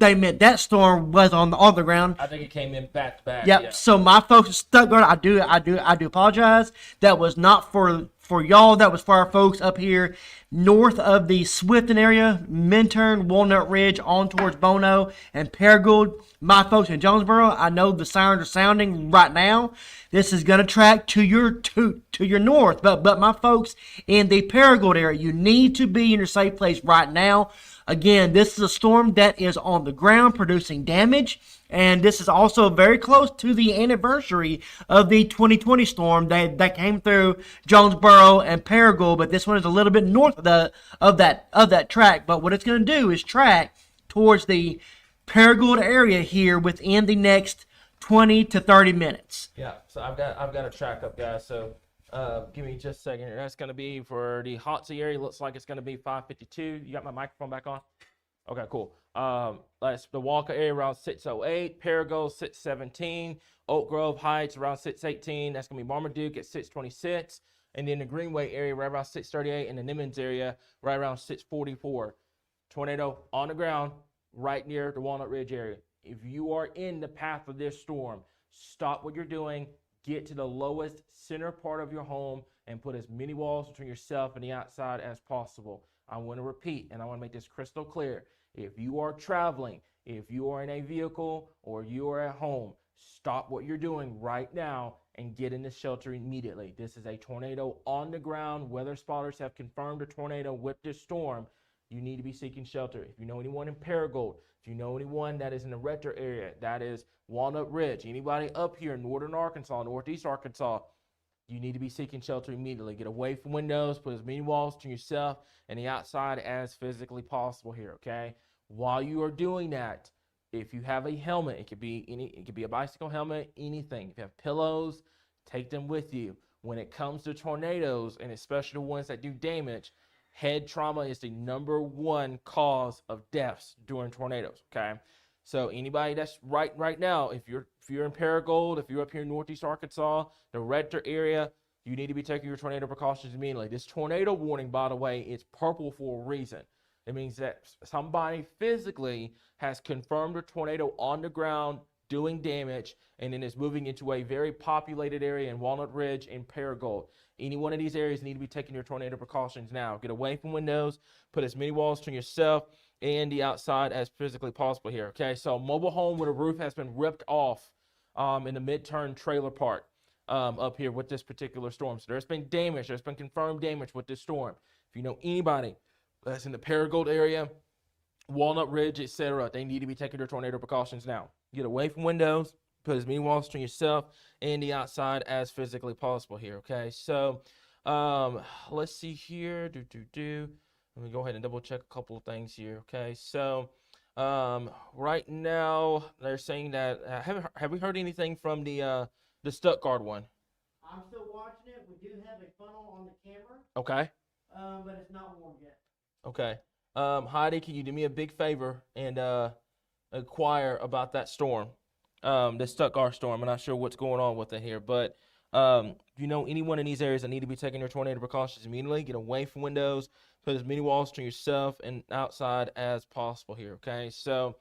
they meant that storm was on the ground. I think it came in back to back. Yep. Yeah. So my folks in Stuttgart, I do apologize. That was not for y'all. That was for our folks up here north of the Swifton area, Minturn, Walnut Ridge, on towards Bono and Paragould. My folks in Jonesboro, I know the sirens are sounding right now. This is going to track to your north, but my folks in the Paragould area, you need to be in your safe place right now. Again, this is a storm that is on the ground producing damage, and this is also very close to the anniversary of the 2020 storm that came through Jonesboro and Paragould, but this one is a little bit north of that track. But what it's going to do is track towards the Paragould area here within the next 20 to 30 minutes. Yeah, so I've got a track up, guys. So give me just a second here. That's going to be for the Hotsy area. Looks like it's going to be 552. You got my microphone back on? Okay, cool. That's the Walker area around 608, Paragould 617, Oak Grove Heights around 618. That's going to be Marmaduke at 626. And then the Greenway area right around 638, and the Nimmons area right around 644. Tornado on the ground right near the Walnut Ridge area. If you are in the path of this storm, stop what you're doing, get to the lowest center part of your home, and put as many walls between yourself and the outside as possible. I want to repeat, and I want to make this crystal clear. If you are traveling, if you are in a vehicle, or you are at home, stop what you're doing right now and get in the shelter immediately. This is a tornado on the ground. Weather spotters have confirmed a tornado with this storm. You need to be seeking shelter. If you know anyone in Paragould, if you know anyone that is in the Rector area, that is Walnut Ridge, anybody up here in northern Arkansas, northeast Arkansas, you need to be seeking shelter immediately. Get away from windows, put as many walls to yourself and the outside as physically possible here, okay? While you are doing that, if you have a helmet, it could be a bicycle helmet, anything. If you have pillows, take them with you. When it comes to tornadoes, and especially the ones that do damage, head trauma is the #1 cause of deaths during tornadoes, okay? So anybody that's right now, if you're in Paragould, if you're up here in northeast Arkansas, the Rector area, you need to be taking your tornado precautions immediately. This tornado warning, by the way, is purple for a reason. It means that somebody physically has confirmed a tornado on the ground doing damage, and then is moving into a very populated area in Walnut Ridge and Paragould. Any one of these areas need to be taking your tornado precautions now. Get away from windows, put as many walls to yourself and the outside as physically possible here, okay? So mobile home with a roof has been ripped off in the Minturn trailer park up here with this particular storm. So there's been damage. There's been confirmed damage with this storm. If you know anybody that's in the Paragould area, Walnut Ridge, etc., they need to be taking their tornado precautions now. Get away from windows, put as many walls to yourself and the outside as physically possible here, okay? So let's see here. Let me go ahead and double check a couple of things here, okay? So right now they're saying that have we heard anything from the Stuttgart one? I'm still watching it. We do have a funnel on the camera, Okay. but it's not warm yet. Okay. Heidi, can you do me a big favor and inquire about that storm, the Stuttgart storm? I'm not sure what's going on with it here, but if you know anyone in these areas that need to be taking their tornado precautions immediately, get away from windows, put as many walls to yourself and outside as possible here, okay? So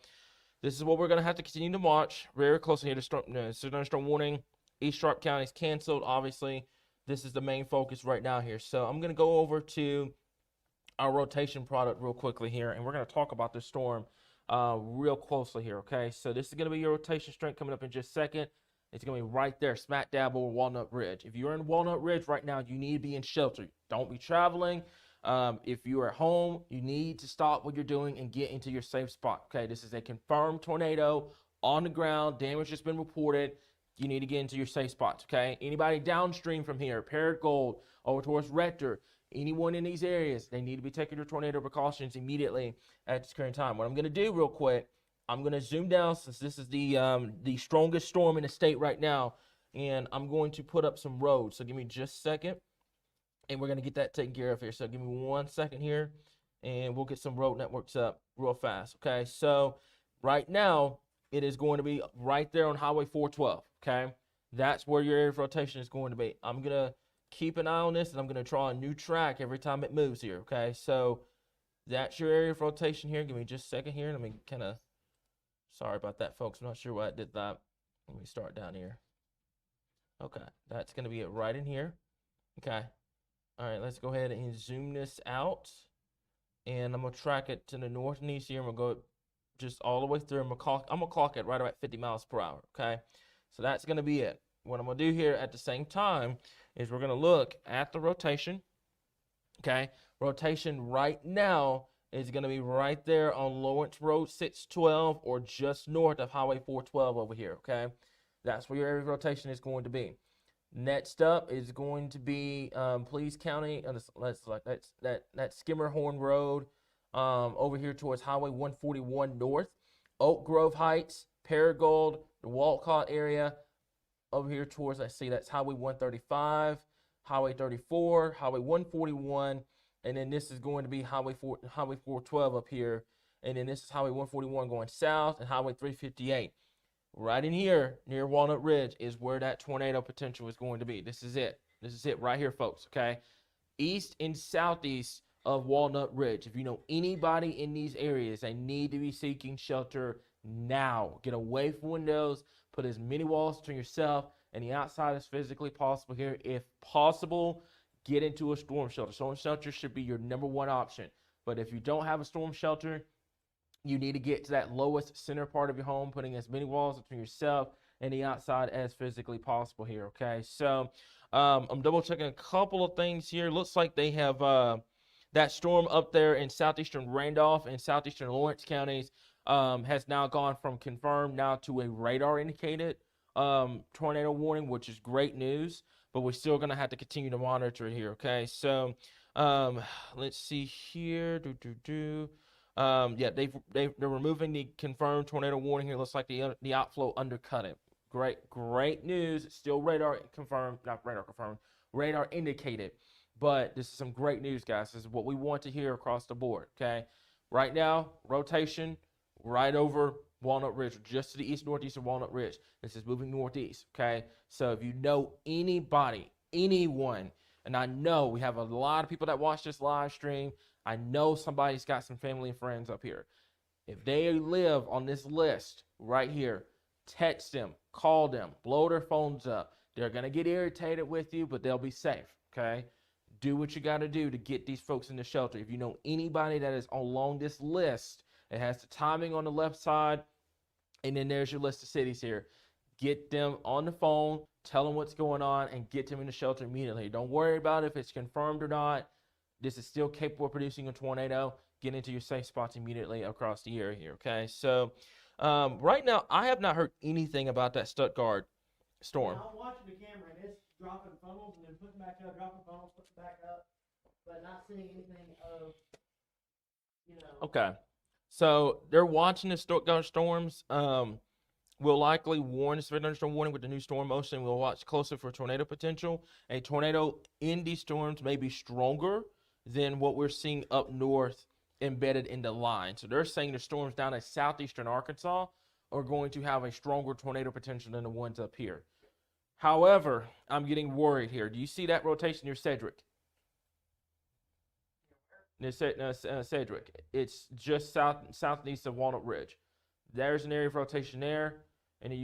this is what we're going to have to continue to watch very closely here. The storm warning, East Sharp County is canceled, obviously. This is the main focus right now here. So I'm going to go over to our rotation product real quickly here, and we're going to talk about this storm real closely here, okay? So this is going to be your rotation strength coming up in just a second. It's going to be right there, smack dab over Walnut Ridge. If you're in Walnut Ridge right now, you need to be in shelter. Don't be traveling. If you're at home, you need to stop what you're doing and get into your safe spot, okay? This is a confirmed tornado on the ground. Damage has been reported. you need to get into your safe spots, okay? Anybody downstream from here, Paragould, over towards Rector, anyone in these areas, they need to be taking their tornado precautions immediately at this current time. What I'm going to do real quick, I'm going to zoom down since this is the strongest storm in the state right now, and I'm going to put up some roads. So give me just a second, and we're going to get that taken care of here. So give me 1 second here, and we'll get some road networks up real fast, okay? So right now, it is going to be right there on Highway 412, okay? That's where your area of rotation is going to be. I'm going to keep an eye on this, and I'm going to draw a new track every time it moves here, okay? So that's your area of rotation here. Give me just a second here. Let me kind of, sorry about that, folks. I'm not sure why I did that. Let me start down here. Okay, that's going to be it right in here. Okay. All right, let's go ahead and zoom this out. And I'm going to track it to the north and east here. I'm going to go just all the way through. I'm going to clock it right about 50 miles per hour, okay? So that's going to be it. What I'm going to do here at the same time is we're going to look at the rotation, okay? Rotation right now is going to be right there on Lawrence Road 612 or just north of Highway 412 over here, okay? That's where your area of rotation is going to be. Next up is going to be Please County. That's Skimmerhorn Road over here towards Highway 141 north. Oak Grove Heights, Paragould, the Walcott area. Over here towards, I see that's Highway 135, Highway 34, Highway 141, and then this is going to be Highway 412 up here. And then this is Highway 141 going south and Highway 358. Right in here near Walnut Ridge is where that tornado potential is going to be. This is it. This is it right here, folks, okay? East and southeast of Walnut Ridge. If you know anybody in these areas, they need to be seeking shelter now. Get away from windows. Put as many walls between yourself and the outside as physically possible here. If possible, get into a storm shelter. Storm shelter should be your #1 option. But if you don't have a storm shelter, you need to get to that lowest center part of your home, putting as many walls between yourself and the outside as physically possible here, okay? So I'm double checking a couple of things here. Looks like they have that storm up there in southeastern Randolph and southeastern Lawrence counties has now gone from confirmed now to a radar indicated tornado warning, which is great news, but we're still going to have to continue to monitor it here, okay? So let's see here. Yeah, they're removing the confirmed tornado warning here. Looks like the outflow undercut it. Great news. It's still radar confirmed, not radar confirmed, radar indicated. But this is some great news, guys. This is what we want to hear across the board, okay? Right now, rotation right over Walnut Ridge, just to the east northeast of Walnut Ridge. This is moving northeast, okay? So if you know anybody, anyone, and I know we have a lot of people that watch this live stream. I know somebody's got some family and friends up here. If they live on this list right here, text them, call them, blow their phones up. They're going to get irritated with you, but they'll be safe, okay? Do what you got to do to get these folks in the shelter. If you know anybody that is along this list, it has the timing on the left side, and then there's your list of cities here. Get them on the phone, tell them what's going on, and get them in the shelter immediately. Don't worry about if it's confirmed or not. This is still capable of producing a tornado. Get into your safe spots immediately across the area here, okay? So right now, I have not heard anything about that Stuttgart storm. I'm watching the camera, and it's dropping funnels and then putting back up, dropping funnels, putting back up, but not seeing anything of, Okay. So they're watching the Stuttgart storms. We'll likely warn the severe thunderstorm warning with the new storm motion. We'll watch closer for tornado potential. A tornado in these storms may be stronger than what we're seeing up north embedded in the line. So they're saying the storms down in southeastern Arkansas are going to have a stronger tornado potential than the ones up here. However, I'm getting worried here. Do you see that rotation near Cedric? Cedric. It's just southeast of Walnut Ridge. There's an area of rotation there, and then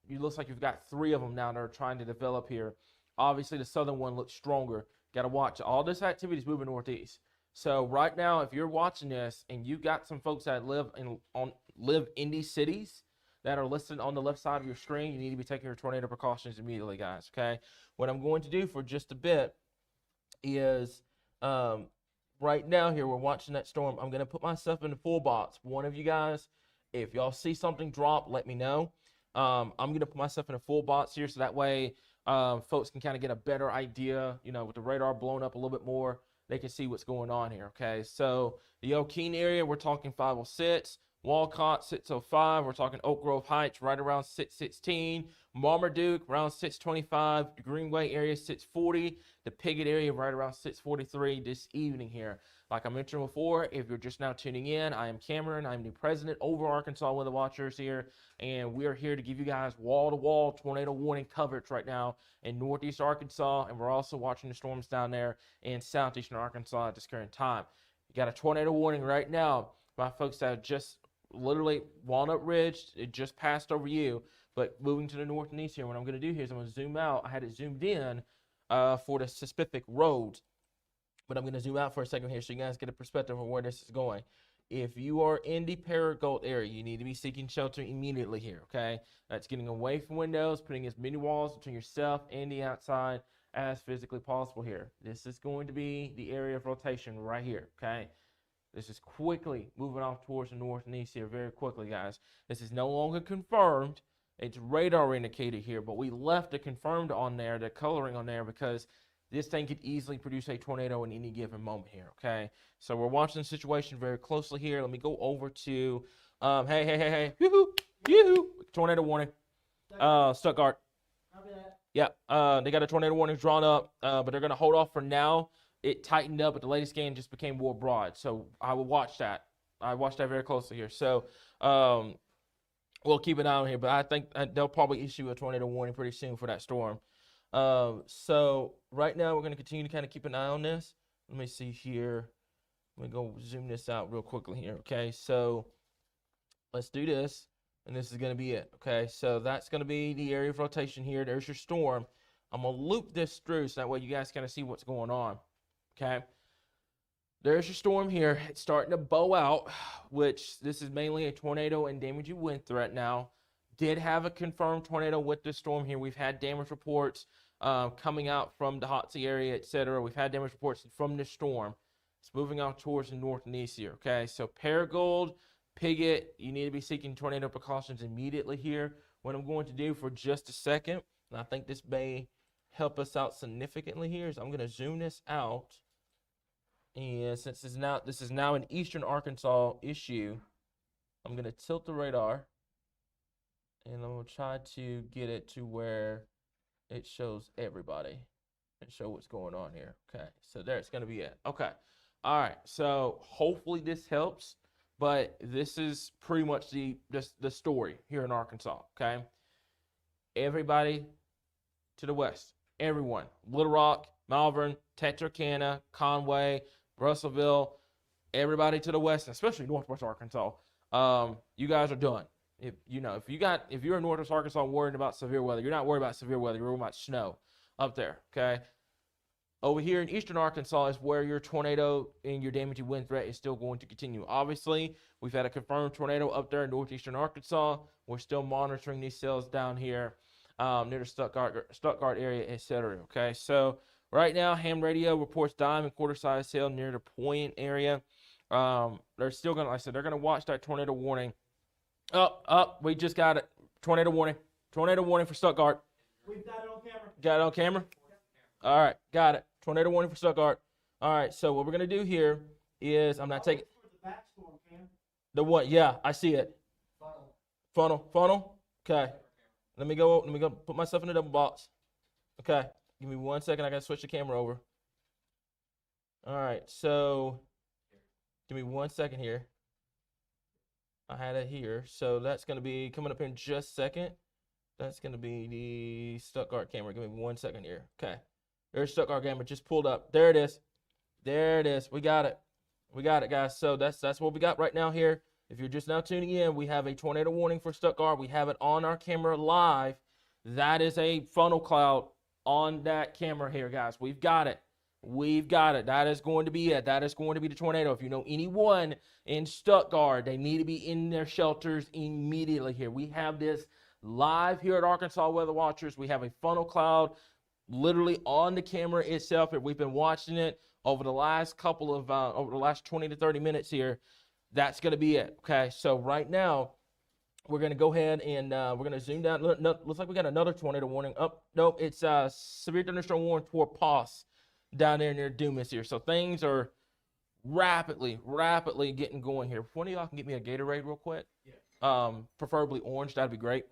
it looks like you've got 3 of them now that are trying to develop here. Obviously, the southern one looks stronger. Got to watch. All this activity is moving northeast. So right now, if you're watching this and you've got some folks that live in these cities that are listed on the left side of your screen, you need to be taking your tornado precautions immediately, guys, okay? What I'm going to do for just a bit is right now here, we're watching that storm. I'm going to put myself in the full box. One of you guys, if y'all see something drop, let me know. I'm going to put myself in a full box here so that way folks can kind of get a better idea, you know, with the radar blown up a little bit more, they can see what's going on here, okay? So the O'Keene area, we're talking 506. Walcott, 605. We're talking Oak Grove Heights, right around 616. Marmaduke, around 625. The Greenway area, 640. The Piggott area, right around 643 this evening here. Like I mentioned before, if you're just now tuning in, I am Cameron. I'm the president over Arkansas Weather Watchers here, and we are here to give you guys wall-to-wall tornado warning coverage right now in northeast Arkansas, and we're also watching the storms down there in southeastern Arkansas at this current time. You got a tornado warning right now. My folks that are just literally Walnut Ridge, it just passed over you, but moving to the north and east here, what I'm going to do here is I'm going to zoom out. I had it zoomed in for the specific roads, but I'm going to zoom out for a second here so you guys get a perspective of where this is going. If you are in the Paragould area, you need to be seeking shelter immediately here, okay? That's getting away from windows, putting as many walls between yourself and the outside as physically possible here. This is going to be the area of rotation right here, okay? This is quickly moving off towards the north and east here very quickly, guys. This is no longer confirmed. It's radar indicated here, but we left the confirmed on there, the coloring on there, because this thing could easily produce a tornado in any given moment here, okay? So we're watching the situation very closely here. Let me go over to, hey, yoo-hoo, yoo-hoo, tornado warning, Stuttgart. Yeah, they got a tornado warning drawn up, but they're going to hold off for now. It tightened up, but the latest scan just became more broad. So I will watch that. I watched that very closely here. So we'll keep an eye on here, but I think they'll probably issue a tornado warning pretty soon for that storm. So right now we're going to continue to kind of keep an eye on this. Let me see here. Let me go zoom this out real quickly here. Okay, so let's do this, and this is going to be it. Okay, so that's going to be the area of rotation here. There's your storm. I'm going to loop this through so that way you guys kind of see what's going on. Okay, there's your storm here. It's starting to bow out, which this is mainly a tornado and damaging wind threat now. Did have a confirmed tornado with this storm here. We've had damage reports coming out from the Hotsey area, etc. We've had damage reports from this storm. It's moving out towards the north and east here. Okay, so Paragould, Piggott, you need to be seeking tornado precautions immediately here. What I'm going to do for just a second, and I think this may help us out significantly here, is I'm going to zoom this out. And since this is now an eastern Arkansas issue, I'm going to tilt the radar, and I'm going to try to get it to where it shows everybody and show what's going on here. Okay, so there it's going to be it. Okay, all right, so hopefully this helps, but this is pretty much the story here in Arkansas, okay? Everybody to the west, everyone, Little Rock, Malvern, Texarkana, Conway, Russellville, everybody to the west, especially northwest Arkansas, you guys are done. If you're in northwest Arkansas worried about severe weather, you're not worried about severe weather, you're worried about snow up there, okay? Over here in eastern Arkansas is where your tornado and your damaging wind threat is still going to continue. Obviously, we've had a confirmed tornado up there in northeastern Arkansas. We're still monitoring these cells down here near the Stuttgart area, etc. Okay, so right now, ham radio reports dime and quarter size hail near the Point area. They're still going to, like I said, they're going to watch that tornado warning. We just got it. Tornado warning. Tornado warning for Stuttgart. We've got it on camera. Got it on camera? All right, got it. Tornado warning for Stuttgart. All right, so what we're going to do here is I'm not taking the what? Yeah, I see it. Funnel. Okay. Let me go put myself in a double box. Okay. Give me 1 second. I got to switch the camera over. All right, so give me 1 second here. I had it here. So that's going to be coming up in just a second. That's going to be the Stuttgart camera. Give me 1 second here. Okay. There's Stuttgart camera. Just pulled up. There it is. There it is. We got it. We got it, guys. So that's what we got right now here. If you're just now tuning in, we have a tornado warning for Stuttgart. We have it on our camera live. That is a funnel cloud on that camera here, guys. We've got it. We've got it. That is going to be it. That is going to be the tornado. If you know anyone in Stuttgart, they need to be in their shelters immediately here. We have this live here at Arkansas Weather Watchers. We have a funnel cloud literally on the camera itself. We've been watching it over the last over the last 20 to 30 minutes here. That's going to be it. Okay, so right now, we're going to go ahead and we're going to zoom down. Looks like we got another tornado warning. Oh, nope, it's severe thunderstorm warning toward Poss down there near Dumas here. So things are rapidly getting going here. If one of y'all can get me a Gatorade real quick, preferably orange, that'd be great.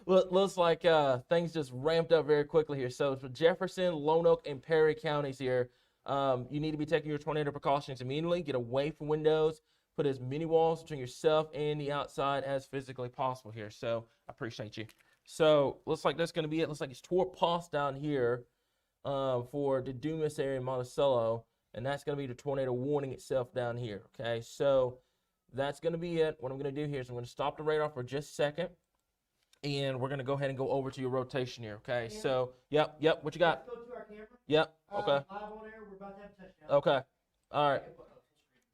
Looks like things just ramped up very quickly here. So for Jefferson, Lone Oak, and Perry counties here, you need to be taking your tornado precautions immediately. Get away from windows. Put as many walls between yourself and the outside as physically possible here. So I appreciate you. So looks like that's going to be it. Looks like it's toward Poss down here for the Dumas area in Monticello. And that's going to be the tornado warning itself down here. Okay, so that's going to be it. What I'm going to do here is I'm going to stop the radar for just a second. And we're going to go ahead and go over to your rotation here. Okay, so, yep, what you got? Let's go to our camera. Yep, okay. Live on air, we're about to have a touchdown. Okay, all right.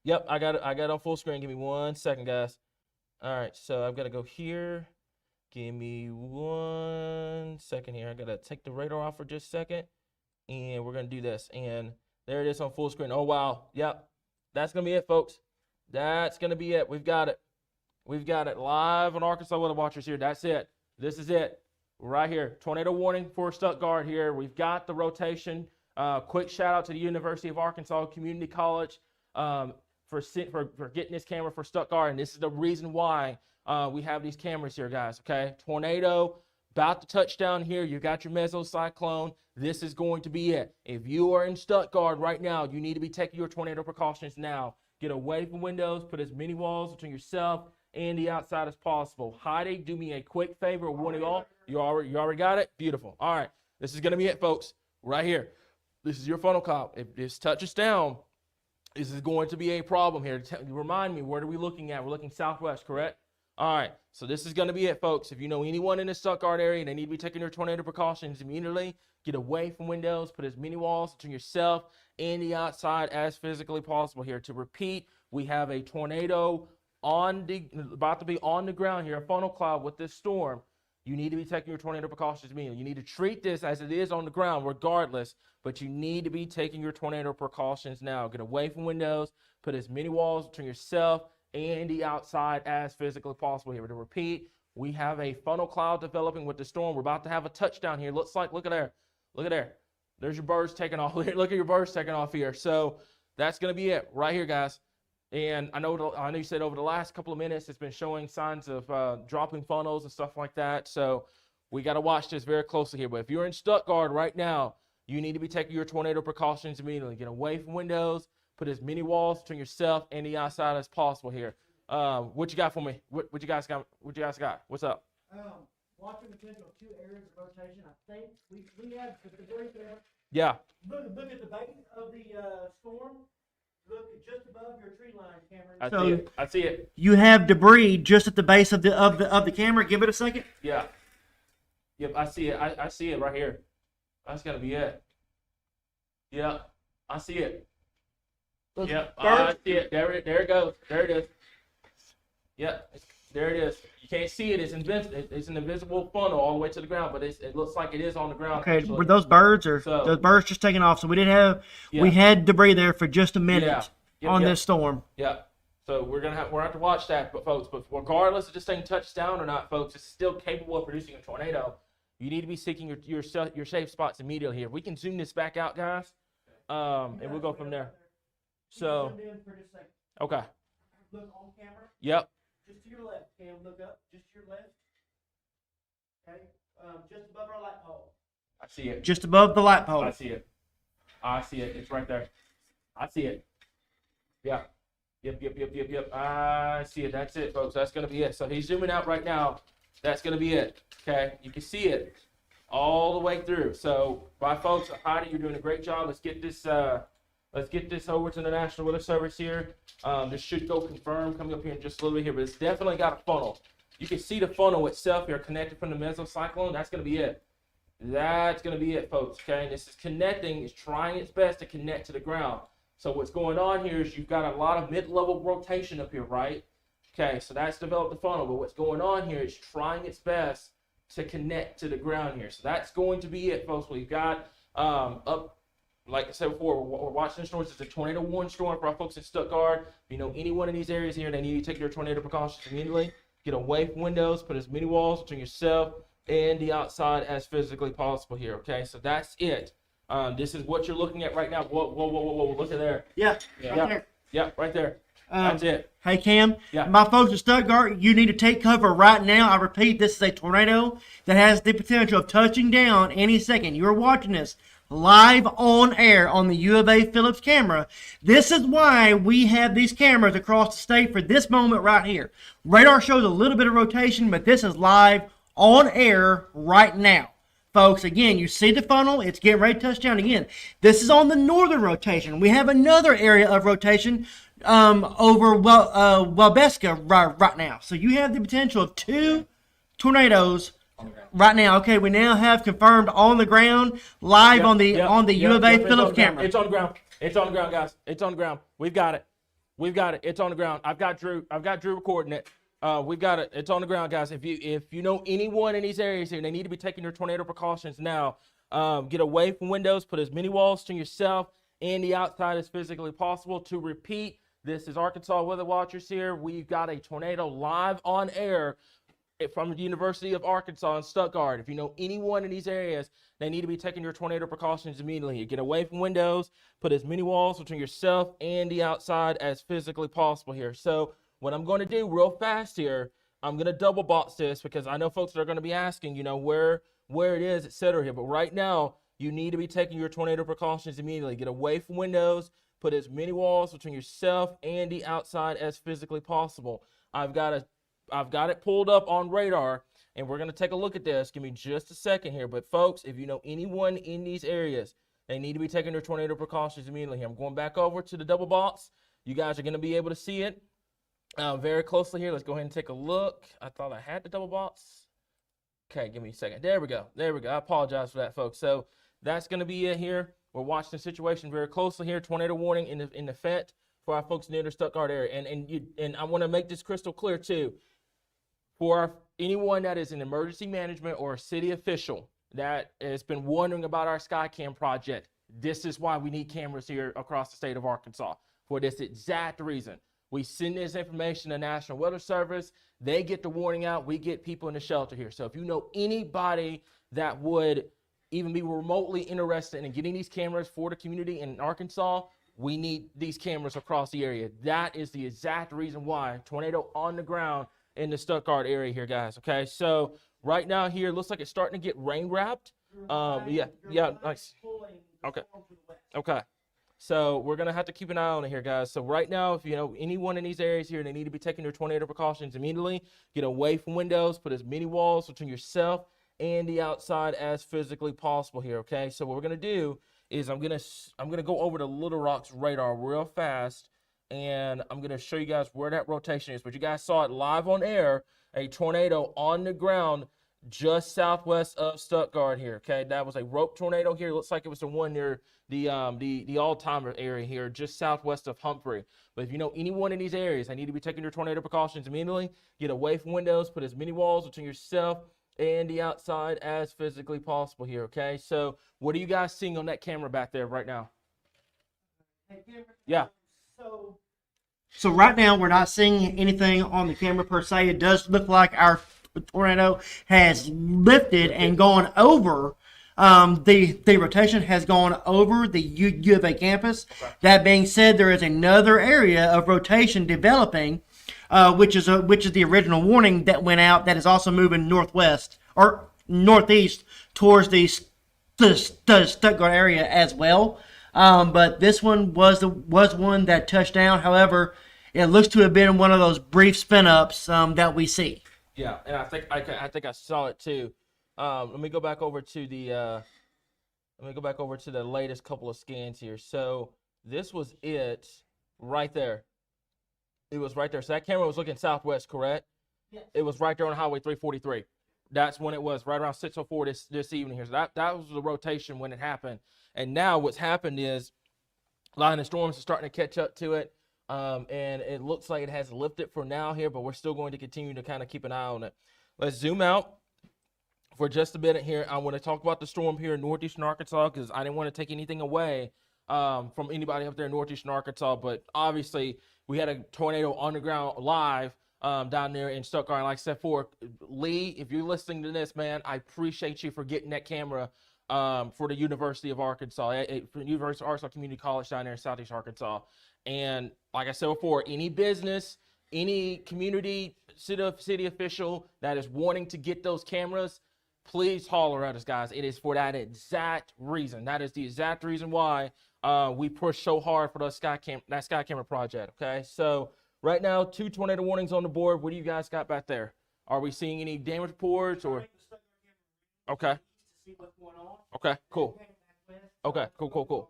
Yep, I got it on full screen. Give me 1 second, guys. All right, so I've got to go here. Give me 1 second here. I got to take the radar off for just a second. And we're going to do this. And there it is on full screen. Oh, wow. Yep, that's going to be it, folks. That's going to be it. We've got it. We've got it live on Arkansas Weather Watchers here. That's it. This is it. Right here. Tornado warning for Stuttgart here. We've got the rotation. Quick shout out to the University of Arkansas Community College for getting this camera for Stuttgart. And this is the reason why we have these cameras here, guys. Okay. Tornado about to touch down here. You got your mesocyclone. This is going to be it. If you are in Stuttgart right now, you need to be taking your tornado precautions now. Get away from windows. Put as many walls between yourself and the outside as possible. Heidi, do me a quick favor. Warning all. You already got it? Beautiful. All right. This is going to be it, folks. Right here. This is your funnel cloud. If this touches down, this is going to be a problem here. Remind me, what are we looking at? We're looking southwest, correct? All right. So this is going to be it, folks. If you know anyone in the Stuttgart area, they need to be taking their tornado precautions immediately. Get away from windows. Put as many walls between yourself and the outside as physically possible here. To repeat, we have a tornado about to be on the ground here, a funnel cloud with this storm. You need to be taking your tornado precautions immediately. You need to treat this as it is on the ground regardless, but you need to be taking your tornado precautions now. Get away from windows. Put as many walls between yourself and the outside as physically possible here. To repeat, we have a funnel cloud developing with the storm. We're about to have a touchdown here. Looks like, look at there. Look at there. There's your birds taking off. Look at your birds taking off here. So that's going to be it right here, guys. And I know you said over the last couple of minutes it's been showing signs of dropping funnels and stuff like that. So we got to watch this very closely here. But if you're in Stuttgart right now, you need to be taking your tornado precautions immediately. Get away from windows. Put as many walls between yourself and the outside as possible here. What you got for me? What you guys got? What you guys got? What's up? Watching the potential 2 areas of rotation. I think we have the debris there. Yeah. Look at the base of the storm. Look just above your tree line, Cameron. I see it. You have debris just at the base of the camera. Give it a second. Yeah. Yep, I see it. I see it right here. That's gotta be it. Yeah, I see it. Yep, I see it. There it goes. There it is. Yep, there it is. You can't see it. It's an invisible funnel all the way to the ground, but it looks like it is on the ground. Okay, actually. were those birds just taking off? So we didn't have we had debris there for just a minute on this storm. Yeah. So we're gonna have to watch that, folks. But regardless of this thing touches down or not, folks, it's still capable of producing a tornado. You need to be seeking your safe spots immediately here. We can zoom this back out, guys, and we'll go from there. So, okay. Look on camera. Yep. Just to your left, Cam. Look up. Just to your left. Okay. Just above our light pole. I see it. Just above the light pole. I see it. I see it. It's right there. I see it. Yeah. Yep. I see it. That's it, folks. That's going to be it. So he's zooming out right now. That's going to be it. Okay. You can see it all the way through. So, bye, folks. Heidi, you're doing a great job. Let's get this over to the National Weather Service here. This should go confirm coming up here in just a little bit here, but it's definitely got a funnel. You can see the funnel itself here connected from the mesocyclone. That's going to be it. That's going to be it, folks. Okay. And this is connecting. It's trying its best to connect to the ground. So what's going on here is you've got a lot of mid-level rotation up here, right? Okay, so that's developed the funnel, but what's going on here is trying its best to connect to the ground here. So that's going to be it, folks. We've got up like I said before, we're watching storms. It's a tornado warning storm for our folks in Stuttgart. If you know anyone in these areas here, they need to take their tornado precautions immediately. Get away from windows, put as many walls between yourself and the outside as physically possible here, okay? So that's it. This is what you're looking at right now. Whoa, look at there. Yeah, Yeah. right there. Yeah, right there. That's it. Hey, Cam. Yeah. My folks in Stuttgart, you need to take cover right now. I repeat, this is a tornado that has the potential of touching down any second. You're watching this live on air on the U of A Philips camera. This is why we have these cameras across the state for this moment right here. Radar shows a little bit of rotation, but this is live on air right now. Folks, again, you see the funnel. It's getting ready to touch down again. This is on the northern rotation. We have another area of rotation over Wabeska right now. So you have the potential of 2 tornadoes right now. Okay, we now have confirmed on the ground, live on the U of A Philips camera. It's on the ground. It's on the ground, guys. It's on the ground. We've got it. It's on the ground. I've got Drew recording it. We've got it. It's on the ground, guys. If you know anyone in these areas here, they need to be taking their tornado precautions now. Get away from windows. Put as many walls to yourself and the outside as physically possible. To repeat, this is Arkansas Weather Watchers here. We've got a tornado live on air from the University of Arkansas in Stuttgart. If you know anyone in these areas, they need to be taking your tornado precautions immediately. Get away from windows. Put as many walls between yourself and the outside as physically possible here. So what I'm going to do real fast here, I'm going to double box this because I know folks are going to be asking, you know, where it is, etc. here. But right now, you need to be taking your tornado precautions immediately. Get away from windows. Put as many walls between yourself and the outside as physically possible. I've got it pulled up on radar, and we're going to take a look at this. Give me just a second here. But folks, if you know anyone in these areas, they need to be taking their tornado precautions immediately here. I'm going back over to the double box. You guys are going to be able to see it very closely here. Let's go ahead and take a look. I thought I had the double box. Okay, give me a second. There we go. I apologize for that, folks. So that's going to be it here. We're watching the situation very closely here. Tornado warning in effect for our folks near the Stuttgart area. And I want to make this crystal clear too. For anyone that is in emergency management or a city official that has been wondering about our SkyCam project, this is why we need cameras here across the state of Arkansas. For this exact reason. We send this information to National Weather Service. They get the warning out. We get people in the shelter here. So if you know anybody that would even be remotely interested in getting these cameras for the community in Arkansas, we need these cameras across the area. That is the exact reason why. Tornado on the ground in the Stuttgart area here, guys. Okay, so right now here, it looks like it's starting to get rain wrapped. Yeah, nice. Okay. So we're going to have to keep an eye on it here, guys. So right now, if you know anyone in these areas here, they need to be taking their tornado precautions immediately. Get away from windows. Put as many walls between yourself and the outside as physically possible here, okay? So what we're going to do is I'm going to go over to Little Rock's radar real fast, and I'm going to show you guys where that rotation is. But you guys saw it live on air, a tornado on the ground just southwest of Stuttgart here, okay? That was a rope tornado here. It looks like it was the one near the All-Timer area here, just southwest of Humphrey. But if you know anyone in these areas, I need to be taking your tornado precautions immediately. Get away from windows. Put as many walls between yourself and the outside as physically possible here, okay? So what are you guys seeing on that camera back there right now? Yeah. So right now, we're not seeing anything on the camera per se. It does look like our tornado has lifted and gone over. The rotation has gone over the U of A campus. Okay. That being said, there is another area of rotation developing, which is the original warning that went out. That is also moving northwest or northeast towards the Stuttgart area as well. But this one was one that touched down. However, it looks to have been one of those brief spin ups that we see. Yeah, and I think I saw it too. Let me go back over to the latest couple of scans here. So this was it right there. It was right there. So that camera was looking southwest, correct? Yes. It was right there on Highway 343. That's when it was, right around 6:04 this evening here. So that was the rotation when it happened. And now what's happened is line of storms are starting to catch up to it. And it looks like it has lifted for now here, but we're still going to continue to kind of keep an eye on it. Let's zoom out. for just a minute here. I want to talk about the storm here in northeastern Arkansas because I didn't want to take anything away from anybody up there in northeastern Arkansas. But obviously, we had a tornado underground live down there in Stuttgart. Like I said, for Lee, if you're listening to this, man, I appreciate you for getting that camera for the University of Arkansas, for the University of Arkansas Community College down there in Southeast Arkansas. And like I said before, any business, any community, city official that is wanting to get those cameras, please holler at us, guys. It is for that exact reason. That is the exact reason why we push so hard for that sky camera project. Okay, so right now, 2 tornado warnings on the board. What do you guys got back there? Are we seeing any damage reports or? Okay. Okay. Cool. Okay. Cool.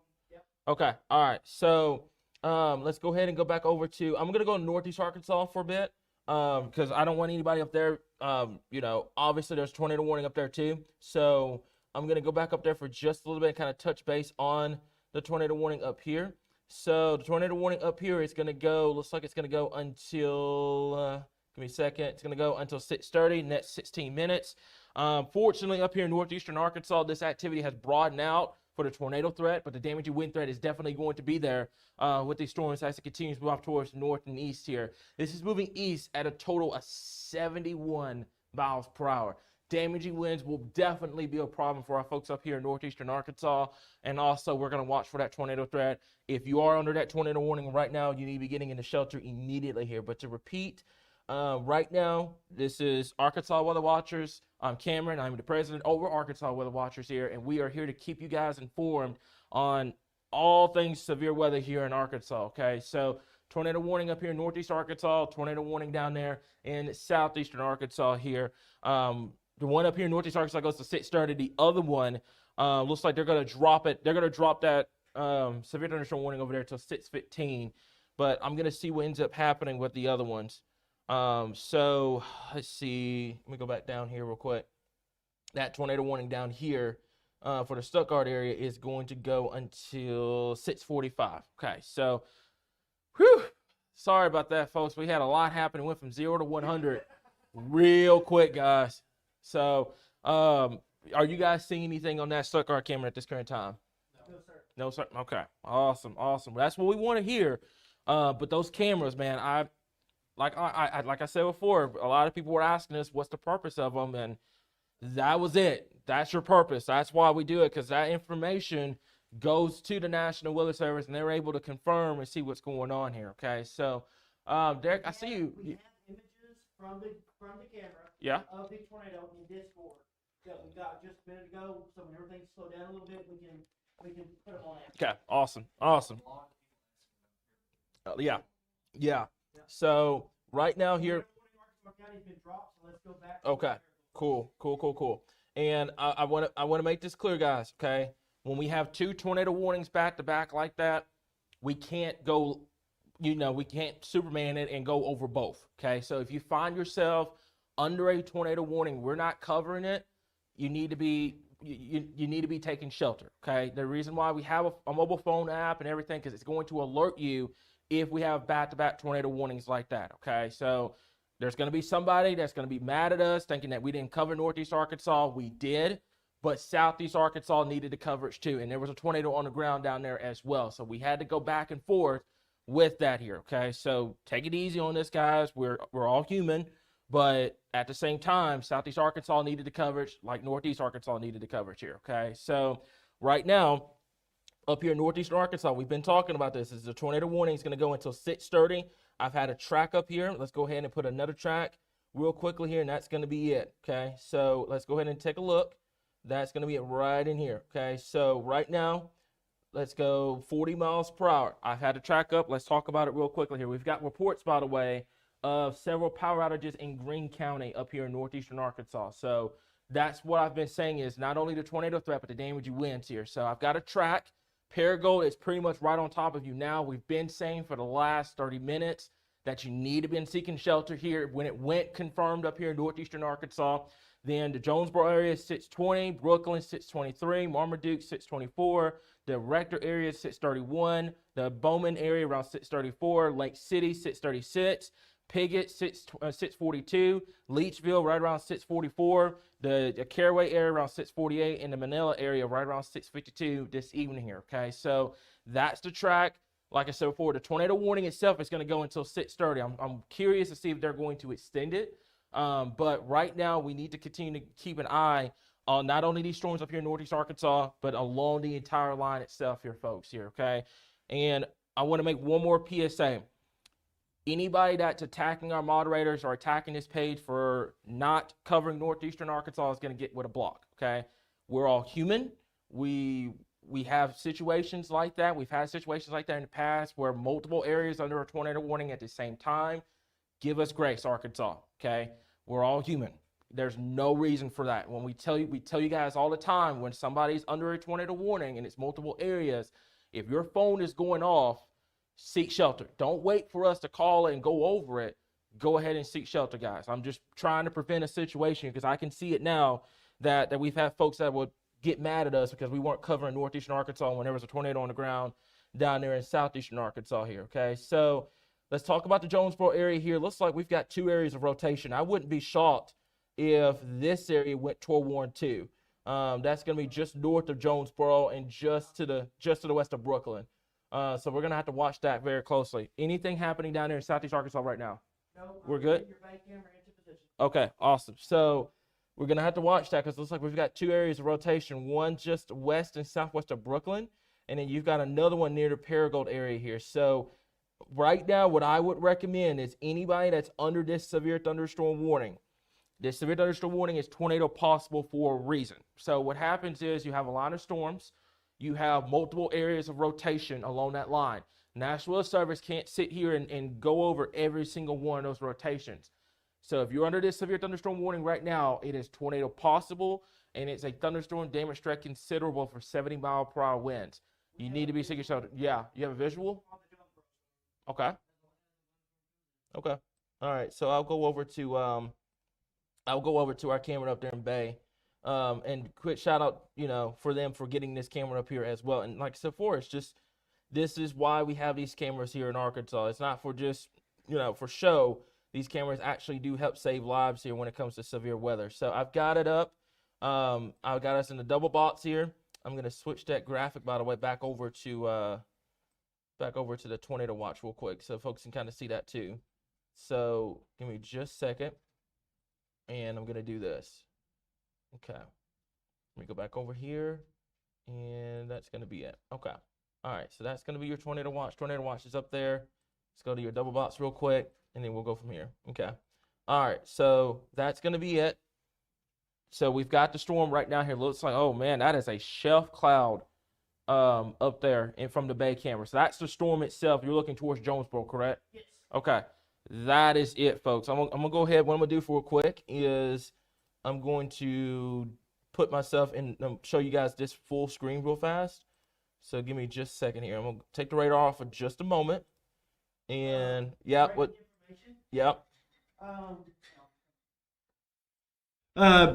Okay. All right. So let's go ahead and go back over to. I'm gonna go to northeast Arkansas for a bit because I don't want anybody up there. Obviously there's tornado warning up there too. So I'm gonna go back up there for just a little bit and kind of touch base on the tornado warning up here. So the tornado warning up here is gonna go. Looks like it's gonna go until. Give me a second. It's gonna go until 6:30. Next 16 minutes. Fortunately, up here in northeastern Arkansas, this activity has broadened out for the tornado threat, but the damaging wind threat is definitely going to be there with these storms as it continues to move off towards north and east here. This is moving east at a total of 71 miles per hour. Damaging winds will definitely be a problem for our folks up here in northeastern Arkansas, and also we're going to watch for that tornado threat. If you are under that tornado warning right now, you need to be getting into shelter immediately here. But to repeat, right now, this is Arkansas Weather Watchers. I'm Cameron. I'm the president over Arkansas Weather Watchers here, and we are here to keep you guys informed on all things severe weather here in Arkansas, okay? So tornado warning up here in northeast Arkansas, tornado warning down there in southeastern Arkansas here. The one up here in northeast Arkansas goes to 6:30. The other one looks like they're going to drop it. They're going to drop that severe thunderstorm warning over there till 6:15, but I'm going to see what ends up happening with the other ones. So let's see, let me go back down here real quick. That tornado warning down here for the Stuttgart area is going to go until 6:45. Okay, so sorry about that, folks. We had a lot happen. It went from 0 to 100 real quick, guys. So are you guys seeing anything on that Stuttgart camera at this current time? No, sir. Okay, awesome. That's what we want to hear. But those cameras, man, like I said before, a lot of people were asking us what's the purpose of them, and that was it. That's your purpose. That's why we do it, because that information goes to the National Weather Service, and they're able to confirm and see what's going on here. Okay, so Derek, I see you. We have images from the camera. Yeah. Of the tornado in Discord that we got just a minute ago. So when everything's slowed down a little bit, we can put them on it. Okay, awesome. Yeah. So right now here. Okay. Cool. And I want to make this clear, guys. Okay, when we have 2 tornado warnings back to back like that, we can't go. We can't Superman it and go over both. Okay, so if you find yourself under a tornado warning, we're not covering it. You need to be. You need to be taking shelter. Okay, the reason why we have a mobile phone app and everything, because it's going to alert you if we have back-to-back tornado warnings like that. Okay, so there's going to be somebody that's going to be mad at us thinking that we didn't cover northeast Arkansas. We did, but southeast Arkansas needed the coverage too, and there was a tornado on the ground down there as well. So we had to go back and forth with that here. Okay, so take it easy on this, guys. We're all human, but at the same time, southeast Arkansas needed the coverage like northeast Arkansas needed the coverage here. Okay, so right now, up here in northeastern Arkansas, we've been talking about this. The tornado warning is going to go until 6:30. I've had a track up here. Let's go ahead and put another track real quickly here, and that's going to be it. Okay, so let's go ahead and take a look. That's going to be it right in here. Okay, so right now, let's go 40 miles per hour. I've had a track up. Let's talk about it real quickly here. We've got reports, by the way, of several power outages in Greene County up here in northeastern Arkansas. So that's what I've been saying is not only the tornado threat, but the damaging winds here. So I've got a track. Paragold is pretty much right on top of you now. We've been saying for the last 30 minutes that you need to be seeking shelter here. When it went confirmed up here in northeastern Arkansas, then the Jonesboro area is 620, Brooklyn 623, Marmaduke 624, the Rector area is 631, the Bowman area around 634, Lake City 636, Piggott, 642. Leachville, right around 644. The Caraway area around 648. And the Manila area right around 652 this evening here, okay? So that's the track. Like I said before, the tornado warning itself is going to go until 6:30. I'm curious to see if they're going to extend it. But right now, we need to continue to keep an eye on not only these storms up here in Northeast Arkansas, but along the entire line itself here, folks, here, okay? And I want to make one more PSA. Anybody that's attacking our moderators or attacking this page for not covering Northeastern Arkansas is going to get with a block, okay? We're all human. We have situations like that. We've had situations like that in the past where multiple areas under a tornado warning at the same time. Give us grace, Arkansas, okay? We're all human. There's no reason for that. When we tell you guys all the time, when somebody's under a tornado warning and it's multiple areas, if your phone is going off, seek shelter. Don't wait for us to call it and go over it. Go ahead and seek shelter, guys. I'm just trying to prevent a situation because I can see it now that we've had folks that would get mad at us because we weren't covering Northeastern Arkansas when there was a tornado on the ground down there in Southeastern Arkansas here, okay? So let's talk about the Jonesboro area here. Looks like we've got 2 areas of rotation. I wouldn't be shocked if this area went toward Warren 2. That's going to be just north of Jonesboro and just to the west of Brooklyn. So we're going to have to watch that very closely. Anything happening down there in Southeast Arkansas right now? No, We're good? your back camera into position. Okay, awesome. So we're going to have to watch that because it looks like we've got 2 areas of rotation, one just west and southwest of Brooklyn, and then you've got another one near the Paragould area here. So right now, what I would recommend is anybody that's under this severe thunderstorm warning. This severe thunderstorm warning is tornado possible for a reason. So what happens is you have a line of storms. You have multiple areas of rotation along that line. National Weather Service can't sit here and go over every single one of those rotations. So if you're under this severe thunderstorm warning right now, it is tornado possible, and it's a thunderstorm damage threat considerable for 70-mile-per-hour winds. You need to be seeking shelter. Yeah, you have a visual? Okay. Okay. All right. So I'll go over to our camera up there in Bay. And quick shout out, for them for getting this camera up here as well. And like I said before, it's just, this is why we have these cameras here in Arkansas. It's not for just, for show. These cameras actually do help save lives here when it comes to severe weather. So I've got it up. I've got us in the double box here. I'm going to switch that graphic, by the way, back over to the tornado watch real quick so folks can kind of see that too. So give me just a second. And I'm going to do this. Okay. Let me go back over here. And that's going to be it. Okay. All right. So that's going to be your tornado watch. Tornado watch is up there. Let's go to your double box real quick. And then we'll go from here. Okay. All right. So that's going to be it. So we've got the storm right now here. Looks like, oh man, that is a shelf cloud up there and from the Bay camera. So that's the storm itself. You're looking towards Jonesboro, correct? Yes. Okay. That is it, folks. I'm gonna go ahead. What I'm gonna do for real quick is I'm going to put myself in, show you guys this full screen real fast. So give me just a second here. I'm gonna take the radar off for just a moment. And yeah, what? Yep.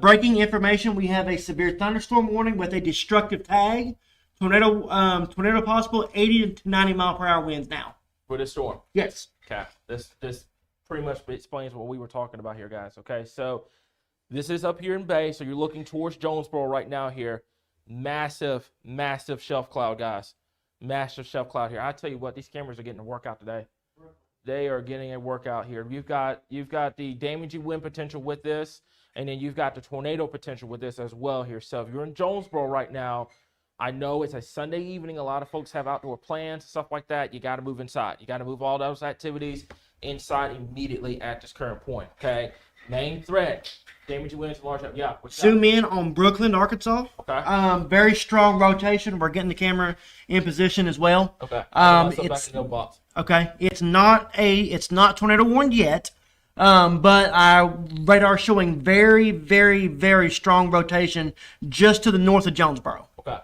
Breaking information: we have a severe thunderstorm warning with a destructive tag. Tornado possible, 80 to 90 mile per hour winds now. For this storm. Yes. Okay. This pretty much explains what we were talking about here, guys. Okay, so this is up here in Bay, so you're looking towards Jonesboro right now here. Massive, massive shelf cloud, guys. Massive shelf cloud here. I tell you what, these cameras are getting a workout today. They are getting a workout here. You've got the damaging wind potential with this, and then you've got the tornado potential with this as well here. So if you're in Jonesboro right now, I know it's a Sunday evening. A lot of folks have outdoor plans, stuff like that. You got to move inside. You got to move all those activities inside immediately at this current point, okay? Main threat, damaging winds, large up. Yeah. Zoom in on Brooklyn, Arkansas. Okay. Very strong rotation. We're getting the camera in position as well. Okay. It's box. okay. It's not tornado warned yet. But our radar showing very, very, very strong rotation just to the north of Jonesboro. Okay.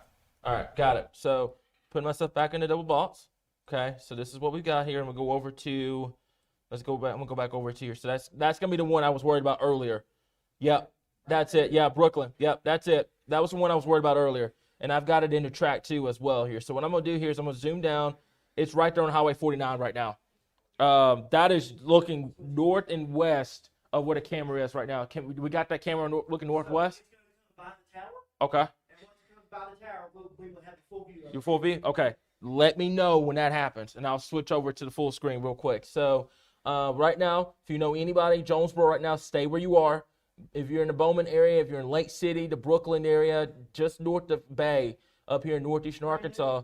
All right. Got it. So putting myself back in the double box. Okay. So this is what we've got here. I'm gonna go over to. Let's go back. I'm gonna go back over to here. So that's gonna be the one I was worried about earlier. Yep. That's it. Yeah, Brooklyn. Yep. That's it. That was the one I was worried about earlier. And I've got it in the track 2 as well here. So what I'm gonna do here is I'm gonna zoom down. It's right there on Highway 49 right now. That is looking north and west of where the camera is right now. We got that camera looking northwest? By the tower, Okay. and once it comes by the tower, we will have the full view of Your it. full view? Okay. Let me know when that happens, and I'll switch over to the full screen real quick. So, right now, if you know anybody, Jonesboro right now, stay where you are. If you're in the Bowman area, if you're in Lake City, the Brooklyn area, just north of Bay, up here in northeastern Arkansas.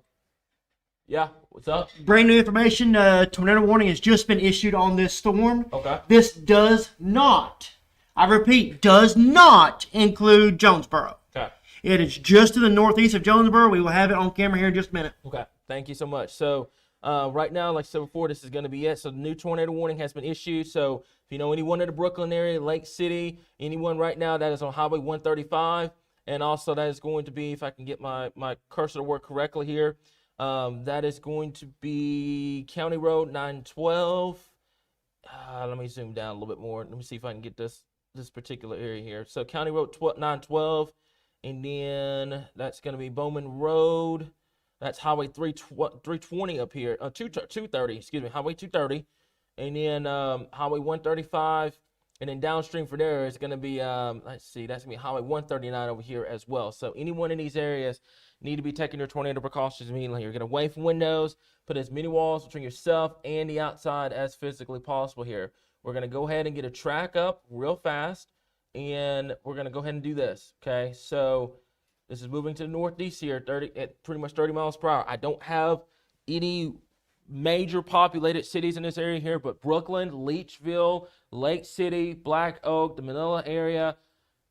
Yeah, what's up? Brand new information, tornado warning has just been issued on this storm. Okay. This does not, I repeat, does not include Jonesboro. Okay. It is just to the northeast of Jonesboro. We will have it on camera here in just a minute. Okay. Thank you so much. So, right now, like I said before, this is going to be it. So, the new tornado warning has been issued. So, if you know anyone in the Brooklyn area, Lake City, anyone right now that is on Highway 135, and also that is going to be, if I can get my cursor to work correctly here, that is going to be County Road 912. Let me zoom down a little bit more. Let me see if I can get this particular area here. So, County Road 912, and then that's going to be Bowman Road. That's Highway 320 up here, 230, excuse me, Highway 230, and then Highway 135, and then downstream for there is going to be, let's see, that's going to be Highway 139 over here as well. So anyone in these areas need to be taking your tornado precautions immediately. You're going to away from windows, put as many walls between yourself and the outside as physically possible here. We're going to go ahead and get a track up real fast, and we're going to go ahead and do this, okay? So this is moving to the northeast here, at pretty much 30 miles per hour. I don't have any major populated cities in this area here, but Brooklyn, Leechville, Lake City, Black Oak, the Manila area,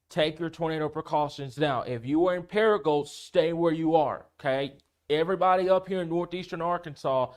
take your tornado precautions. Now, if you are in Paragould, stay where you are, okay? Everybody up here in northeastern Arkansas,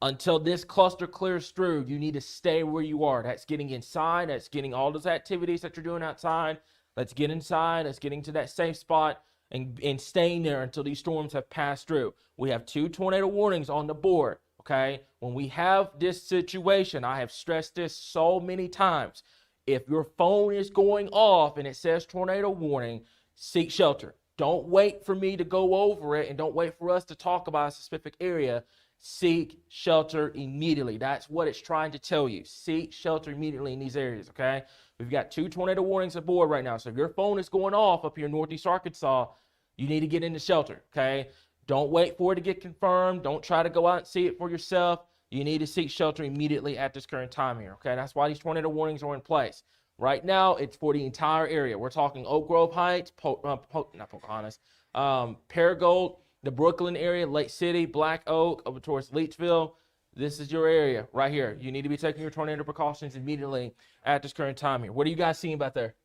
until this cluster clears through, you need to stay where you are. That's getting inside. That's getting all those activities that you're doing outside. Let's get inside. Let's get into that safe spot and staying there until these storms have passed through. We have 2 tornado warnings on the board, okay? When we have this situation, I have stressed this so many times. If your phone is going off and it says tornado warning, seek shelter. Don't wait for me to go over it, and don't wait for us to talk about a specific area. Seek shelter immediately. That's what it's trying to tell you. Seek shelter immediately in these areas, okay? We've got 2 tornado warnings aboard right now. So if your phone is going off up here in northeast Arkansas, you need to get into shelter, okay? Don't wait for it to get confirmed. Don't try to go out and see it for yourself. You need to seek shelter immediately at this current time here, okay? That's why these tornado warnings are in place. Right now, it's for the entire area. We're talking Oak Grove Heights, not Pocahontas, Paragould, the Brooklyn area, Lake City, Black Oak, over towards Leechville. This is your area right here. You need to be taking your tornado precautions immediately at this current time here. What are you guys seeing back there?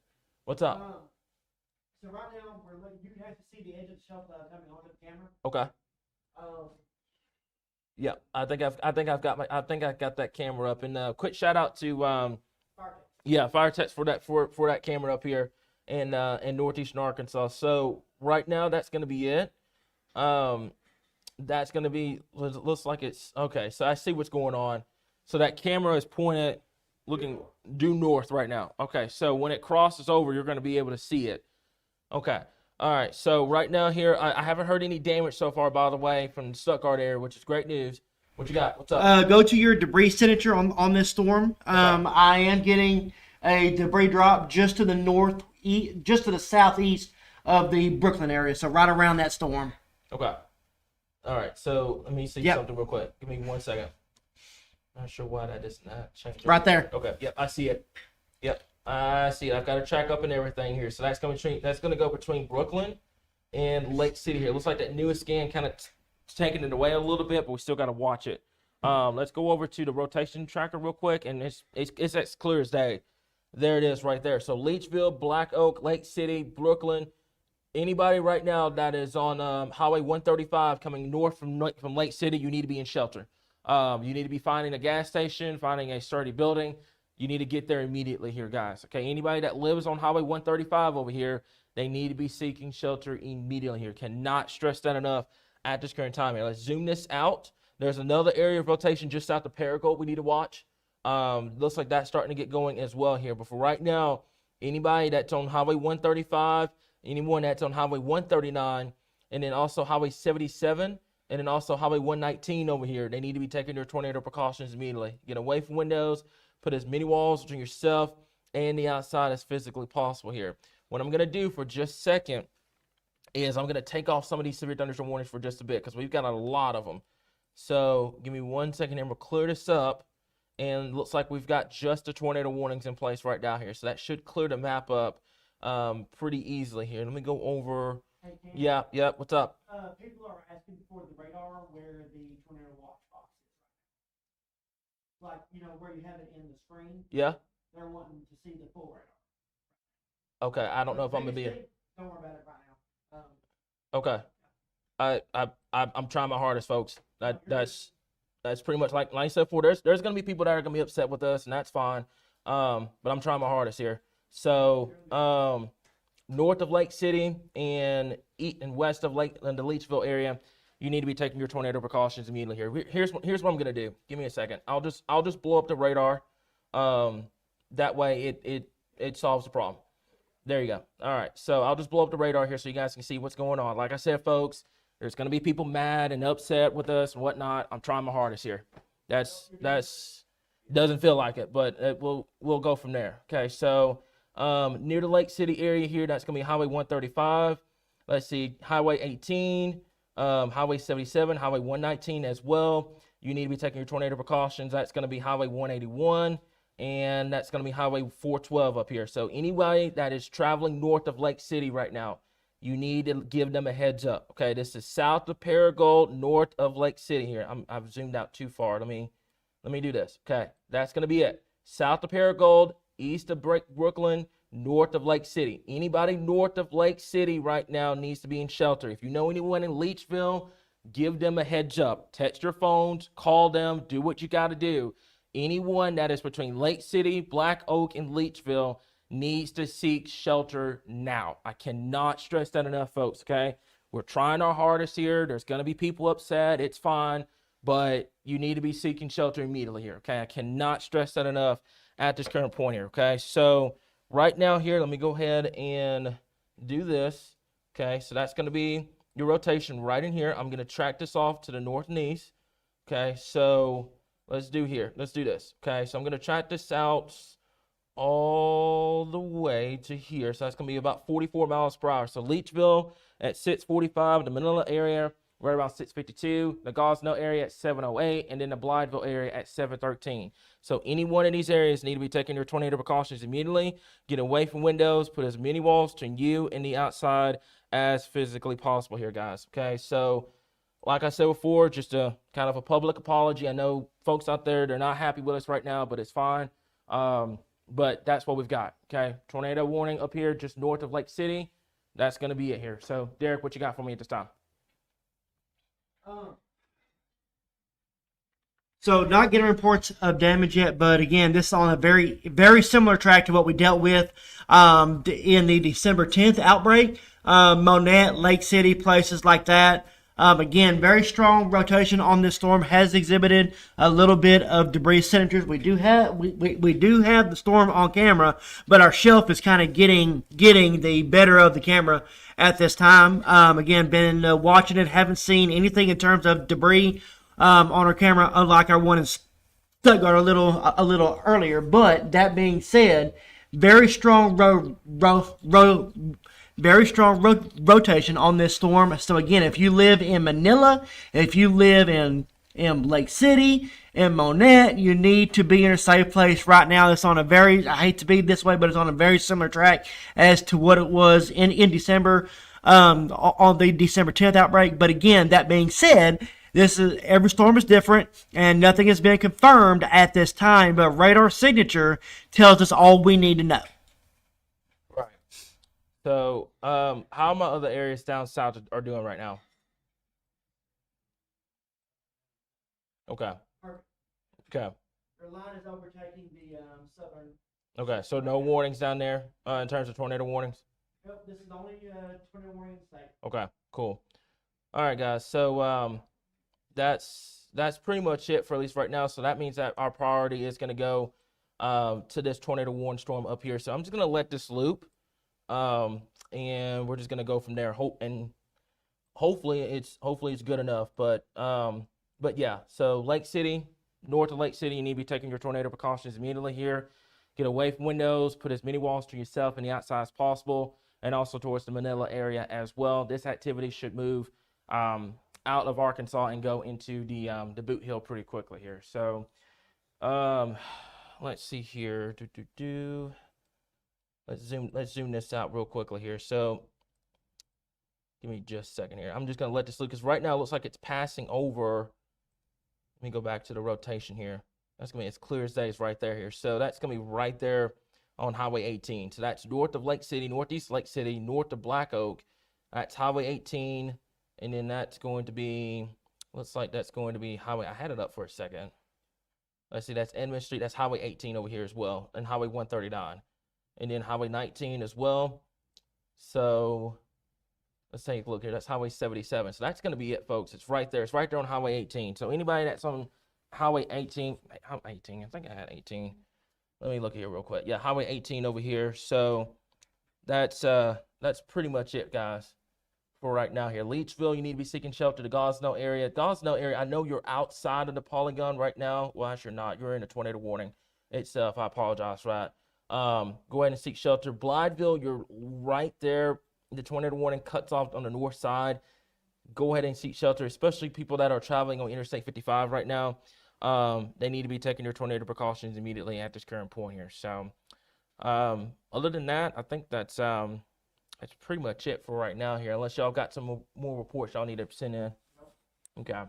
What's up? So right now, you can actually see the edge of the shelf coming onto the camera. Okay. Yeah, I think I've got that camera up. And quick shout out to Firetex for that camera up here in northeastern Arkansas. So right now that's going to be it. That's going to be, looks like it's okay. So I see what's going on. So that camera is pointed, looking due north right now. Okay, so when it crosses over, you're going to be able to see it. Okay. All right. So right now here, I haven't heard any damage so far, by the way, from the Stuttgart area, which is great news. What you got? What's up? Go to your debris signature on this storm. I am getting a debris drop just to the northeast, just to the southeast of the Brooklyn area. So right around that storm. Okay. All right. So let me see something real quick. Give me 1 second. Not sure why that does not change. Right there. Okay. Yep. I see it. Yep. I see it. I've got a track up and everything here. So that's going to go between Brooklyn and Lake City here. It looks like that newest scan kind of taking it away a little bit, but we still got to watch it. Let's go over to the rotation tracker real quick, and it's as clear as day. There it is right there. So Leechville, Black Oak, Lake City, Brooklyn. Anybody right now that is on Highway 135 coming north from Lake City, you need to be in shelter. You need to be finding a gas station, finding a sturdy building. You need to get there immediately here, guys. Okay, anybody that lives on Highway 135 over here, they need to be seeking shelter immediately here. Cannot stress that enough at this current time here. Let's zoom this out. There's another area of rotation just south of Paragould we need to watch. Looks like that's starting to get going as well here. But for right now, anybody that's on Highway 135, anyone that's on Highway 139, and then also Highway 77, And then also Highway 119 over here. They need to be taking their tornado precautions immediately. Get away from windows, put as many walls between yourself and the outside as physically possible here. What I'm going to do for just a second is I'm going to take off some of these severe thunderstorm warnings for just a bit because we've got a lot of them. So give me 1 second here. We'll clear this up. And looks like we've got just the tornado warnings in place right now here. So that should clear the map up pretty easily here. Let me go over. Hey, Cam, Yeah, what's up? people are asking for the radar where the tornado watch box is. Like, where you have it in the screen, Yeah? they're wanting to see the full radar. Okay, I don't know if I'm going to be Don't worry about it right now. Okay. I'm trying my hardest, folks. That's pretty much like I said before. There's gonna be people that are gonna be upset with us, and that's fine. But I'm trying my hardest here. So north of Lake City and west of Lake in the Leachville area, you need to be taking your tornado precautions immediately here. Here's what I'm gonna do. Give me a second. I'll just blow up the radar. That way it solves the problem. There you go. All right. So I'll just blow up the radar here so you guys can see what's going on. Like I said, folks, there's going to be people mad and upset with us and whatnot. I'm trying my hardest here. That's doesn't feel like it, but we'll go from there. Okay. So near the Lake City area here, that's going to be Highway 135. Let's see, Highway 18, Highway 77, Highway 119 as well. You need to be taking your tornado precautions. That's going to be Highway 181. And that's going to be Highway 412 up here. So anybody that is traveling north of Lake City right now, you need to give them a heads up. Okay, this is south of Paragould, north of Lake City here. I've zoomed out too far. Let me do this. Okay, that's going to be it. South of Paragould, east of Brooklyn, north of Lake City. Anybody north of Lake City right now needs to be in shelter. If you know anyone in Leachville, give them a heads up. Text your phones, call them, do what you got to do. Anyone that is between Lake City, Black Oak, and Leachville needs to seek shelter now. I cannot stress that enough, folks, okay? We're trying our hardest here. There's going to be people upset. It's fine. But you need to be seeking shelter immediately here, okay? I cannot stress that enough at this current point here, okay? So right now here, let me go ahead and do this, okay? So that's going to be your rotation right in here. I'm going to track this off to the north and east, okay? So let's do this. Okay, so I'm going to track this out all the way to here. So that's going to be about 44 miles per hour. So Leachville at 645, the Manila area right around 652, the Gosnell area at 708, and then the Blytheville area at 713. So any one of these areas need to be taking your tornado precautions immediately. Get away from windows, put as many walls between you and the outside as physically possible here, guys. Okay, so like I said before, just a kind of a public apology. I know folks out there, they're not happy with us right now, but it's fine. But that's what we've got, okay? Tornado warning up here just north of Lake City. That's going to be it here. So, Derek, what you got for me at this time? So not getting reports of damage yet, but again, this is on a very, very similar track to what we dealt with in the December 10th outbreak. Monette, Lake City, places like that. Again, very strong rotation on this storm, has exhibited a little bit of debris signatures. We do have the storm on camera, but our shelf is kind of getting the better of the camera at this time. Again, been watching it, haven't seen anything in terms of debris on our camera, unlike our one in Stuttgart a little earlier. But that being said, very strong rotation on this storm. So again, if you live in Manila, if you live in Lake City, in Monette, you need to be in a safe place right now. It's on a very, I hate to be this way, but it's on a very similar track as to what it was in December, on the December 10th outbreak. But again, that being said, every storm is different, and nothing has been confirmed at this time, but radar signature tells us all we need to know. So, how my other areas down south are doing right now? Okay. Okay. Their line is overtaking the southern. Okay. So no warnings down there in terms of tornado warnings. Nope, this is the only tornado warning in the state. Okay. Cool. All right, guys. So that's pretty much it for at least right now. So that means that our priority is going to go to this tornado warning storm up here. So I'm just going to let this loop. And we're just gonna go from there. hopefully it's good enough. But yeah. So Lake City, north of Lake City, you need to be taking your tornado precautions immediately here. Get away from windows. Put as many walls to yourself and the outside as possible, and also towards the Manila area as well. This activity should move out of Arkansas and go into the Boot Hill pretty quickly here. So let's see here. Let's zoom this out real quickly here. So give me just a second here. I'm just gonna let this look because right now it looks like it's passing over. Let me go back to the rotation here. That's gonna be as clear as day is right there here. So that's gonna be right there on Highway 18. So that's north of Lake City, northeast Lake City, north of Black Oak. That's Highway 18, and then that's going to be, looks like that's going to be Highway. I had it up for a second. Let's see, that's Edmund Street. That's Highway 18 over here as well, and Highway 139. And then Highway 19 as well. So let's take a look here. That's Highway 77. So that's going to be it, folks. It's right there. It's right there on Highway 18. So anybody that's on Highway 18, I think I had 18. Let me look here real quick. Yeah, Highway 18 over here. So that's pretty much it, guys, for right now here. Leechville, you need to be seeking shelter. The Gosnell area. Gosnell area, I know you're outside of the polygon right now. Well, actually, you're not. You're in a tornado warning itself. I apologize for that. Go ahead and seek shelter. Blytheville, you're right there. The tornado warning cuts off on the north side. Go ahead and seek shelter, especially people that are traveling on Interstate 55 right now. They need to be taking their tornado precautions immediately at this current point here. So, other than that, I think that's pretty much it for right now here. Unless y'all got some more reports y'all need to send in. Okay.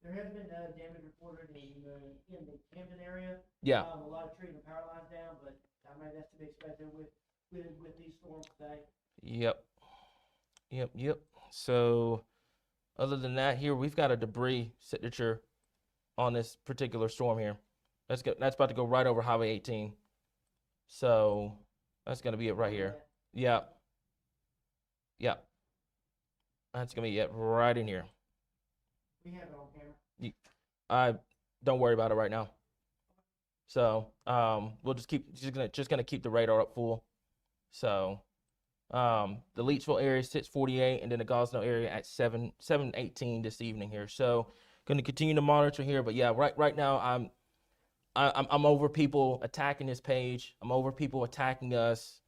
There has been damage reported in the Camden area. Yeah. A lot of trees and power lines down, but I mean that's to be expected with these storms today. Yep. So, other than that, here we've got a debris signature on this particular storm here. That's about to go right over Highway 18. So that's gonna be it right here. Yeah. That's gonna be it right in here. We have it on camera. Don't worry about it right now. So we'll just gonna keep the radar up full. So the Leechville area sits 48, and then the Gosnell area at 718 this evening here. So going to continue to monitor here, but yeah, right now I'm over people attacking this page. I'm over people attacking us.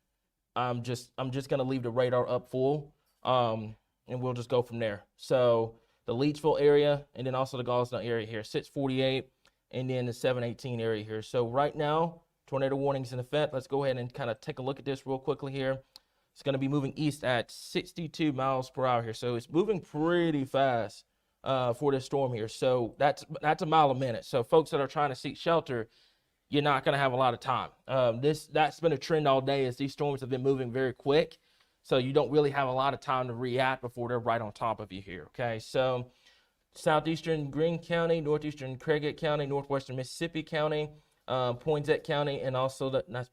I'm just going to leave the radar up full, and we'll just go from there. So the Leechville area, and then also the Gosnell area here, 648, and then the 718 area here. So right now, tornado warnings in effect. Let's go ahead and kind of take a look at this real quickly here. It's going to be moving east at 62 miles per hour here. So it's moving pretty fast for this storm here. So that's a mile a minute. So folks that are trying to seek shelter, you're not going to have a lot of time. That's been a trend all day, as these storms have been moving very quick. So you don't really have a lot of time to react before they're right on top of you here. Okay, so southeastern Greene County, northeastern Craighead County, northwestern Mississippi County, Poinsett County, and also that's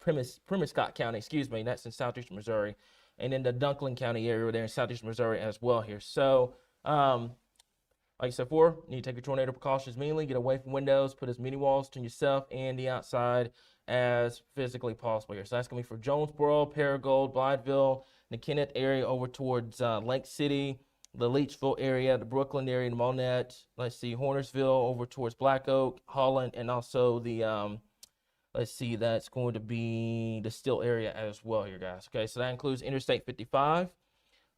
Primiscott County, excuse me, that's in southeastern Missouri, and then the Dunklin County area there in southeastern Missouri as well here. So, like I said before, you need to take your tornado precautions immediately, get away from windows, put as many walls to yourself and the outside as physically possible here. So that's going to be for Jonesboro, Paragould, Blytheville, the Kenneth area over towards Lake City, the Leechville area, the Brooklyn area, the Monette, let's see, Hornersville over towards Black Oak, Holland, and also the, let's see, that's going to be the Still area as well here, guys. Okay, so that includes Interstate 55,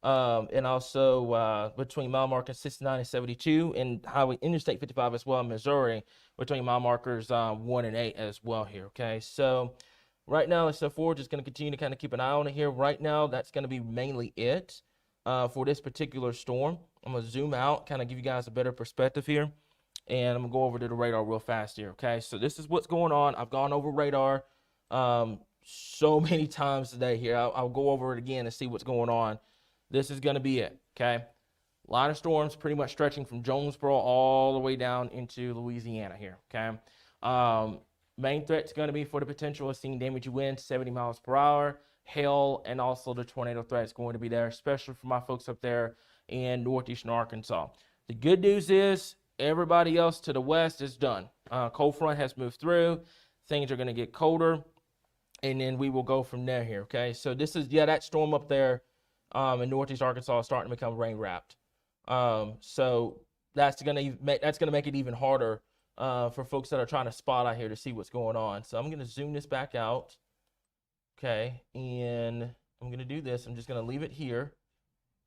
and also between mile markers 69 and 72, and Highway Interstate 55 as well in Missouri, between mile markers 1 and 8 as well here, okay? So right now, let's step forward, just going to continue to kind of keep an eye on it here. Right now, that's going to be mainly it for this particular storm. I'm going to zoom out, kind of give you guys a better perspective here, and I'm going to go over to the radar real fast here, okay? So this is what's going on. I've gone over radar so many times today here. I'll go over it again and see what's going on. This is going to be it, okay? Line of storms pretty much stretching from Jonesboro all the way down into Louisiana here, okay? Main threat's going to be for the potential of seeing damaging winds, 70 miles per hour, hail, and also the tornado threat is going to be there, especially for my folks up there in northeastern Arkansas. The good news is everybody else to the west is done. Cold front has moved through. Things are going to get colder, and then we will go from there here, okay? So this is, yeah, that storm up there and northeast Arkansas is starting to become rain wrapped. So that's gonna make it even harder for folks that are trying to spot out here to see what's going on. So I'm gonna zoom this back out. Okay, and I'm gonna do this. I'm just gonna leave it here,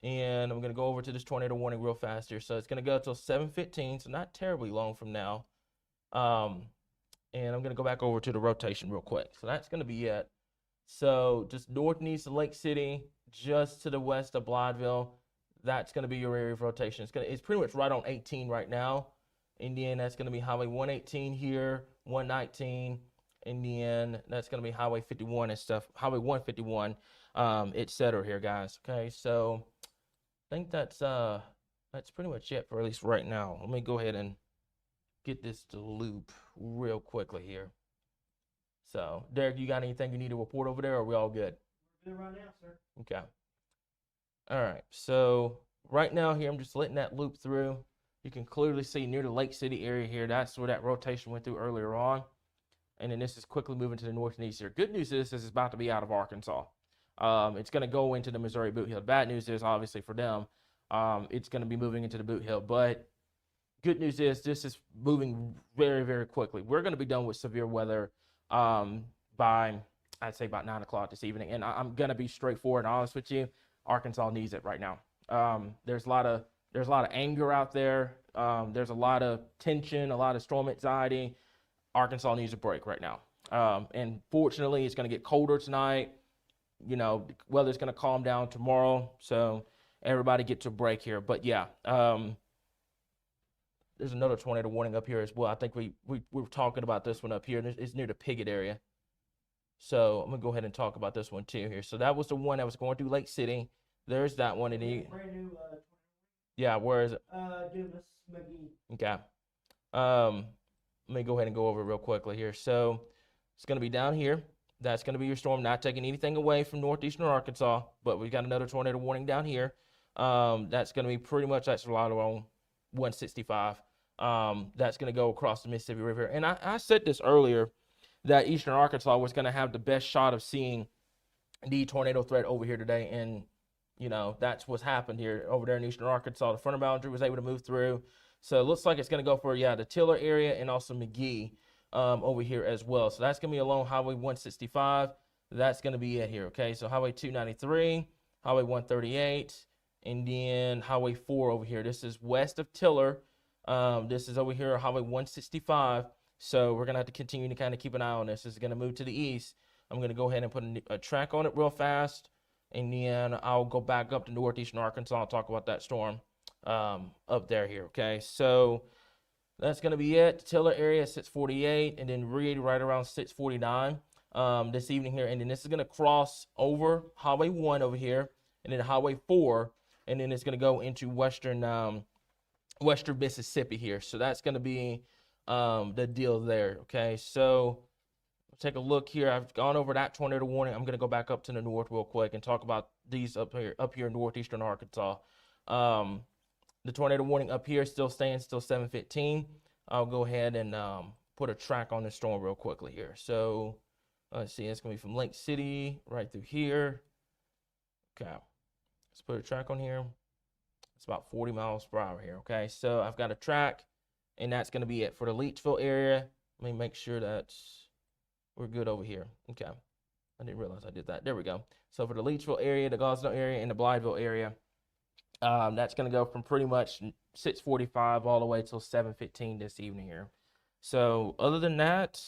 and I'm gonna go over to this tornado warning real fast here. So it's gonna go till 7:15, so not terribly long from now. And I'm gonna go back over to the rotation real quick. So that's gonna be it. So just north and east of Lake City, just to the west of Blytheville, that's gonna be your area of rotation. It's pretty much right on 18 right now. And then that's gonna be Highway 118 here, 119. And then that's going to be Highway 51 and stuff, Highway 151, et cetera here, guys. Okay, so I think that's pretty much it for at least right now. Let me go ahead and get this to loop real quickly here. So, Derek, you got anything you need to report over there, or are we all good? We're good right now, sir. Okay. All right, so right now here, I'm just letting that loop through. You can clearly see near the Lake City area here, that's where that rotation went through earlier on. And then this is quickly moving to the north and east here. Good news is this is about to be out of Arkansas. It's going to go into the Missouri Boot Hill. Bad news is, obviously, for them, it's going to be moving into the Boot Hill. But good news is this is moving very, very quickly. We're going to be done with severe weather by, I'd say, about 9 o'clock this evening. And I'm going to be straightforward and honest with you. Arkansas needs it right now. There's a lot of anger out there. There's a lot of tension, a lot of storm anxiety. Arkansas needs a break right now. And fortunately, it's going to get colder tonight. You know, weather's going to calm down tomorrow. So everybody gets a break here. But yeah, there's another tornado warning up here as well. I think we were talking about this one up here. It's near the Piggott area. So I'm going to go ahead and talk about this one too here. So that was the one that was going through Lake City. There's that one. Brand new. Yeah, where is it? Dumas McGee. Okay. Let me go ahead and go over it real quickly here. So it's going to be down here. That's going to be your storm, not taking anything away from northeastern Arkansas, but we've got another tornado warning down here. That's going to be pretty much, that's right on 165. That's going to go across the Mississippi River. And I said this earlier, that eastern Arkansas was going to have the best shot of seeing the tornado threat over here today. And, you know, that's what's happened here over there in eastern Arkansas. The frontal boundary was able to move through. So it looks like it's going to go for, the Tiller area and also McGee over here as well. So that's going to be along Highway 165. That's going to be it here, okay? So Highway 293, Highway 138, and then Highway 4 over here. This is west of Tiller. This is over here, Highway 165. So we're going to have to continue to kind of keep an eye on this. This is going to move to the east. I'm going to go ahead and put a track on it real fast, and then I'll go back up to northeastern Arkansas and talk about that storm up there here, okay? So that's going to be it. Tiller area 648, and then Reed right around 649 this evening here. And then this is going to cross over Highway 1 over here, and then Highway 4, and then it's going to go into western Mississippi here. So that's going to be the deal there, okay? So take a look here. I've gone over that tornado warning. I'm going to go back up to the north real quick and talk about these up here in northeastern Arkansas. The tornado warning up here still stands till 7:15. I'll go ahead and put a track on the storm real quickly here. So let's see, it's going to be from Lake City right through here. Okay, let's put a track on here. It's about 40 miles per hour here, okay? So I've got a track, and that's going to be it for the Leachville area. Let me make sure that we're good over here. Okay, I didn't realize I did that. There we go. So for the Leachville area, the Gosnell area, and the Blytheville area, that's going to go from pretty much 6:45 all the way till 7:15 this evening here. So other than that,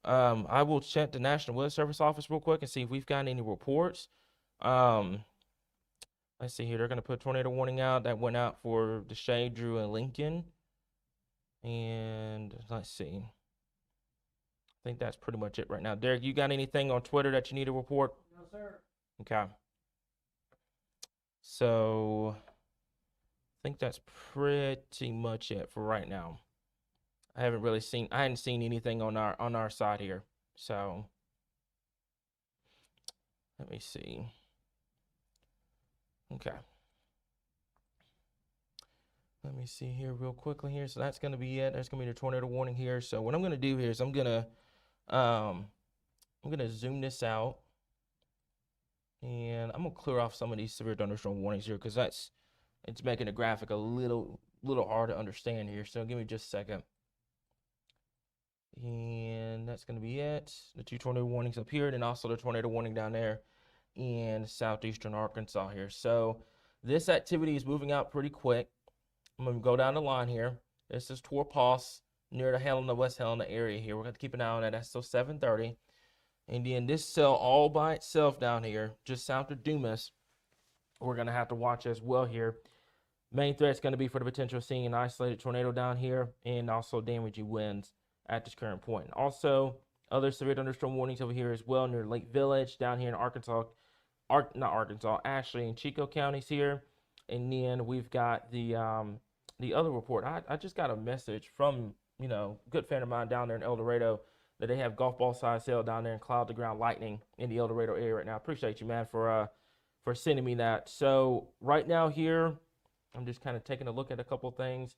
I will check the National Weather Service office real quick and see if we've got any reports. Let's see here. They're going to put a tornado warning out. That went out for Deshae, Drew, and Lincoln. And let's see. I think that's pretty much it right now. Derek, you got anything on Twitter that you need to report? No, sir. Okay. So I think that's pretty much it for right now. I hadn't seen anything on our side here. So let me see. Okay. Let me see here real quickly here. So that's going to be it. There's going to be the tornado warning here. So what I'm going to do here is I'm going to zoom this out. And I'm gonna clear off some of these severe thunderstorm warnings here because it's making the graphic a little hard to understand here. So give me just a second. And that's gonna be it. The 2 tornado warnings up here, and then also the tornado warning down there in southeastern Arkansas here. So this activity is moving out pretty quick. I'm gonna go down the line here. This is toward Poss, near the Helena, West Helena area here. We're gonna keep an eye on that. That's still 7:30. And then this cell all by itself down here, just south of Dumas, we're going to have to watch as well here. Main threat is going to be for the potential of seeing an isolated tornado down here and also damaging winds at this current point. Also, other severe thunderstorm warnings over here as well near Lake Village down here in Arkansas, Ashley and Chico counties here. And then we've got the other report. I just got a message from, good friend of mine down there in El Dorado that they have golf ball size hail down there and cloud to ground lightning in the El Dorado area right now. I appreciate you, man, for sending me that. So right now here, I'm just kind of taking a look at a couple things.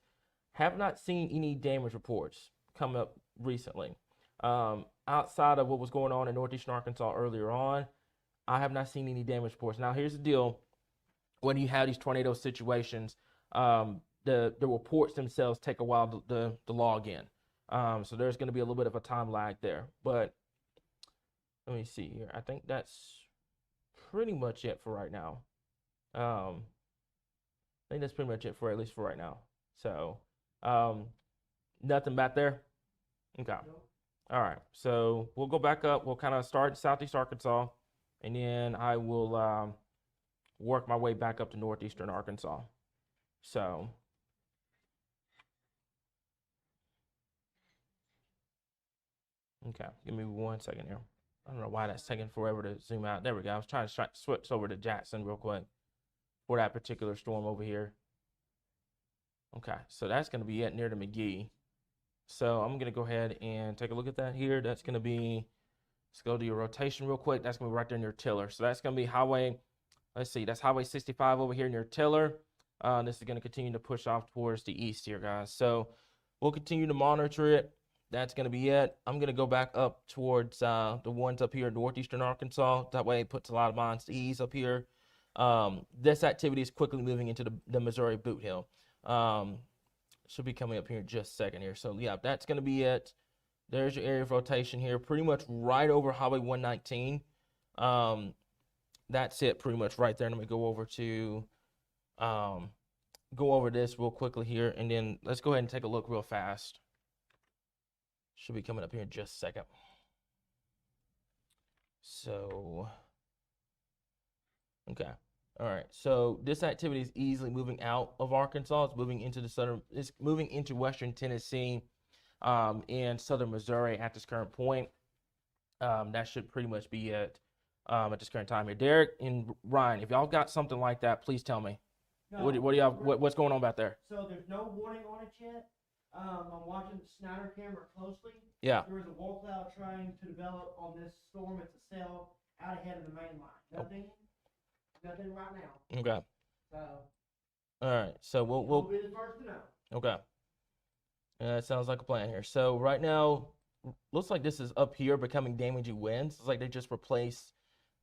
Have not seen any damage reports come up recently. Outside of what was going on in northeastern Arkansas earlier on, I have not seen any damage reports. Now here's the deal: when you have these tornado situations, the reports themselves take a while to log in. So there's going to be a little bit of a time lag there, but let me see here. I think that's pretty much it for right now. I think that's pretty much it for at least for right now. So, nothing back there. Okay. All right. So we'll go back up. We'll kind of start in southeast Arkansas, and then I will work my way back up to northeastern Arkansas. So. Okay, give me 1 second here. I don't know why that's taking forever to zoom out. There we go. I was trying to switch over to Jackson real quick for that particular storm over here. Okay, so that's going to be it near the McGee. So I'm going to go ahead and take a look at that here. That's going to be, let's go to your rotation real quick. That's going to be right there near Tiller. So that's going to be highway, let's see, that's highway 65 over here near Tiller. This is going to continue to push off towards the east here, guys. So we'll continue to monitor it. That's going to be it. I'm going to go back up towards the ones up here in northeastern Arkansas. That way it puts a lot of minds to ease up here. This activity is quickly moving into the Missouri Boot Hill. Should be coming up here in just a second here. So, yeah, that's going to be it. There's your area of rotation here. Pretty much right over Highway 119. That's it pretty much right there. And I'm going to go over to go over this real quickly here. And then let's go ahead and take a look real fast. Should be coming up here in just a second. So, okay. All right. So this activity is easily moving out of Arkansas. It's moving into it's moving into western Tennessee and southern Missouri at this current point. That should pretty much be it at this current time here. Derek and Ryan, if y'all got something like that, please tell me. No, What do y'all what's going on back there? So there's no warning on it yet. I'm watching the Snyder camera closely. Yeah. There is a wall cloud trying to develop on this storm. It's a cell out ahead of the main line. Nothing right now. Okay. So. All right. So we'll be the first to know. Okay. That sounds like a plan here. So right now, looks like this is up here becoming damaging winds. It's like they just replaced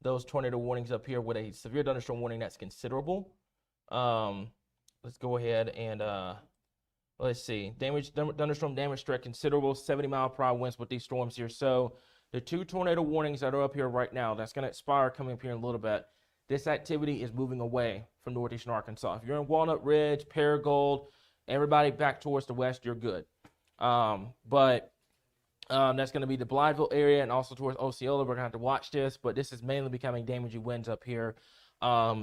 those tornado warnings up here with a severe thunderstorm warning that's considerable. Let's go ahead and let's see. Thunderstorm damage threat considerable, 70-mile-per-hour winds with these storms here. So the 2 tornado warnings that are up here right now, that's going to expire coming up here in a little bit. This activity is moving away from northeastern Arkansas. If you're in Walnut Ridge, Paragould, everybody back towards the west, you're good. But that's going to be the Blytheville area and also towards Osceola. We're going to have to watch this, but this is mainly becoming damaging winds up here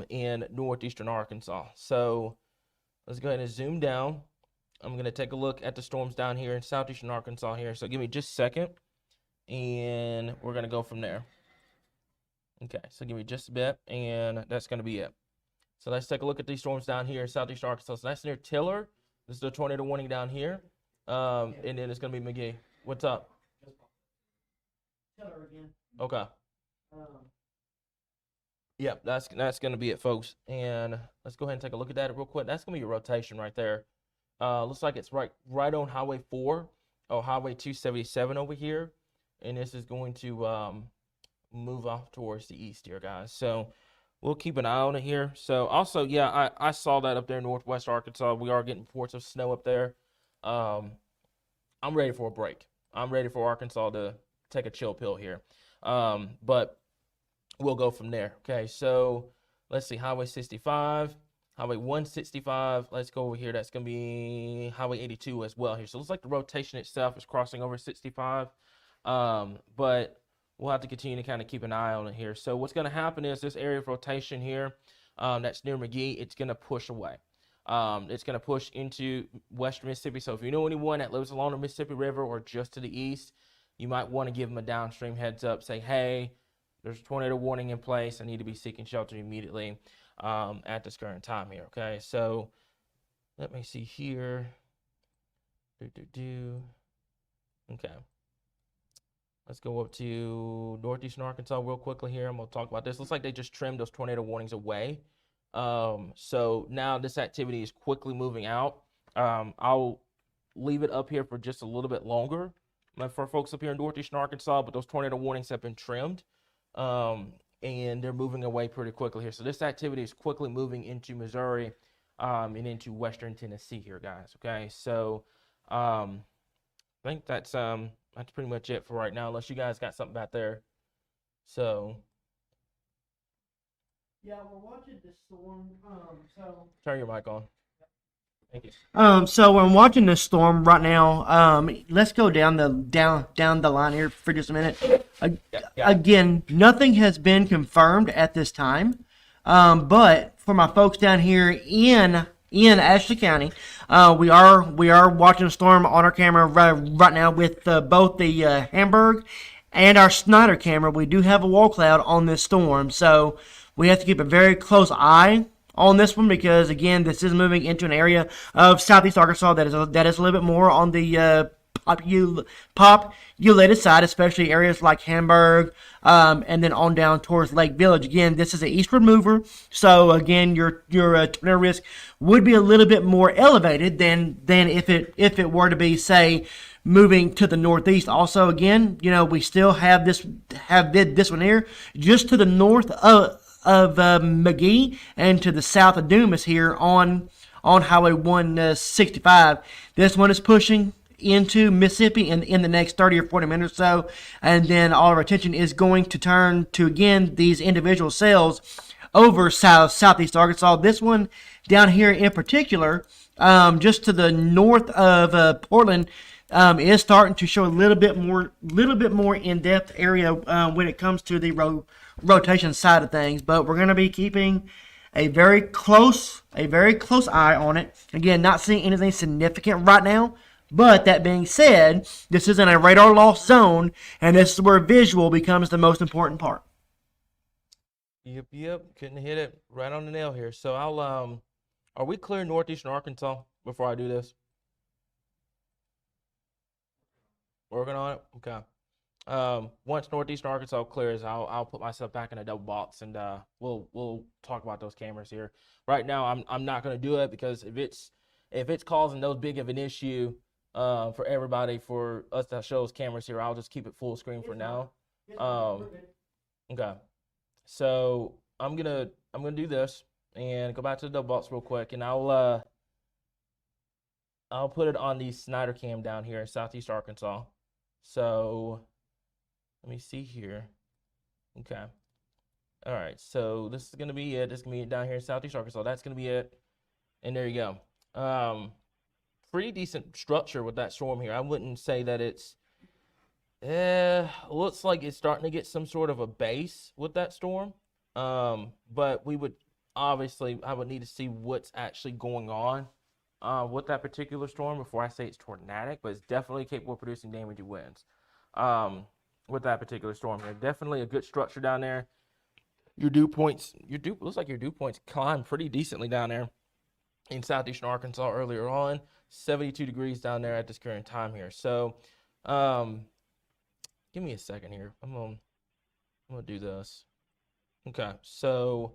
in northeastern Arkansas. So let's go ahead and zoom down. I'm going to take a look at the storms down here in southeastern Arkansas here. So give me just a second, and we're going to go from there. Okay, so give me just a bit, and that's going to be it. So let's take a look at these storms down here in southeastern Arkansas. So that's near Tiller. This is the tornado warning down here. And then it's going to be McGee. What's up? Tiller again. Okay. Yep, that's going to be it, folks. And let's go ahead and take a look at that real quick. That's going to be your rotation right there. Looks like it's right on Highway 4 or Highway 277 over here. And this is going to move off towards the east here, guys. So we'll keep an eye on it here. So also, yeah, I saw that up there in northwest Arkansas. We are getting reports of snow up there. I'm ready for a break. I'm ready for Arkansas to take a chill pill here. But we'll go from there. Okay, so let's see, Highway 65, Highway 165. Let's go over here. That's going to be Highway 82 as well here. So it looks like the rotation itself is crossing over 65. But we'll have to continue to kind of keep an eye on it here. So what's going to happen is this area of rotation here, that's near McGee, it's going to push away. It's going to push into western Mississippi. So if you know anyone that lives along the Mississippi River or just to the east, you might want to give them a downstream heads up. Say, hey, there's a tornado warning in place. I need to be seeking shelter immediately at this current time here. Okay, so let me see here. Okay. Let's go up to northeastern Arkansas real quickly here. I'm going to talk about this. Looks like they just trimmed those tornado warnings away. So now this activity is quickly moving out. I'll leave it up here for just a little bit longer for folks up here in northeastern Arkansas, but those tornado warnings have been trimmed. And they're moving away pretty quickly here. So this activity is quickly moving into Missouri and into western Tennessee here, guys. Okay, so I think that's pretty much it for right now, unless you guys got something back there. So Yeah, we're watching the storm. turn your mic on. Thank you. So we're watching this storm right now. Let's go down the line here for just a minute. Again, nothing has been confirmed at this time. But for my folks down here in Ashley County, we are watching a storm on our camera right now with both the Hamburg and our Snyder camera. We do have a wall cloud on this storm, so we have to keep a very close eye on this one because, again, this is moving into an area of southeast Arkansas that is a little bit more on the populated side, especially areas like Hamburg, and then on down towards Lake Village. Again, this is an eastward mover, so again, your tornado risk would be a little bit more elevated than if it were to be, say, moving to the northeast. Also, again, we still have this one here just to the north of McGee and to the south of Dumas here on Highway 165. This one is pushing into Mississippi in the next 30 or 40 minutes or so, and then all of our attention is going to turn to, again, these individual cells over southeast Arkansas. This one down here in particular, just to the north of Portland, is starting to show a little bit more in-depth area when it comes to the rotation side of things. But we're going to be keeping a very close eye on it. Again, not seeing anything significant right now. But that being said, this isn't a radar loss zone, and this is where visual becomes the most important part. Yep. Couldn't hit it right on the nail here. So are we clear northeastern Arkansas before I do this? Working on it? Okay. Once northeastern Arkansas clears, I'll put myself back in a double box, and we'll talk about those cameras here. Right now, I'm not going to do it because if it's causing those big of an issue for everybody, for us to show those cameras here, I'll just keep it full screen for now. Okay. So I'm gonna do this and go back to the double box real quick, and I'll put it on the Snyder cam down here in southeast Arkansas. So let me see here. Okay. All right. So this is gonna be it. This is gonna be it down here in southeast Arkansas. That's gonna be it. And there you go. Pretty decent structure with that storm here. I wouldn't say that it's looks like it's starting to get some sort of a base with that storm. But we would I would need to see what's actually going on with that particular storm before I say it's tornadic, but it's definitely capable of producing damaging winds. With that particular storm here. Definitely a good structure down there. Looks like your dew points climbed pretty decently down there in southeastern Arkansas earlier on. 72 degrees down there at this current time here. So give me a second here. I'm gonna do this. Okay, so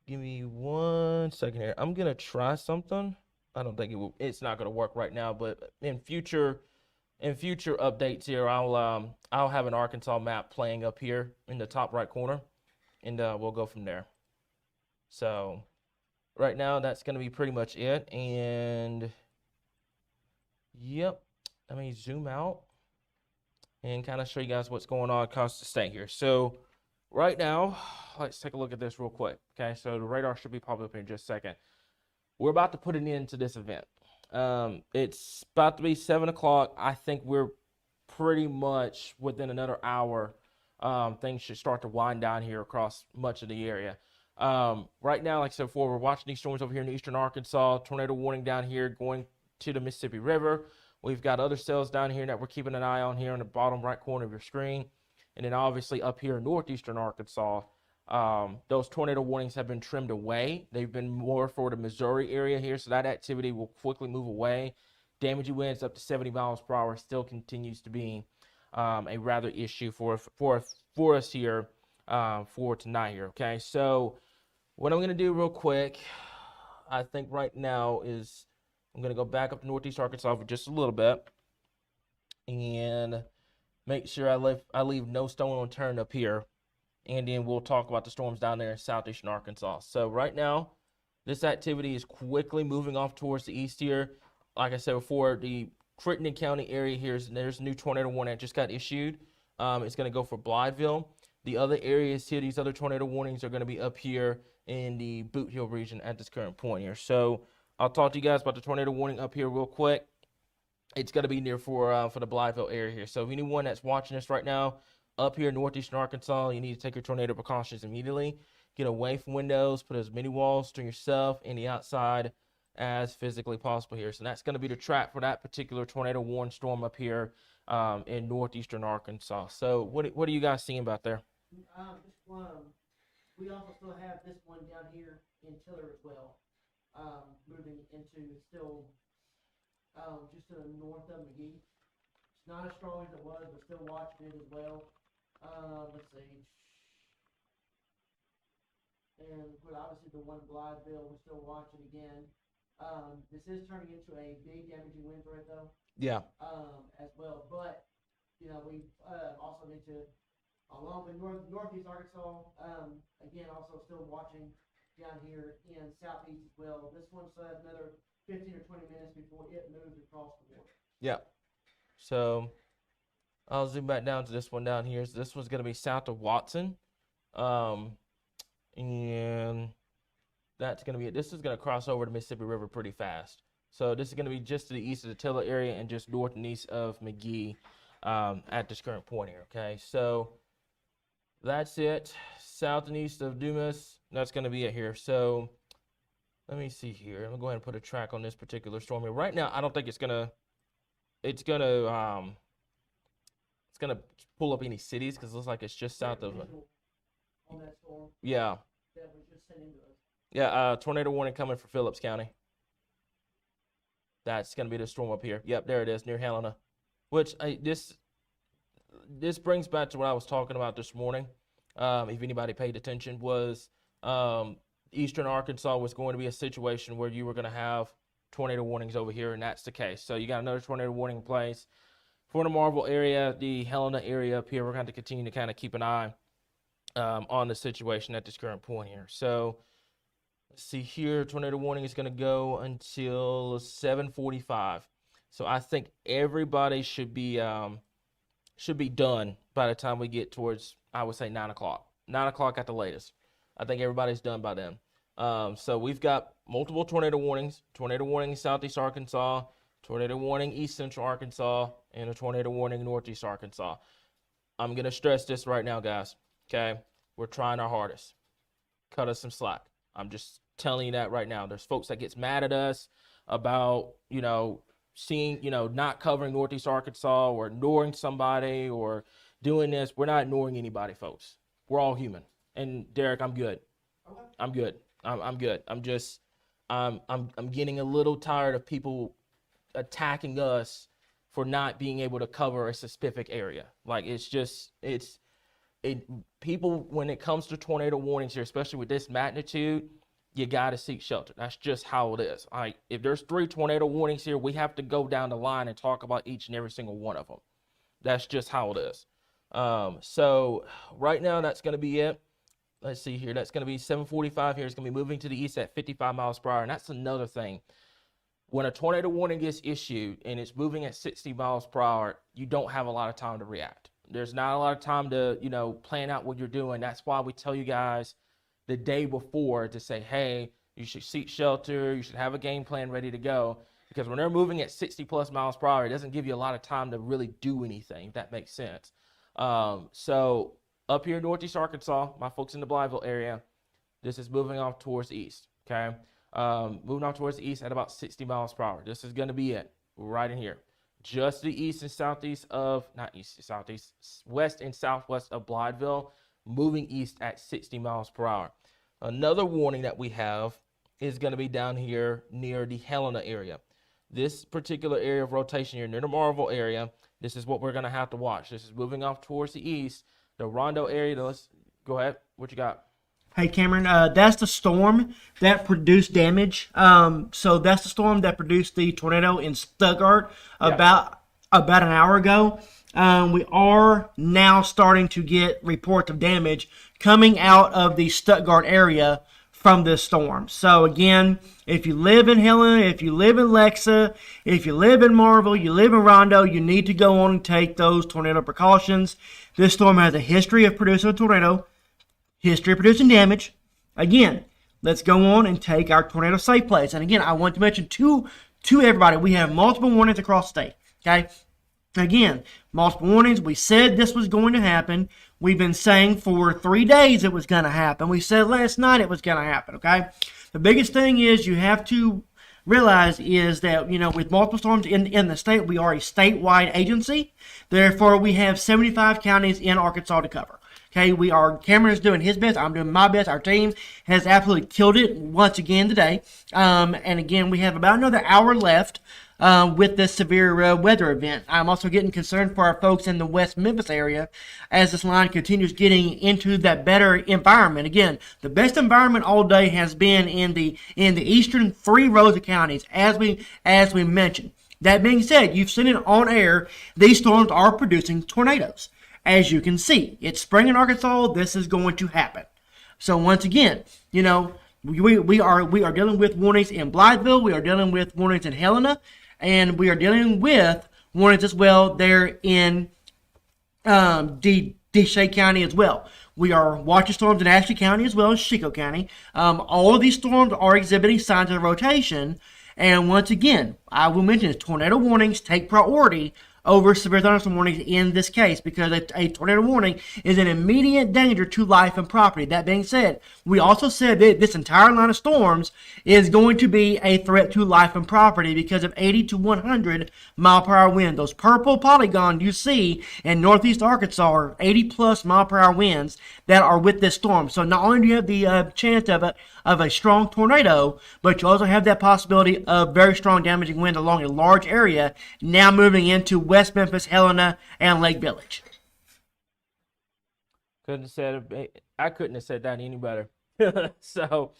give me 1 second here. I'm gonna try something. I don't think it's not gonna work right now, but in future updates here, I'll have an Arkansas map playing up here in the top right corner. and we'll go from there. So right now, that's going to be pretty much it. And yep, let me zoom out and kind of show you guys what's going on across the state here. So right now, let's take a look at this real quick. Okay, so the radar should be popping up in just a second. We're about to put an end to this event. It's about to be 7 o'clock. I think we're pretty much within another hour. Things should start to wind down here across much of the area. Right now, like I said before, we're watching these storms over here in eastern Arkansas. Tornado warning down here going to the Mississippi River. We've got other cells down here that we're keeping an eye on here in the bottom right corner of your screen. And then obviously up here in northeastern Arkansas, those tornado warnings have been trimmed away. They've been more for the Missouri area here, so that activity will quickly move away. Damaging winds up to 70 miles per hour still continues to be a rather issue for us here for tonight here. Okay, so what I'm going to do real quick, I think right now is I'm going to go back up to northeast Arkansas for just a little bit and make sure I leave no stone unturned up here. And then we'll talk about the storms down there in southeastern Arkansas. So right now, this activity is quickly moving off towards the east here. Like I said before, the Crittenden County area here, there's a new tornado warning that just got issued. It's going to go for Blytheville. The other areas here, these other tornado warnings are going to be up here in the Boot Hill region at this current point here. So I'll talk to you guys about the tornado warning up here real quick. It's going to be near for the Blytheville area here. So if anyone that's watching this right now, up here in northeastern Arkansas, you need to take your tornado precautions immediately. Get away from windows, put as many walls to yourself and the outside as physically possible here. So that's going to be the track for that particular tornado warning storm up here in northeastern Arkansas. So what are you guys seeing about there? We also still have this one down here in Tiller as well, moving into still just to the north of McGee. It's not as strong as it was, but still watching it as well. Let's see. And but obviously the one Blytheville, we're still watching again. This is turning into a big damaging wind threat though. Yeah. As well. But we also need to, along with northeast Arkansas, again also still watching down here in southeast as well. This one still has another 15 or 20 minutes before it moves across the border. Yeah. So I'll zoom back down to this one down here. So this one's going to be south of Watson. And that's going to be it. This is going to cross over the Mississippi River pretty fast. So this is going to be just to the east of the Tiller area and just north and east of McGee at this current point here. Okay, so that's it. South and east of Dumas, that's going to be it here. So let me see here. I'm going to go ahead and put a track on this particular storm here. Right now, I don't think it's going to pull up any cities because it looks like it's just south of. On that storm Yeah. that was just sent into us. Yeah, tornado warning coming for Phillips County. That's going to be the storm up here. Yep, there it is, near Helena. Which, this brings back to what I was talking about this morning, if anybody paid attention, was eastern Arkansas was going to be a situation where you were going to have tornado warnings over here, and that's the case. So you got another tornado warning in place. For the Marville area, the Helena area up here, we're going to continue to kind of keep an eye on the situation at this current point here. So let's see here, tornado warning is going to go until 7:45. So I think everybody should be done by the time we get towards, I would say, 9 o'clock. 9 o'clock at the latest. I think everybody's done by then. So we've got multiple tornado warnings. Tornado warning in southeast Arkansas, tornado warning east central Arkansas, and a tornado warning northeast Arkansas. I'm going to stress this right now, guys. Okay? We're trying our hardest. Cut us some slack. I'm just telling you that right now. There's folks that gets mad at us about, seeing, not covering northeast Arkansas or ignoring somebody or doing this. We're not ignoring anybody, folks. We're all human. And Derek, I'm good. Okay. I'm good. I'm good. I'm getting a little tired of people attacking us for not being able to cover a specific area. Like people, when it comes to tornado warnings here, especially with this magnitude, you got to seek shelter. That's just how it is. If there's 3 tornado warnings here, we have to go down the line and talk about each and every single one of them. That's just how it is. So right now, that's going to be it. let's see here. That's going to be 7:45 here. It's going to be moving to the east at 55 miles per hour. And that's another thing. When a tornado warning gets issued and it's moving at 60 miles per hour, you don't have a lot of time to react. There's not a lot of time to, plan out what you're doing. That's why we tell you guys the day before to say, hey, you should seek shelter. You should have a game plan ready to go. Because when they're moving at 60 plus miles per hour, it doesn't give you a lot of time to really do anything, if that makes sense. So up here in Northeast Arkansas, my folks in the Blytheville area, this is moving off towards the east, okay? Moving off towards the east at about 60 miles per hour. This is going to be it right in here. Just the east and southeast of, not east and southeast, west and southwest of Blytheville, moving east at 60 miles per hour. Another warning that we have is going to be down here near the Helena area. This particular area of rotation here near the Marvel area, this is what we're going to have to watch. This is moving off towards the east. The Rondo area, let's go ahead. What you got? Hey, Cameron, that's the storm that produced damage. So that's the storm that produced the tornado in Stuttgart about an hour ago. We are now starting to get reports of damage coming out of the Stuttgart area from this storm. So again, if you live in Helena, if you live in Lexa, if you live in Marvel, you live in Rondo, you need to go on and take those tornado precautions. This storm has a history of producing a tornado, history of producing damage. Again, let's go on and take our tornado safe plays. And again, I want to mention to everybody, we have multiple warnings across the state. Okay? Again, multiple warnings. We said this was going to happen. We've been saying for 3 days it was going to happen. We said last night it was going to happen, okay? The biggest thing is you have to realize is that, with multiple storms in the state, we are a statewide agency. Therefore, we have 75 counties in Arkansas to cover. Okay, Cameron is doing his best. I'm doing my best. Our team has absolutely killed it once again today. And again, we have about another hour left with this severe weather event. I'm also getting concerned for our folks in the West Memphis area as this line continues getting into that better environment. Again, the best environment all day has been in the eastern 3 rows of counties, as we mentioned. That being said, you've seen it on air. These storms are producing tornadoes. As you can see, it's spring in Arkansas. This is going to happen. So once again, we are dealing with warnings in Blytheville. We are dealing with warnings in Helena, and we are dealing with warnings as well there in DeShay County as well. We are watching storms in Ashley County as well as Chico County. All of these storms are exhibiting signs of rotation. And once again, I will mention tornado warnings take priority over severe thunderstorm warnings in this case, because a tornado warning is an immediate danger to life and property. That being said, we also said that this entire line of storms is going to be a threat to life and property because of 80 to 100 mile per hour wind. Those purple polygons you see in northeast Arkansas are 80 plus mile per hour winds that are with this storm. So not only do you have the chance of a strong tornado, but you also have that possibility of very strong damaging wind along a large area now moving into West Memphis, Helena, and Lake Village. I couldn't have said that any better. So,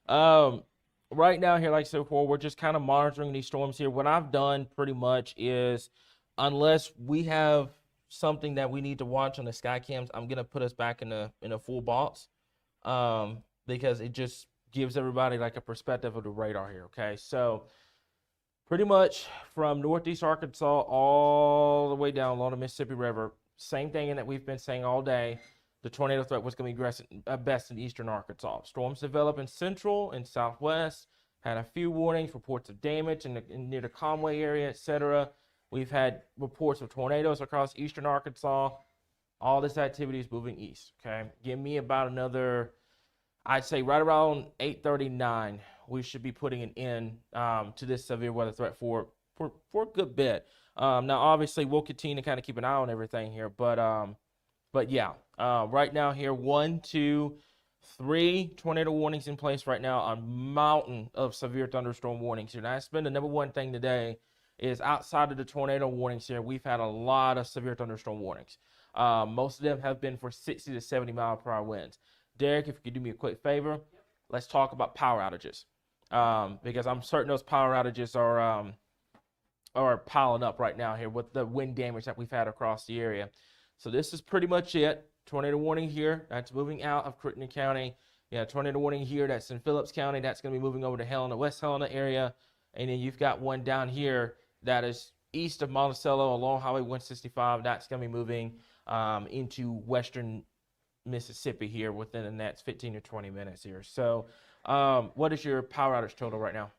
right now here, like I said before, we're just kind of monitoring these storms here. What I've done pretty much is, unless we have something that we need to watch on the sky cams, I'm gonna put us back in a full box, because it just gives everybody like a perspective of the radar here. Okay, so pretty much from northeast Arkansas all the way down along the Mississippi River, same thing in that we've been saying all day. The tornado threat was going to be best in eastern Arkansas. Storms develop in central and southwest. Had a few warnings, reports of damage near the Conway area, etc. We've had reports of tornadoes across eastern Arkansas. All this activity is moving east. Okay, give me about another, I'd say right around 8:39, we should be putting an end to this severe weather threat for a good bit. Now, obviously, we'll continue to kind of keep an eye on everything here, but yeah, right now here, 1, 2, 3 tornado warnings in place right now, a mountain of severe thunderstorm warnings here. Now, that's been the number one thing today is outside of the tornado warnings here, we've had a lot of severe thunderstorm warnings. Most of them have been for 60 to 70 mile per hour winds. Derek, if you could do me a quick favor, let's talk about power outages, because I'm certain those power outages are piling up right now here with the wind damage that we've had across the area. So this is pretty much it. tornado warning here. That's moving out of Crittenden County. Yeah, tornado warning here. That's in Phillips County. That's going to be moving over to Helena, West Helena area. And then you've got one down here that is east of Monticello along Highway 165. That's going to be moving into western Mississippi here within the next 15 to 20 minutes here. So what is your power outage total right now?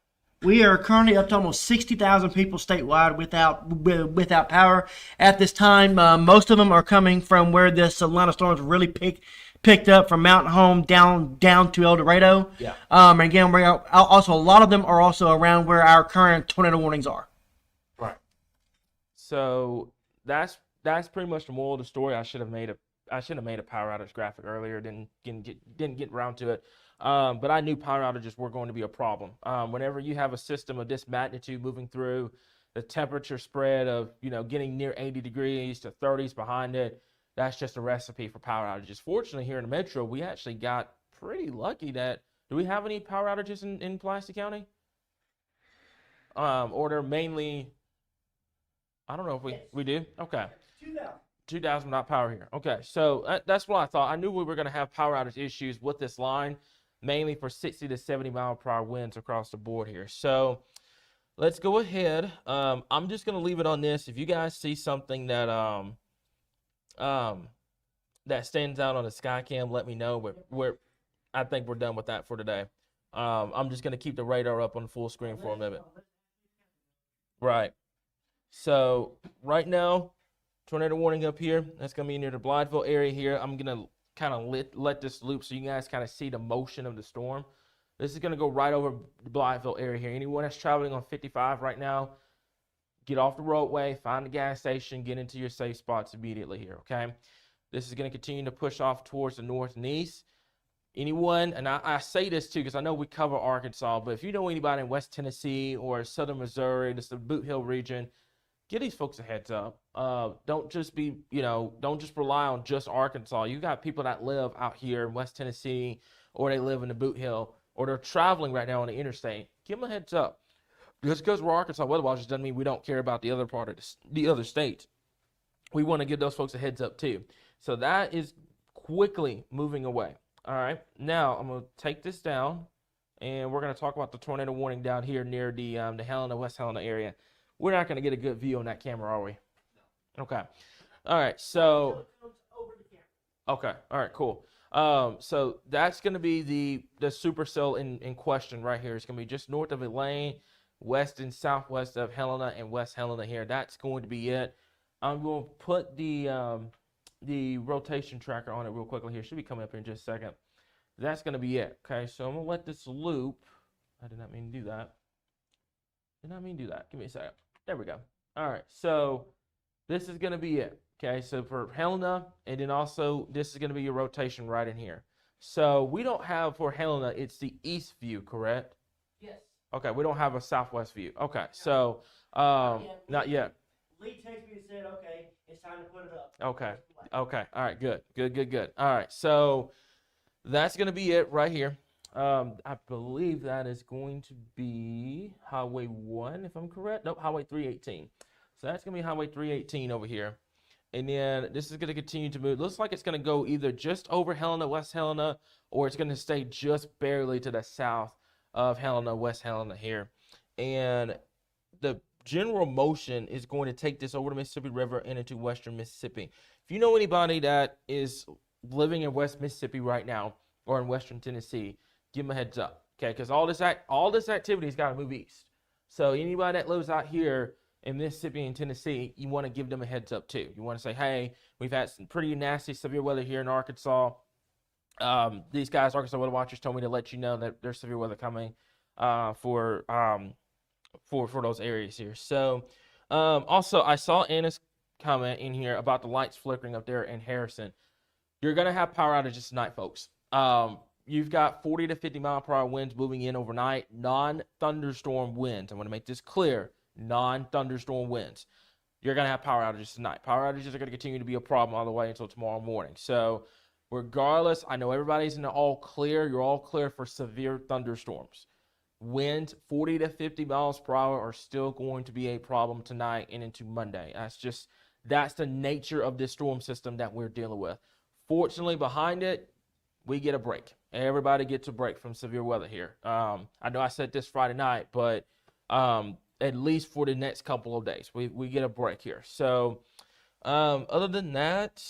We are currently up to almost 60,000 people statewide without power at this time. Most of them are coming from where this line of storms really picked up from Mountain Home down to El Dorado. Yeah. And again, we are also a lot of them are also around where our current tornado warnings are. Right. So that's pretty much the moral of the story. I should have made a power outage graphic earlier. Didn't get around to it. But I knew power outages were going to be a problem. Whenever you have a system of this magnitude moving through, the temperature spread of getting near 80 degrees to 30s behind it, that's just a recipe for power outages. Fortunately, here in the metro, we actually got pretty lucky that. Do we have any power outages in Pulaski County? Or they're mainly. I don't know if we do. Okay. 2,000 not power here. Okay, so that's what I thought. I knew we were going to have power outage issues with this line, mainly for 60 to 70 mile per hour winds across the board here. So let's go ahead. I'm just going to leave it on this. If you guys see something that that stands out on the Skycam, let me know. But I think we're done with that for today. I'm just going to keep the radar up on full screen for a minute. Right. So right now, tornado warning up here. That's going to be near the Blytheville area here. I'm going to kind of let this loop so you guys kind of see the motion of the storm. This is going to go right over the Blytheville area here. Anyone that's traveling on 55 right now, get off the roadway, find a gas station, get into your safe spots immediately here, okay? This is going to continue to push off towards the north and east. Anyone, and I say this too because I know we cover Arkansas, but if you know anybody in West Tennessee or southern Missouri, this is the Boot Hill region, give these folks a heads up. Don't just rely on just Arkansas. You got people that live out here in West Tennessee, or they live in the Boot Hill, or they're traveling right now on the interstate. Give them a heads up. Just because we're Arkansas weather watchers doesn't mean we don't care about the other part of the other states. We want to give those folks a heads up too. So that is quickly moving away. All right. Now I'm going to take this down, and we're going to talk about the tornado warning down here near the Helena, West Helena area. We're not going to get a good view on that camera, are we? No. Okay. All right. So. Okay. All right. Cool. So that's going to be the supercell in question right here. It's going to be just north of Elaine, west and southwest of Helena and West Helena here. That's going to be it. I'm going to put the rotation tracker on it real quickly here. Should be coming up here in just a second. That's going to be it. Okay. So I'm going to let this loop. I did not mean to do that. Give me a second. There we go. All right, so this is going to be it. Okay, so for Helena, and then also this is going to be your rotation right in here. So we don't have, for Helena, it's the east view, correct? Yes. Okay, we don't have a southwest view. Okay, so not yet. Lee texted me and said, okay, it's time to put it up. Okay, all right, good. All right, so that's going to be it right here. I believe that is going to be Highway 1, if I'm correct. Nope, Highway 318. So that's going to be Highway 318 over here. And then this is going to continue to move. Looks like it's going to go either just over Helena, West Helena, or it's going to stay just barely to the south of Helena, West Helena here. And the general motion is going to take this over the Mississippi River and into western Mississippi. If you know anybody that is living in West Mississippi right now or in western Tennessee, give them a heads up, okay? Because all this activity has got to move east. So anybody that lives out here in Mississippi and Tennessee, you want to give them a heads up too. You want to say, hey, we've had some pretty nasty severe weather here in Arkansas. These guys, Arkansas Weather Watchers, told me to let you know that there's severe weather coming for those areas here. So also, I saw Anna's comment in here about the lights flickering up there in Harrison. You're going to have power outages tonight, folks. You've got 40 to 50 mile per hour winds moving in overnight, non-thunderstorm winds. I want to make this clear, non-thunderstorm winds. You're going to have power outages tonight. Power outages are going to continue to be a problem all the way until tomorrow morning. So regardless, I know everybody's in the all clear. You're all clear for severe thunderstorms. Winds 40 to 50 miles per hour are still going to be a problem tonight and into Monday. That's the nature of this storm system that we're dealing with. Fortunately, behind it, we get a break. Everybody gets a break from severe weather here. I know I said this Friday night, but at least for the next couple of days, we get a break here. So other than that,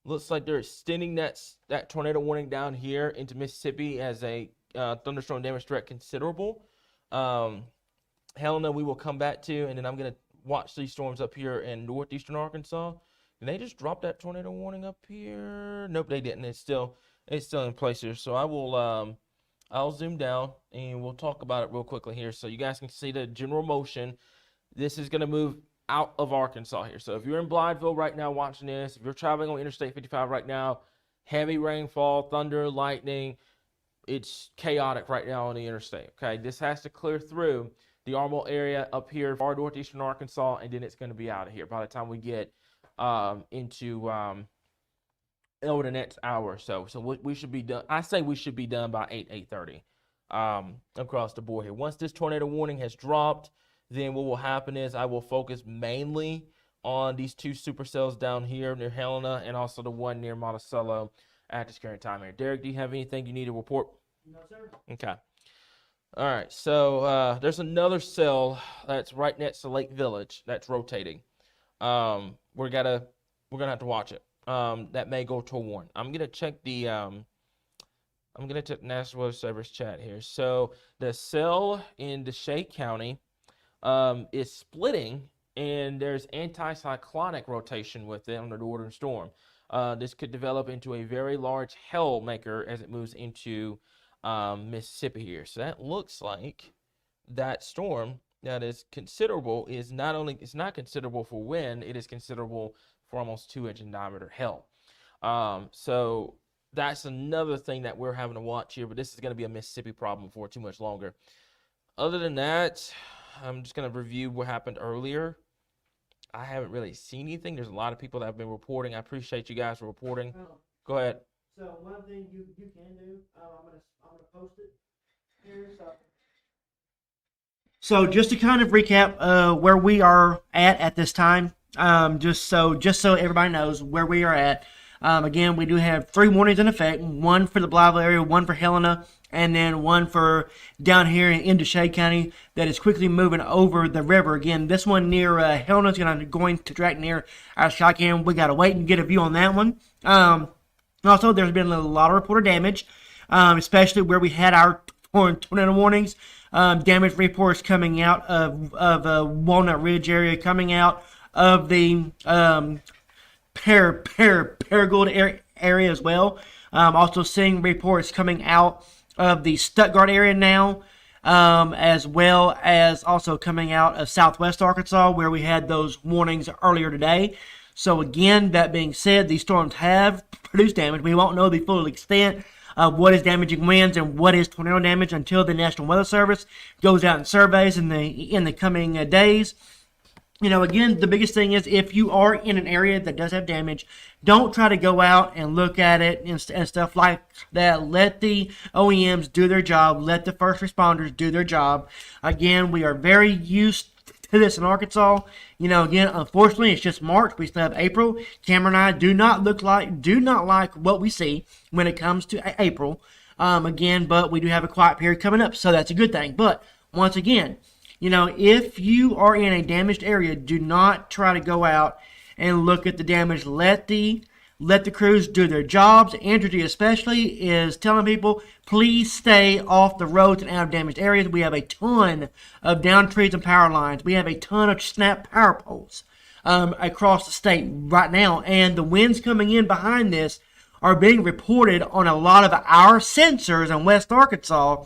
looks like they're extending that tornado warning down here into Mississippi as a thunderstorm damage threat considerable. Helena, we will come back to, and then I'm going to watch these storms up here in northeastern Arkansas. Did they just drop that tornado warning up here? Nope, they didn't. It's still in place here. So I will I'll zoom down and we'll talk about it real quickly here so you guys can see the general motion. This is going to move out of Arkansas here. So if you're in Blytheville right now watching this, if you're traveling on Interstate 55 right now, heavy rainfall, thunder, lightning, it's chaotic right now on the interstate. Okay, this has to clear through the Armel area up here, far northeastern Arkansas, and then it's going to be out of here by the time we get into over the next hour or so. So we should be done. I say we should be done by 8:30 across the board here. Once this tornado warning has dropped, then what will happen is I will focus mainly on these two supercells down here near Helena and also the one near Monticello at this current time here. Derek, do you have anything you need to report? No, sir. Okay. All right. So there's another cell that's right next to Lake Village that's rotating. We're gonna have to watch it. That may go to a warn. I'm gonna check the National Weather Service chat here. So the cell in DeShay County is splitting, and there's anticyclonic rotation with it on the northern storm. This could develop into a very large hail maker as it moves into Mississippi here. So that looks like that storm that is considerable is it's not considerable for wind, it is considerable for almost 2-inch in diameter hail. So that's another thing that we're having to watch here, but this is going to be a Mississippi problem for too much longer. Other than that, I'm just going to review what happened earlier. I haven't really seen anything. There's a lot of people that have been reporting. I appreciate you guys for reporting. Go ahead. So one thing you can do, I'm gonna post it here. So just to kind of recap where we are at this time, just so everybody knows where we are at. Again, we do have 3 warnings in effect: one for the Blytheville area, one for Helena, and then one for down here in DeShay County that is quickly moving over the river. Again, this one near Helena is going to track near our Cheyenne. We got to wait and get a view on that one. Also, there's been a lot of reported damage, especially where we had our tornado warnings. Damage reports coming out of Walnut Ridge area, coming out of the Paragould area as well. Also seeing reports coming out of the Stuttgart area now, as well as also coming out of southwest Arkansas, where we had those warnings earlier today. So again, that being said, these storms have produced damage. We won't know the full extent of what is damaging winds and what is tornado damage until the National Weather Service goes out and surveys in the coming days. You know, again, the biggest thing is if you are in an area that does have damage, don't try to go out and look at it and stuff like that. Let the OEMs do their job. Let the first responders do their job. Again, we are very used to this in Arkansas. You know, again, unfortunately, it's just March. We still have April. Cameron and I do not like what we see when it comes to April. Again, but we do have a quiet period coming up, so that's a good thing. But once again, you know, if you are in a damaged area, do not try to go out and look at the damage. Let the crews do their jobs. Entergy especially is telling people, please stay off the roads and out of damaged areas. We have a ton of downed trees and power lines. We have a ton of snapped power poles across the state right now. And the winds coming in behind this are being reported on a lot of our sensors in West Arkansas.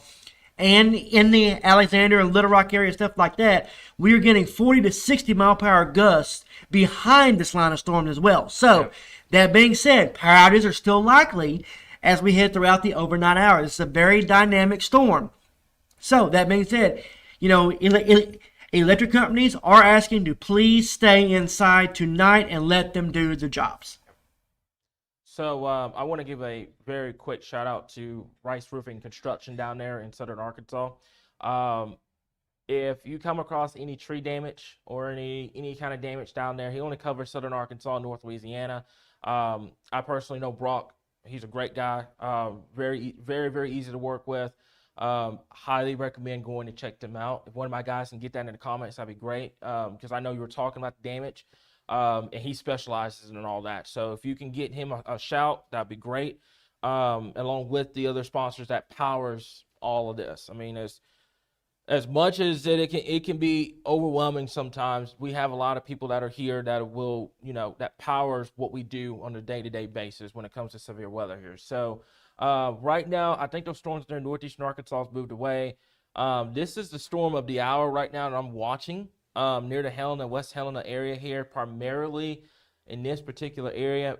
And in the Alexander and Little Rock area, stuff like that, we are getting 40 to 60 mile per hour gusts behind this line of storms as well. So, that being said, power outages are still likely as we head throughout the overnight hours. It's a very dynamic storm. So, that being said, you know, electric companies are asking to please stay inside tonight and let them do the jobs. So I want to give a very quick shout out to Rice Roofing Construction down there in southern Arkansas. if you come across any tree damage or any kind of damage down there, he only covers southern Arkansas, North Louisiana. I personally know Brock. He's a great guy. Very, very, very easy to work with. Highly recommend going to check them out. If one of my guys can get that in the comments, that'd be great. Because I know you were talking about the damage, and he specializes in all that. So if you can get him a shout, that'd be great. Along with the other sponsors that powers all of this. I mean, as much as it can be overwhelming sometimes, we have a lot of people that are here that will, that powers what we do on a day-to-day basis when it comes to severe weather here. So right now, I think those storms there in northeastern Arkansas has moved away. This is the storm of the hour right now that I'm watching near the Helena, West Helena area here, primarily in this particular area.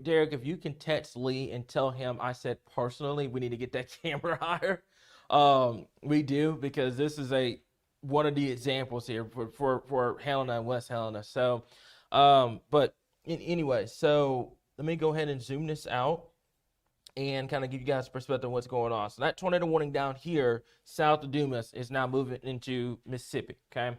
Derek, if you can text Lee and tell him I said personally we need to get that camera higher. We do, because this is one of the examples here for Helena and West Helena. So, but anyway, so let me go ahead and zoom this out and kind of give you guys a perspective of what's going on. So that tornado warning down here, south of Dumas, is now moving into Mississippi, okay?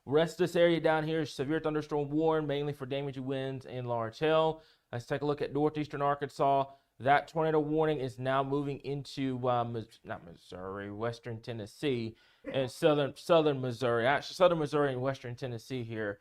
Rest of this area down here is severe thunderstorm warned, mainly for damaging winds and large hail. Let's take a look at northeastern Arkansas. That tornado warning is now moving into not Missouri, western Tennessee, and southern Missouri. Actually, southern Missouri and western Tennessee here,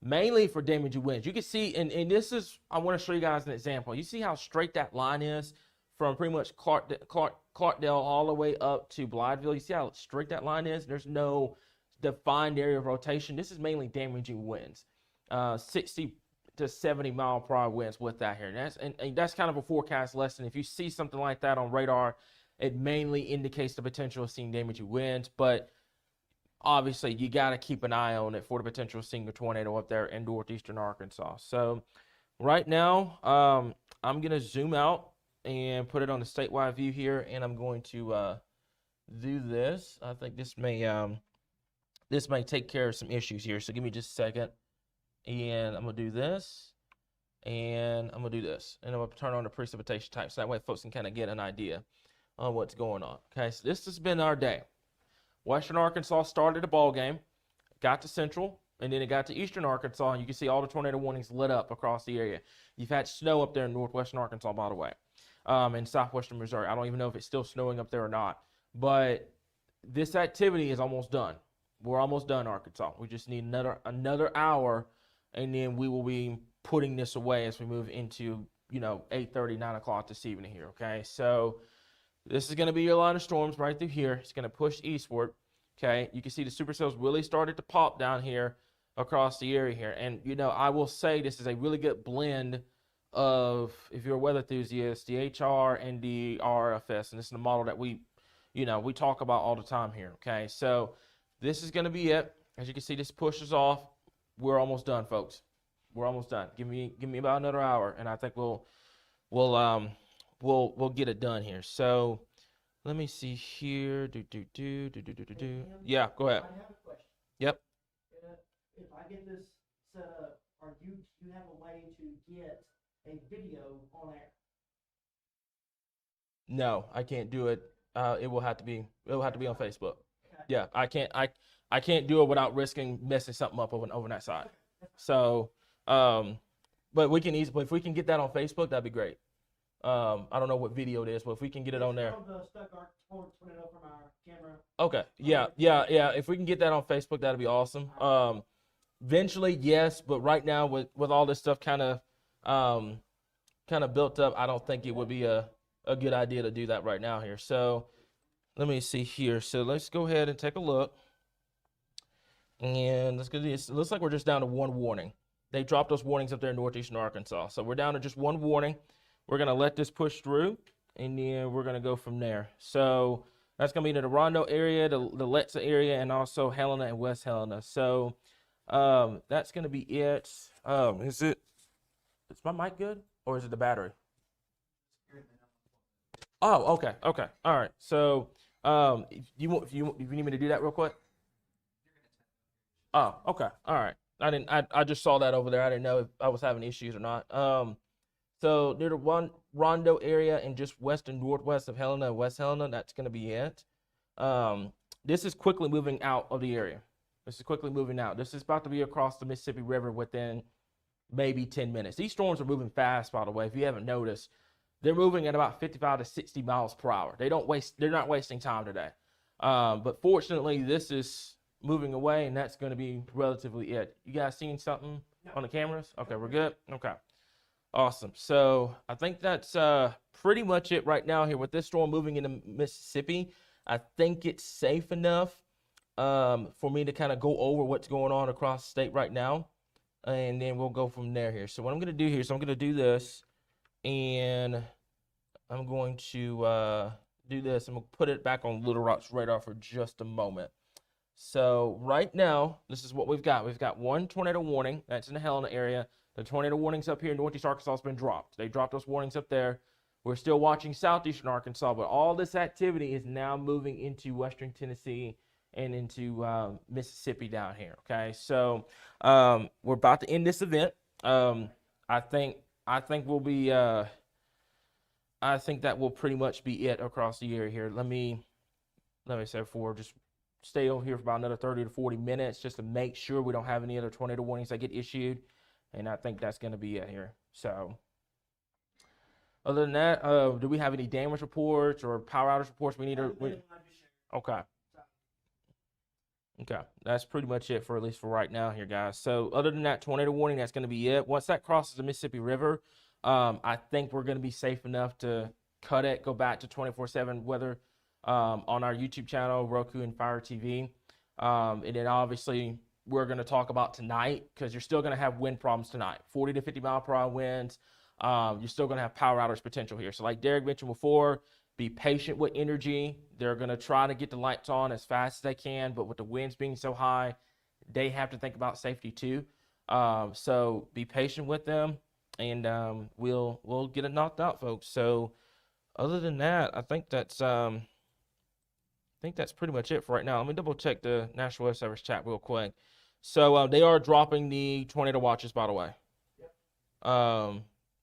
mainly for damaging winds. You can see, and this is, I want to show you guys an example. You see how straight that line is from pretty much Clarkdale all the way up to Blytheville. You see how straight that line is? There's no defined area of rotation. This is mainly damaging winds, 60 to 70 mile per hour winds with that here. And that's kind of a forecast lesson. If you see something like that on radar, it mainly indicates the potential of seeing damaging winds, but obviously you got to keep an eye on it for the potential of seeing a tornado up there in northeastern Arkansas. So right now, I'm going to zoom out and put it on the statewide view here, and I'm going to do this. I think this may take care of some issues here, so give me just a second. And I'm going to do this, and I'm going to do this, and I'm going to turn on the precipitation type, so that way folks can kind of get an idea on what's going on. Okay, so this has been our day. Western Arkansas started the ball game, got to central, and then it got to eastern Arkansas, and you can see all the tornado warnings lit up across the area. You've had snow up there in northwestern Arkansas, by the way, in southwestern Missouri. I don't even know if it's still snowing up there or not, but this activity is almost done. We're almost done, Arkansas. We just need another hour, and then we will be putting this away as we move into, 8:30, 9 o'clock this evening here, okay? So this is going to be your line of storms right through here. It's going to push eastward, okay? You can see the supercells really started to pop down here across the area here. And, I will say this is a really good blend of, if you're a weather enthusiast, the HR and the RFS. And this is a model that we talk about all the time here, okay? So this is going to be it. As you can see, this pushes off. We're almost done, folks. We're almost done. Give me about another hour, and I think we'll get it done here. So let me see here. Yeah, go ahead. I have a question. Yep. If I get this set up, are you have a way to get a video on air? No, I can't do it. It will have to be on Facebook. Okay. Yeah, I can't do it without risking messing something up over that side. So, but we can easily, if we can get that on Facebook, that'd be great. I don't know what video it is, but if we can get it on there. The Stuck Arc tornado from our camera. Okay. Yeah. If we can get that on Facebook, that'd be awesome. Eventually, yes, but right now with all this stuff kind of built up, I don't think it would be a good idea to do that right now here. So let me see here. So let's go ahead and take a look. And let's go. It looks like we're just down to one warning. They dropped those warnings up there in northeastern Arkansas. So we're down to just one warning. We're going to let this push through, and then we're going to go from there. So that's going to be in the Rondo area, the Letza area, and also Helena and West Helena. So that's going to be it. Is my mic good, or is it the battery? Oh, okay. All right. So if you need me to do that real quick? Oh, okay. All right. I just saw that over there. I didn't know if I was having issues or not. So near the Rondo area and just west and northwest of Helena and West Helena, that's going to be it. this is quickly moving out of the area. This is quickly moving out. This is about to be across the Mississippi River within maybe 10 minutes. These storms are moving fast, by the way. If you haven't noticed, they're moving at about 55 to 60 miles per hour. They're not wasting time today. But fortunately, this is moving away, and that's going to be relatively it. You guys seen something on the cameras? Okay, we're good? Okay. Awesome. So I think that's pretty much it right now here with this storm moving into Mississippi. I think it's safe enough for me to kind of go over what's going on across the state right now, and then we'll go from there here. So what I'm going to do here is I'm going to do this, and I'm going to do this. I'm going to put it back on Little Rock's radar for just a moment. So right now, this is what we've got. We've got one tornado warning. That's in the Helena area. The tornado warnings up here in Northeast Arkansas has been dropped. They dropped those warnings up there. We're still watching Southeastern Arkansas, but all this activity is now moving into Western Tennessee and into Mississippi down here. Okay, so we're about to end this event. I think we'll be. I think that will pretty much be it across the area here. Let me say just stay over here for about another 30 to 40 minutes just to make sure we don't have any other tornado warnings that get issued. And I think that's going to be it here. So other than that, do we have any damage reports or power outage reports we need to? Okay. Okay. That's pretty much it for at least for right now here, guys. So other than that tornado warning, that's going to be it. Once that crosses the Mississippi River, I think we're going to be safe enough to cut it, go back to 24/7 weather on our YouTube channel, Roku and Fire TV. And then obviously we're going to talk about tonight because you're still going to have wind problems tonight. 40 to 50 mile per hour winds. You're still going to have power outage potential here. So like Derek mentioned before, be patient with energy. They're going to try to get the lights on as fast as they can, but with the winds being so high, they have to think about safety too. So be patient with them, and we'll get it knocked out, folks. So other than that, I think that's pretty much it for right now. Let me double check the National Weather Service chat real quick. So they are dropping the tornado watches, by the way. Yep.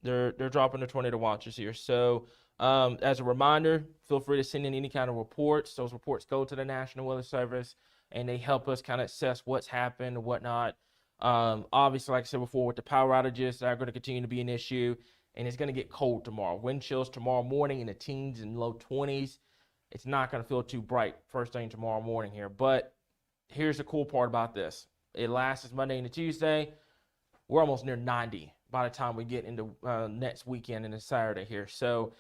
They're dropping the tornado watches here. So as a reminder, feel free to send in any kind of reports. Those reports go to the National Weather Service, and they help us kind of assess what's happened and whatnot. Obviously, like I said before, with the power outages, they're going to continue to be an issue, and it's going to get cold tomorrow. Wind chills tomorrow morning in the teens and low 20s. It's not going to feel too bright first thing tomorrow morning here. But here's the cool part about this. It lasts Monday into Tuesday. We're almost near 90 by the time we get into next weekend and Saturday here. So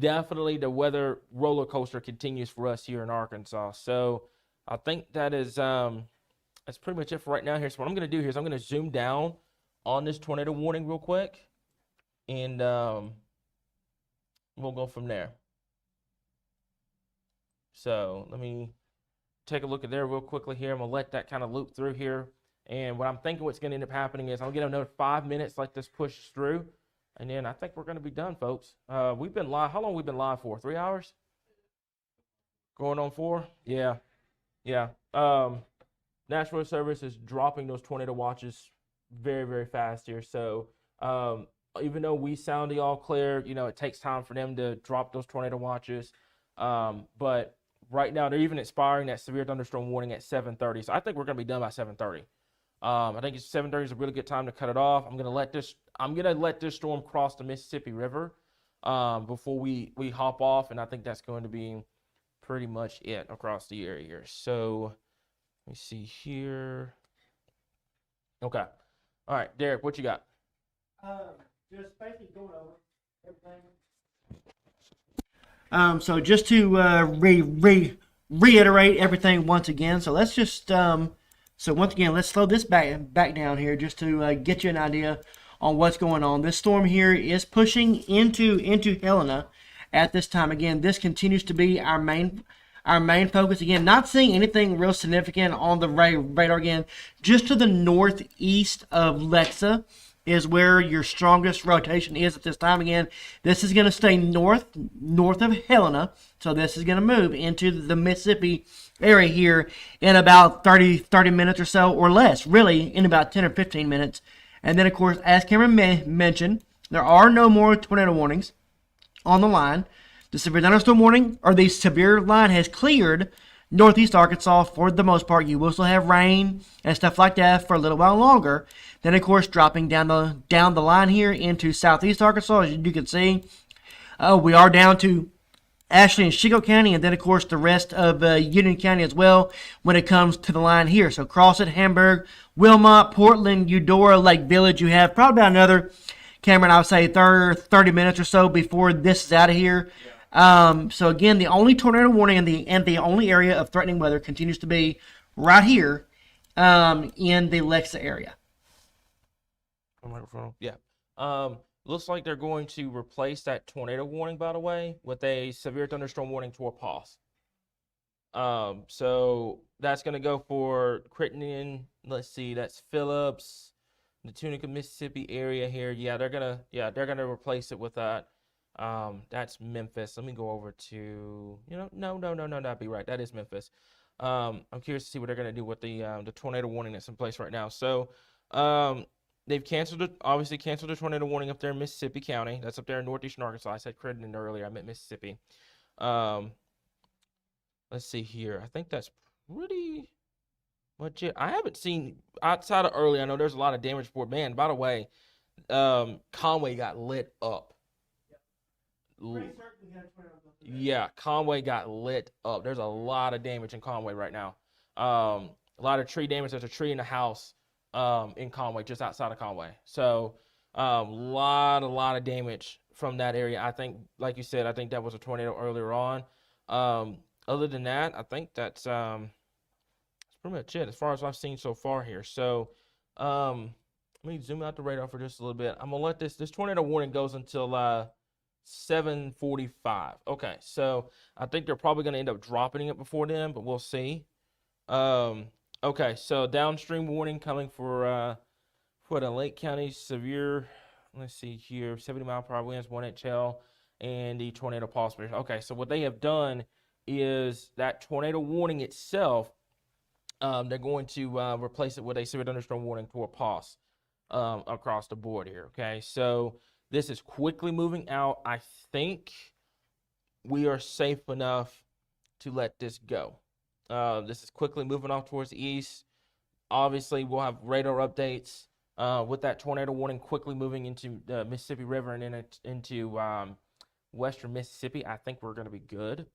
definitely the weather roller coaster continues for us here in Arkansas. So I think that is that's pretty much it for right now here. So what I'm going to do here is I'm going to zoom down on this tornado warning real quick, and we'll go from there. So let me take a look at there real quickly here. I'm going to let that kind of loop through here. And what I'm thinking what's going to end up happening is I'll get another 5 minutes like this pushes through. And then I think we're going to be done, folks. We've been live. How long have we been live for? 3 hours? Going on 4? Yeah. Yeah. National Weather Service is dropping those tornado watches very, very fast here. So even though we sound the all clear, you know, it takes time for them to drop those tornado watches. But right now, they're even expiring that severe thunderstorm warning at 7:30. So I think we're going to be done by 7:30. I think 7:30 is a really good time to cut it off. I'm gonna let this storm cross the Mississippi River before we hop off, and I think that's going to be pretty much it across the area here. So let me see here. Okay. All right, Derek, what you got? Just basically going over everything. So just to reiterate everything once again. So let's just so once again, let's slow this back down here just to get you an idea on what's going on. This storm here is pushing into Helena at this time. Again, this continues to be our main focus. Again, not seeing anything real significant on the radar. Again, just to the northeast of Lexa is where your strongest rotation is at this time. Again, this is going to stay north of Helena, so this is going to move into the Mississippi area here in about 30 minutes or so, or less, really, in about 10 or 15 minutes. And then, of course, as Cameron mentioned, there are no more tornado warnings on the line. The severe thunderstorm warning, or the severe line, has cleared Northeast Arkansas, for the most part, you will still have rain and stuff like that for a little while longer. Then, of course, dropping down the line here into Southeast Arkansas, as you can see, we are down to Ashley and Chico County, and then, of course, the rest of Union County as well when it comes to the line here. So, Crossett, Hamburg, Wilmot, Portland, Eudora, Lake Village, you have probably about another, Cameron, I would say 30 minutes or so before this is out of here. So, again, the only tornado warning and the only area of threatening weather continues to be right here in the Lexa area. Yeah. Looks like they're going to replace that tornado warning, by the way, with a severe thunderstorm warning to a pause. So that's going to go for Crittenden. Let's see, that's Phillips, the Tunica, Mississippi area here. Yeah, they're gonna replace it with that. That's Memphis. Let me go over to, no, that'd be right. That is Memphis. I'm curious to see what they're gonna do with the tornado warning that's in place right now. So, they've obviously canceled the tornado warning up there in Mississippi County. That's up there in northeastern Arkansas. I said Crittenden earlier. I meant Mississippi. Let's see here. I think that's pretty much it. I haven't seen outside of early. I know there's a lot of damage report. Man, by the way, Conway got lit up. Yeah, Conway got lit up. There's a lot of damage in Conway right now. A lot of tree damage. There's a tree in the house in Conway, just outside of Conway. So lot of damage from that area. I think, like you said, I think that was a tornado earlier on. Other than that, I think that's pretty much it as far as I've seen so far here. So let me zoom out the radar for just a little bit. I'm gonna let this tornado warning goes until 7:45. Okay, so I think they're probably gonna end up dropping it before then, but we'll see. Okay, so downstream warning coming for the Lake County severe. Let's see here, 70-mile-per-hour winds, 1-inch hail, and the tornado possibility. Okay, so what they have done is that tornado warning itself, they're going to replace it with a severe thunderstorm warning to a pause across the board here. Okay, so this is quickly moving out. I think we are safe enough to let this go. This is quickly moving off towards the east. Obviously, we'll have radar updates with that tornado warning quickly moving into the Mississippi River and then into western Mississippi. I think we're going to be good,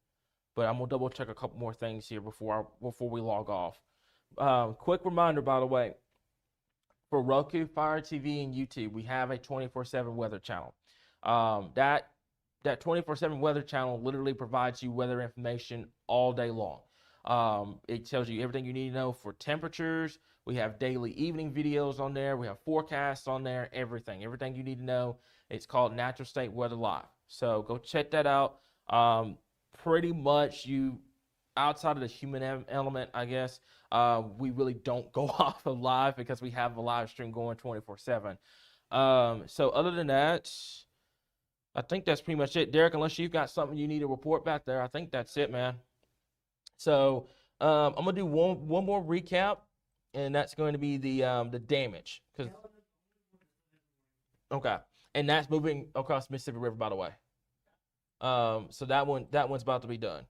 but I'm going to double check a couple more things here before we log off. Quick reminder, by the way, for Roku, Fire TV, and YouTube, we have a 24/7 weather channel. That 24/7 weather channel literally provides you weather information all day long. It tells you everything you need to know for temperatures. We have daily evening videos on there. We have forecasts on there, everything you need to know. It's called Natural State Weather Live. So go check that out. Pretty much outside of the human element, I guess, we really don't go off of live because we have a live stream going 24/7. So other than that, I think that's pretty much it. Derek, unless you've got something you need to report back there, I think that's it, man. So I'm gonna do one more recap, and that's going to be the damage. Okay, and that's moving across the Mississippi River, by the way. So that one's about to be done.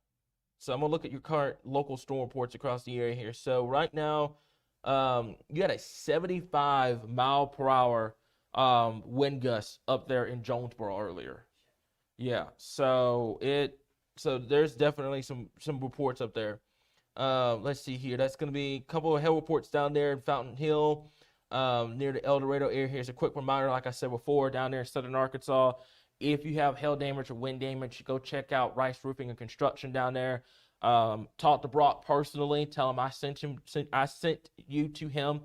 So I'm gonna look at your current local storm reports across the area here. So right now, you had a 75-mile-per-hour wind gust up there in Jonesboro earlier. Yeah, so there's definitely some reports up there. Let's see here. That's going to be a couple of hail reports down there in Fountain Hill, near the El Dorado area. Here's a quick reminder, like I said before, down there in southern Arkansas. If you have hail damage or wind damage, go check out Rice Roofing and Construction down there. Talk to Brock personally. Tell him I sent you to him.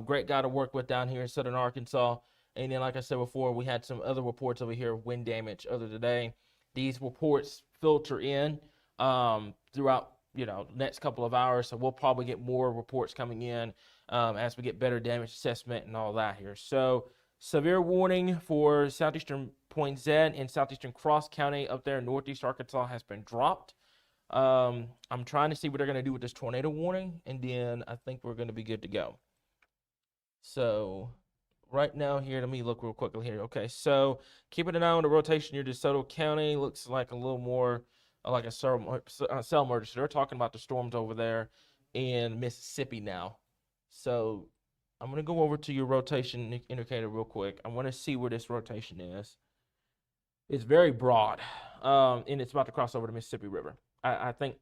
Great guy to work with down here in southern Arkansas. And then, like I said before, we had some other reports over here of wind damage other today. These reports filter in throughout the next couple of hours, so we'll probably get more reports coming in as we get better damage assessment and all that here. So severe warning for southeastern Poinsett and southeastern Cross County up there in northeast Arkansas has been dropped. I'm trying to see what they're going to do with this tornado warning, and then I think we're going to be good to go. So right now here, let me look real quickly here. Okay, so keeping an eye on the rotation near DeSoto County. Looks like a little more like a cell emergency. They're talking about the storms over there in Mississippi now. So I'm going to go over to your rotation indicator real quick. I want to see where this rotation is. It's very broad, and it's about to cross over the Mississippi River. I think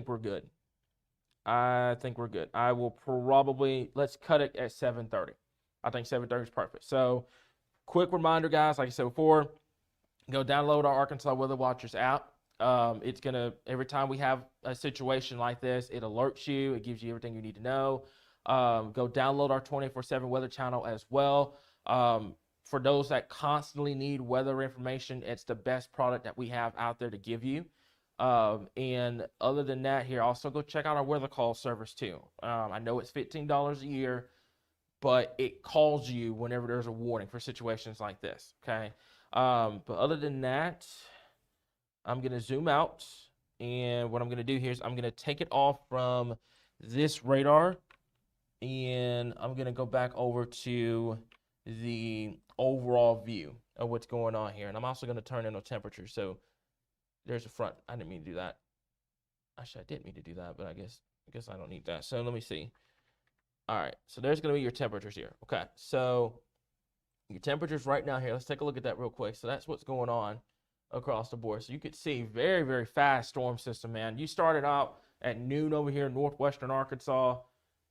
we're good. I think we're good. I will probably, let's cut it at 7:30. I think 7:30 is perfect. So quick reminder, guys, like I said before, go download our Arkansas Weather Watchers app. It's going to, every time we have a situation like this, it alerts you. It gives you everything you need to know. Go download our 24/7 weather channel as well. For those that constantly need weather information, it's the best product that we have out there to give you. And other than that, here, also go check out our weather call service too. I know it's $15 a year, but it calls you whenever there's a warning for situations like this. Okay. But other than that, I'm going to zoom out, and what I'm going to do here is I'm going to take it off from this radar, and I'm going to go back over to the overall view of what's going on here. And I'm also going to turn in a temperature. So there's a front. I didn't mean to do that. Actually, I didn't mean to do that, but I guess I don't need that. So let me see. All right. So there's going to be your temperatures here. Okay. So your temperatures right now here. Let's take a look at that real quick. So that's what's going on across the board. So you could see very, very fast storm system, man. You started out at noon over here in northwestern Arkansas.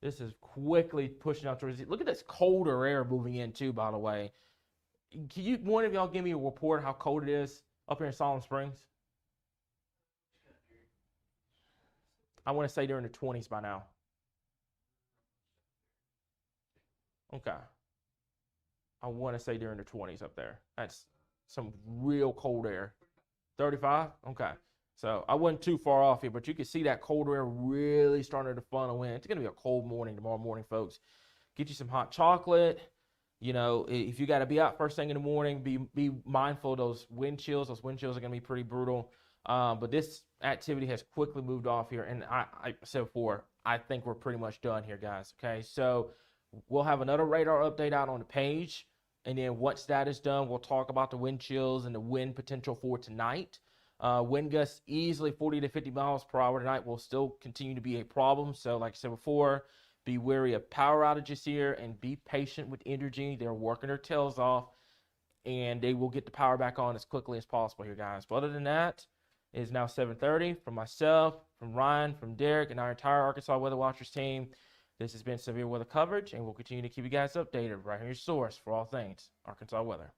This is quickly pushing out towards. Look at this colder air moving in too, by the way. Can you, one of y'all, give me a report how cold it is up here in Solomon Springs? I want to say they're in the 20s by now. Okay. I want to say they're in the 20s up there. That's some real cold air. 35? Okay. So I wasn't too far off here, but you can see that cold air really starting to funnel in. It's going to be a cold morning tomorrow morning, folks. Get you some hot chocolate. You know, if you got to be out first thing in the morning, be mindful of those wind chills. Those wind chills are going to be pretty brutal. But this activity has quickly moved off here. And I said before, I think we're pretty much done here, guys. Okay, so we'll have another radar update out on the page. And then once that is done, we'll talk about the wind chills and the wind potential for tonight. Wind gusts easily 40 to 50 miles per hour tonight will still continue to be a problem. So like I said before, be wary of power outages here and be patient with Entergy. They're working their tails off, and they will get the power back on as quickly as possible here, guys. But other than that, it is now 7:30. From myself, from Ryan, from Derek, and our entire Arkansas Weather Watchers team, this has been severe weather coverage, and we'll continue to keep you guys updated right here, your source for all things Arkansas weather.